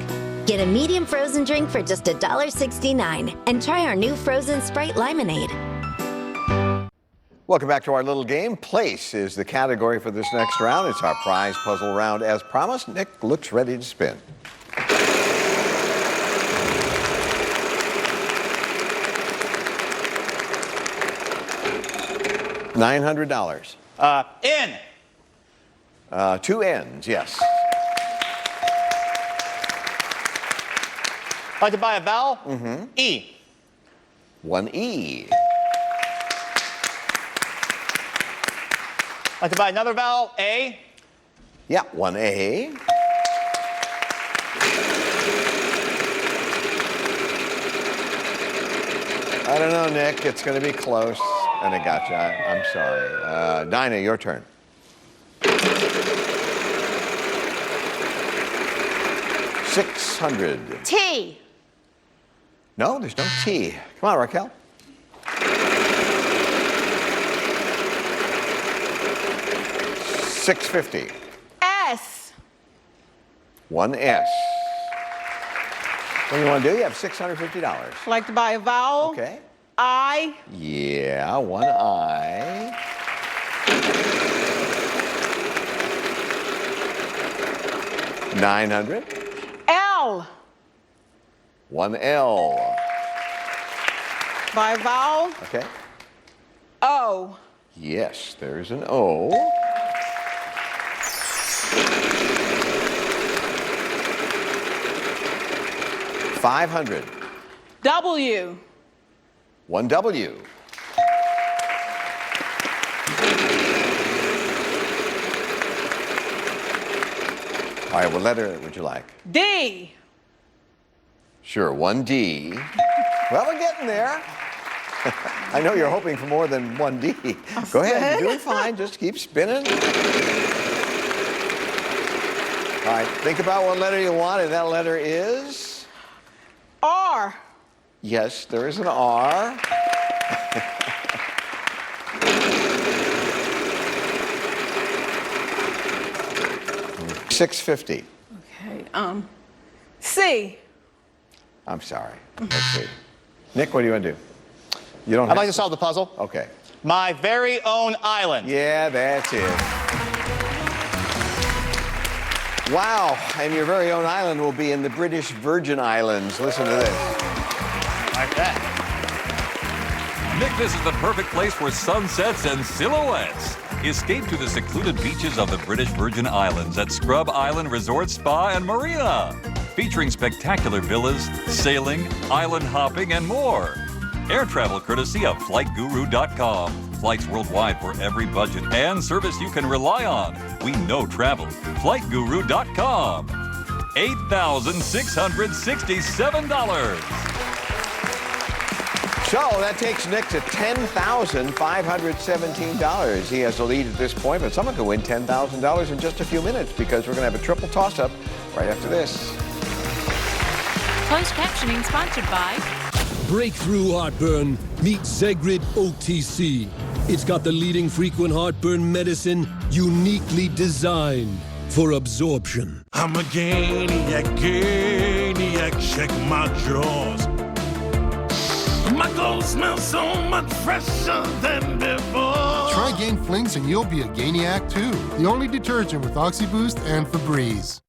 Get a medium frozen drink for just $1.69 and try our new frozen Sprite Lemonade. Welcome back to our little game. Place is the category for this next round. It's our prize puzzle round as promised. Nick looks ready to spin. $900. N. Two N's, yes. I'd like to buy a vowel. Mm-hmm. E. One E. I'd like to buy another vowel. A. Yeah, one A. I don't know, Nick. It's going to be close. And I got you. I'm sorry. Dinah, your turn. $600. T. No, there's no T. Come on, Raquel. $650. S. One S. What do you want to do? You have $650. I'd like to buy a vowel. Okay. I. Yeah, one I. $900. L. One L. Buy a vowel. Okay. O. Yes, there's an O. $500. W. One W. All right, what letter would you like? D. Sure, one D. Well, we're getting there. I know you're hoping for more than one D. Go ahead, you're doing fine. Just keep spinning. All right, think about what letter you want, and that letter is? R. Yes, there is an R. $650. Okay. C. I'm sorry. Let's see. Nick, what do you want to do? You don't. I'd like to solve the puzzle. Okay. My very own island. Yeah, that's it. Wow, and your very own island will be in the British Virgin Islands. Listen to this. Like that. Nick, this is the perfect place for sunsets and silhouettes. Escape to the secluded beaches of the British Virgin Islands at Scrub Island Resort Spa and Marina. Featuring spectacular villas, sailing, island hopping, and more. Air travel courtesy of FlightGuru.com. Flights worldwide for every budget and service you can rely on. We know travel. FlightGuru.com. $8,667. So that takes Nick to $10,517. He has a lead at this point, but someone could win $10,000 in just a few minutes because we're going to have a triple toss-up right after this. Closed captioning sponsored by breakthrough heartburn, meet Zegrid OTC. It's got the leading frequent heartburn medicine uniquely designed for absorption. I'm a Gainiac, check my drawers. My clothes smell so much fresher than before. Try Gain Flings and you'll be a Gainiac too. The only detergent with OxyBoost and Febreze.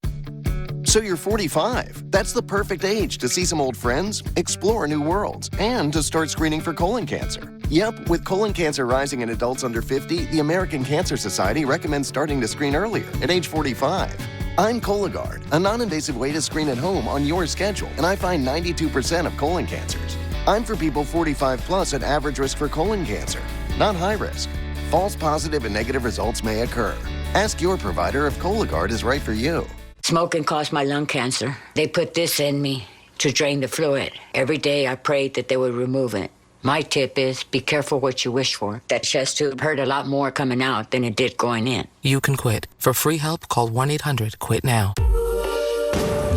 So you're 45. That's the perfect age to see some old friends, explore new worlds, and to start screening for colon cancer. Yep, with colon cancer rising in adults under 50, the American Cancer Society recommends starting to screen earlier, at age 45. I'm Cologuard, a non-invasive way to screen at home on your schedule, and I find 92% of colon cancers. I'm for people 45 plus at average risk for colon cancer, not high risk. False positive and negative results may occur. Ask your provider if Cologuard is right for you. Smoking caused my lung cancer. They put this in me to drain the fluid. Every day I prayed that they would remove it. My tip is be careful what you wish for. That chest tube hurt a lot more coming out than it did going in. You can quit. For free help, call 1-800-QUIT-NOW.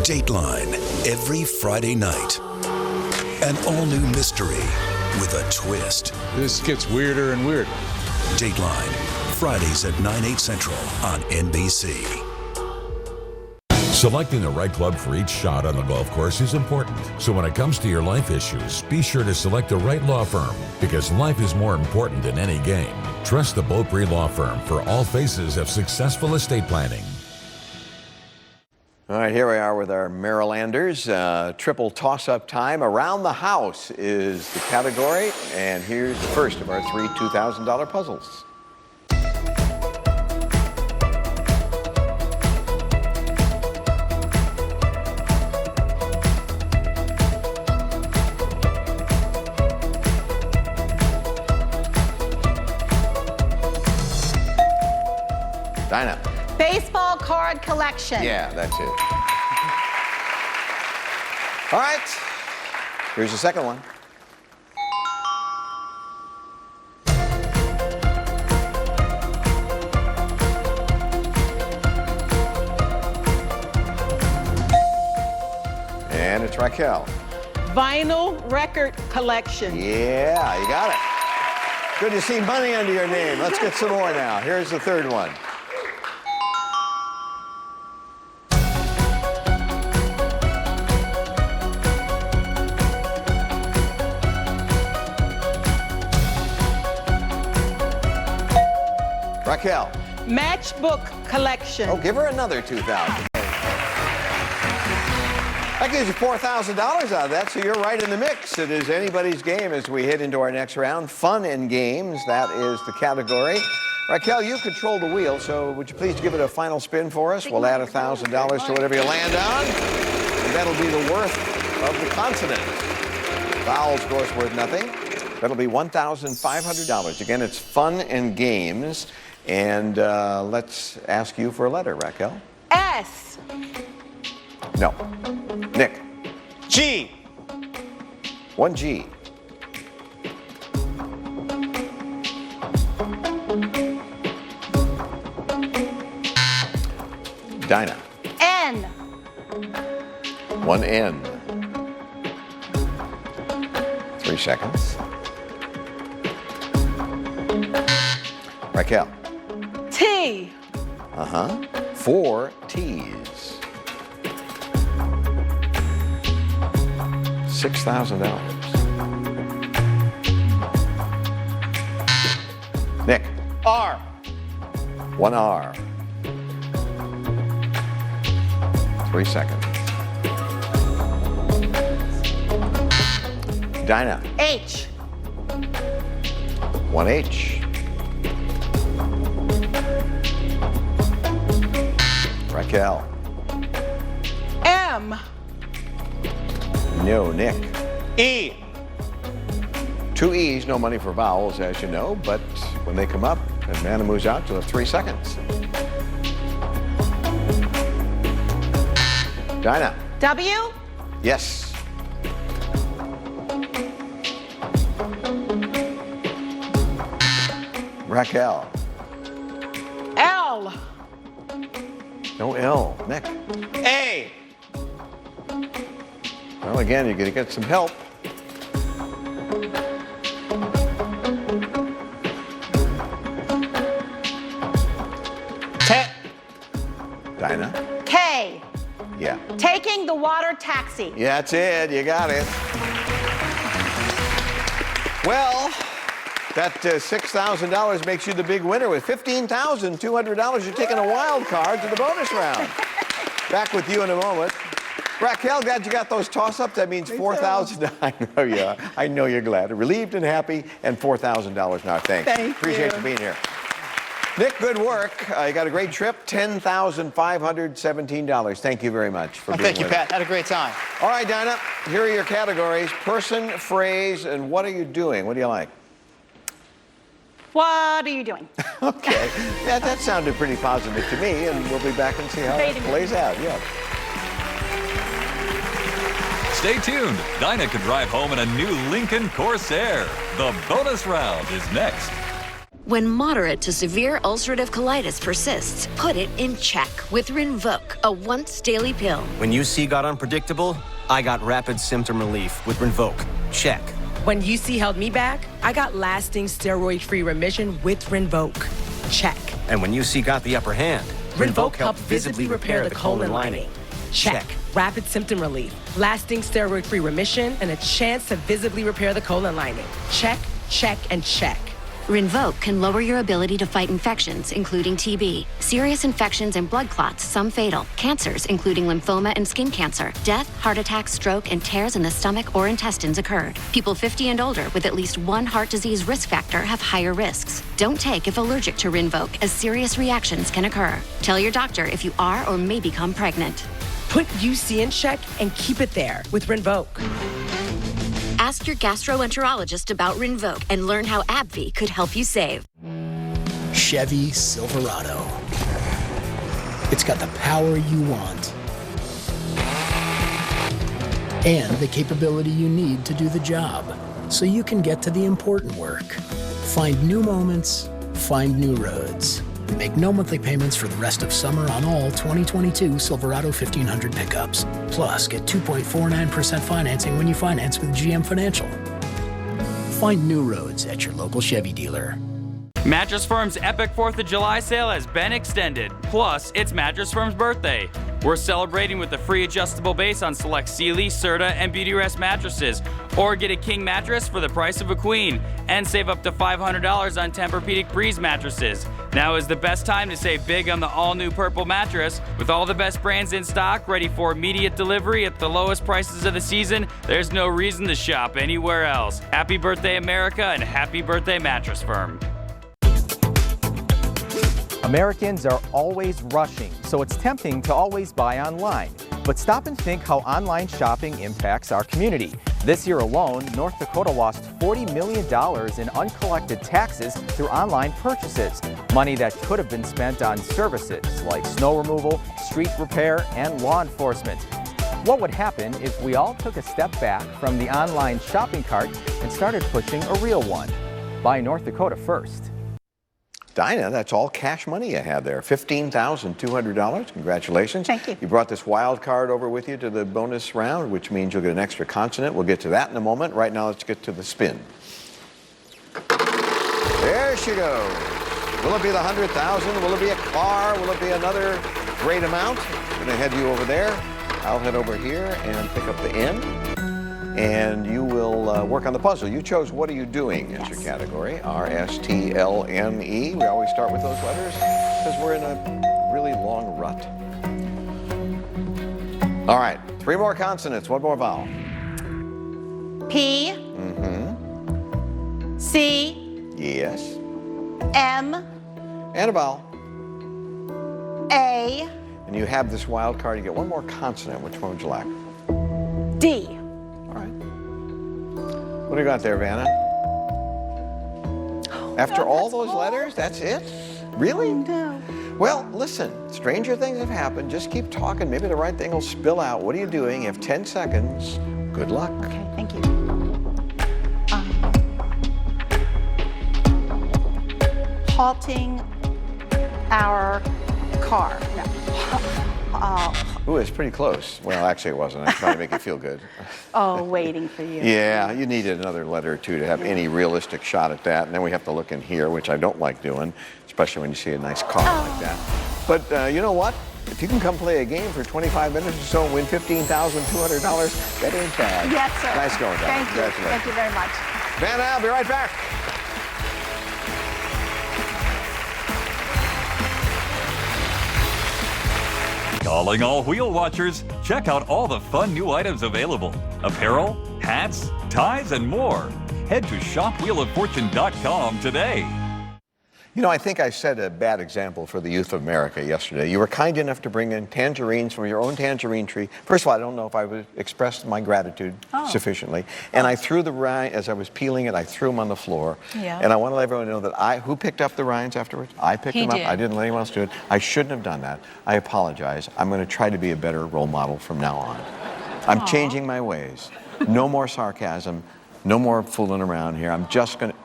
Dateline, every Friday night. An all-new mystery with a twist. This gets weirder and weirder. Dateline, Fridays at 9/8 Central on NBC. Selecting the right club for each shot on the golf course is important. So when it comes to your life issues, be sure to select the right law firm, because life is more important than any game. Trust the Beaupre Law Firm for all phases of successful estate planning. All right, here we are with our Marylanders. Triple toss-up time. Around the house is the category, and here's the first of our three $2,000 puzzles. Dinah. Baseball card collection. Yeah, that's it. All right, here's the second one. And it's Raquel. Vinyl record collection. Yeah, you got it. Good to see money under your name. Let's get some more now. Here's the third one. Raquel. Matchbook collection. Oh, give her another $2,000. That gives you $4,000 out of that, so you're right in the mix. It is anybody's game as we head into our next round. Fun and games, that is the category. Raquel, you control the wheel, so would you please give it a final spin for us? We'll add $1,000 to whatever you land on, and that'll be the worth of the consonant. Vowels, of course, worth nothing. That'll be $1,500. Again, it's fun and games. And let's ask you for a letter, Raquel. S. No. Nick. G. One G. Dinah. N. One N. 3 seconds. Raquel. T. 4 T's. $6,000. Nick. R. 1 R. 3 seconds. Dinah. H. 1 H. Raquel. M. No, Nick. E. 2 E's, no money for vowels, as you know, but when they come up and Amanda moves out, you'll have 3 seconds. Dinah. W. Yes. Raquel. L. No L. Nick. A. Well, again, you're going to get some help. Taking the water taxi. Yeah, that's it. You got it. Well, that $6,000 makes you the big winner. With $15,200, you're taking a wild card to the bonus round. Back with you in a moment. Raquel, glad you got those toss-ups. That means $4,000. I know you are. I know you're glad. Relieved and happy, and $4,000 now. Thanks. Appreciate you being here. Nick, good work. You got a great trip. $10,517. Thank you very much for being Thank you, with us. Pat. Had a great time. All right, Dinah, here are your categories. Person, phrase, and what are you doing? What do you like? What are you doing? Okay. Yeah, that sounded pretty positive to me, and we'll be back and see how it plays out. Yeah. Stay tuned. Dinah can drive home in a new Lincoln Corsair. The bonus round is next. When moderate to severe ulcerative colitis persists, put it in check with Rinvoq, a once-daily pill. When UC got unpredictable, I got rapid symptom relief with Rinvoq. Check. When UC held me back, I got lasting steroid-free remission with Rinvoq. Check. And when UC got the upper hand, Rinvoq helped visibly repair the colon lining. Check. Rapid symptom relief, lasting steroid-free remission, and a chance to visibly repair the colon lining. Check, check, and check. Rinvoq can lower your ability to fight infections, including TB, serious infections and blood clots, some fatal, cancers, including lymphoma and skin cancer, death, heart attack, stroke, and tears in the stomach or intestines occurred. People 50 and older with at least one heart disease risk factor have higher risks. Don't take if allergic to Rinvoq, as serious reactions can occur. Tell your doctor if you are or may become pregnant. Put UC in check and keep it there with Rinvoq. Ask your gastroenterologist about Rinvoq and learn how AbbVie could help you save. Chevy Silverado. It's got the power you want and the capability you need to do the job, so you can get to the important work. Find new moments, find new roads. Make no monthly payments for the rest of summer on all 2022 Silverado 1500 pickups. Plus, get 2.49% financing when you finance with GM Financial. Find new roads at your local Chevy dealer. Mattress Firm's epic 4th of July sale has been extended. Plus, it's Mattress Firm's birthday. We're celebrating with a free adjustable base on select Sealy, Serta, and Beautyrest mattresses. Or get a king mattress for the price of a queen. And save up to $500 on Tempur-Pedic Breeze mattresses. Now is the best time to save big on the all-new Purple mattress. With all the best brands in stock, ready for immediate delivery at the lowest prices of the season, there's no reason to shop anywhere else. Happy birthday, America, and happy birthday, Mattress Firm. Americans are always rushing, so it's tempting to always buy online. But stop and think how online shopping impacts our community. This year alone, North Dakota lost $40 million in uncollected taxes through online purchases. Money that could have been spent on services like snow removal, street repair, and law enforcement. What would happen if we all took a step back from the online shopping cart and started pushing a real one? Buy North Dakota first. Dinah, that's all cash money you had there. $15,200. Congratulations. Thank you. You brought this wild card over with you to the bonus round, which means you'll get an extra consonant. We'll get to that in a moment. Right now, let's get to the spin. There she goes. Will it be the 100,000? Will it be a car? Will it be another great amount? I'm going to head you over there. I'll head over here and pick up the N. And you will work on the puzzle. You chose What Are You Doing as your category, R-S-T-L-M-E. We always start with those letters because we're in a really long rut. All right, 3 more consonants, 1 more vowel. P. C. Yes. M. And a vowel. A. And you have this wild card. You get 1 more consonant. Which one would you like? D. What do you got there, Vanna? After all those letters, that's it? Really? No. Well, listen, stranger things have happened. Just keep talking. Maybe the right thing will spill out. What are you doing? You have 10 seconds. Good luck. Okay, thank you. Halting our car. No. Ooh, it's pretty close. Well, actually it wasn't. I'm trying to make you feel good. Oh, waiting for you. Yeah, you needed another letter or two to have any realistic shot at that. And then we have to look in here, which I don't like doing, especially when you see a nice car like that. But you know what? If you can come play a game for 25 minutes or so and win $15,200, that ain't bad. Yes, sir. Nice going, Donna. Thank you. Congratulations. Thank you very much. Vanna, I'll be right back. Calling all wheel watchers, check out all the fun new items available. Apparel, hats, ties, and more. Head to shopwheeloffortune.com today. You know, I think I set a bad example for the youth of America yesterday. You were kind enough to bring in tangerines from your own tangerine tree. First of all, I don't know if I expressed my gratitude sufficiently. And I threw the rind, as I was peeling it, I threw them on the floor. Yeah. And I want to let everyone know that who picked up the rinds afterwards? I picked them up. I didn't let anyone else do it. I shouldn't have done that. I apologize. I'm going to try to be a better role model from now on. I'm changing my ways. No more sarcasm. No more fooling around here. I'm just going to...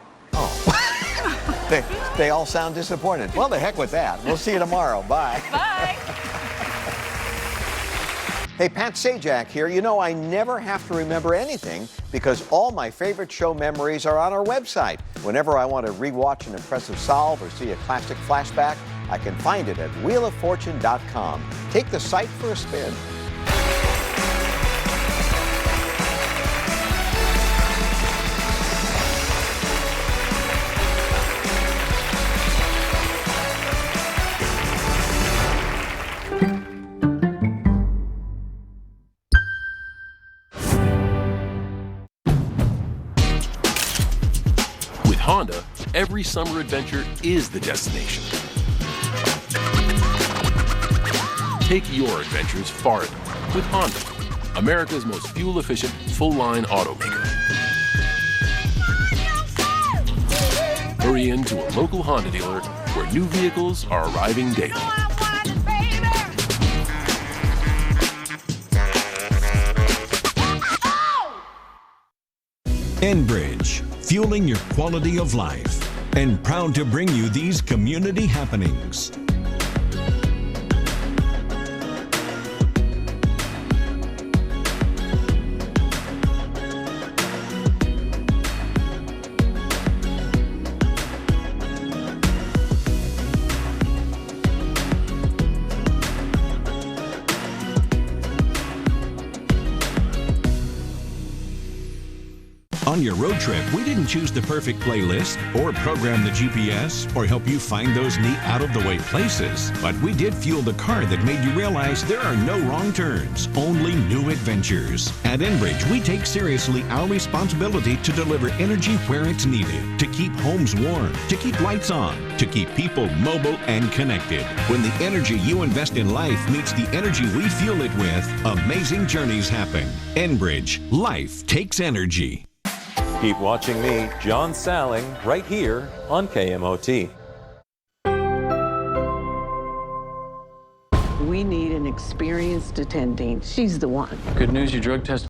They all sound disappointed. Well, the heck with that. We'll see you tomorrow. Bye. Bye. Hey, Pat Sajak here. You know, I never have to remember anything because all my favorite show memories are on our website. Whenever I want to rewatch an impressive solve or see a classic flashback, I can find it at wheeloffortune.com. Take the site for a spin. Honda, every summer adventure is the destination. Take your adventures farther with Honda, America's most fuel-efficient, full-line automaker. Hurry into a local Honda dealer where new vehicles are arriving daily. Enbridge, fueling your quality of life, and proud to bring you these community happenings. On your road trip, we didn't choose the perfect playlist or program the GPS or help you find those neat out-of-the-way places. But we did fuel the car that made you realize there are no wrong turns, only new adventures. At Enbridge, we take seriously our responsibility to deliver energy where it's needed, to keep homes warm, to keep lights on, to keep people mobile and connected. When the energy you invest in life meets the energy we fuel it with, amazing journeys happen. Enbridge, life takes energy. Keep watching me, John Salling, right here on KMOT. We need an experienced attending. She's the one. Good news, your drug test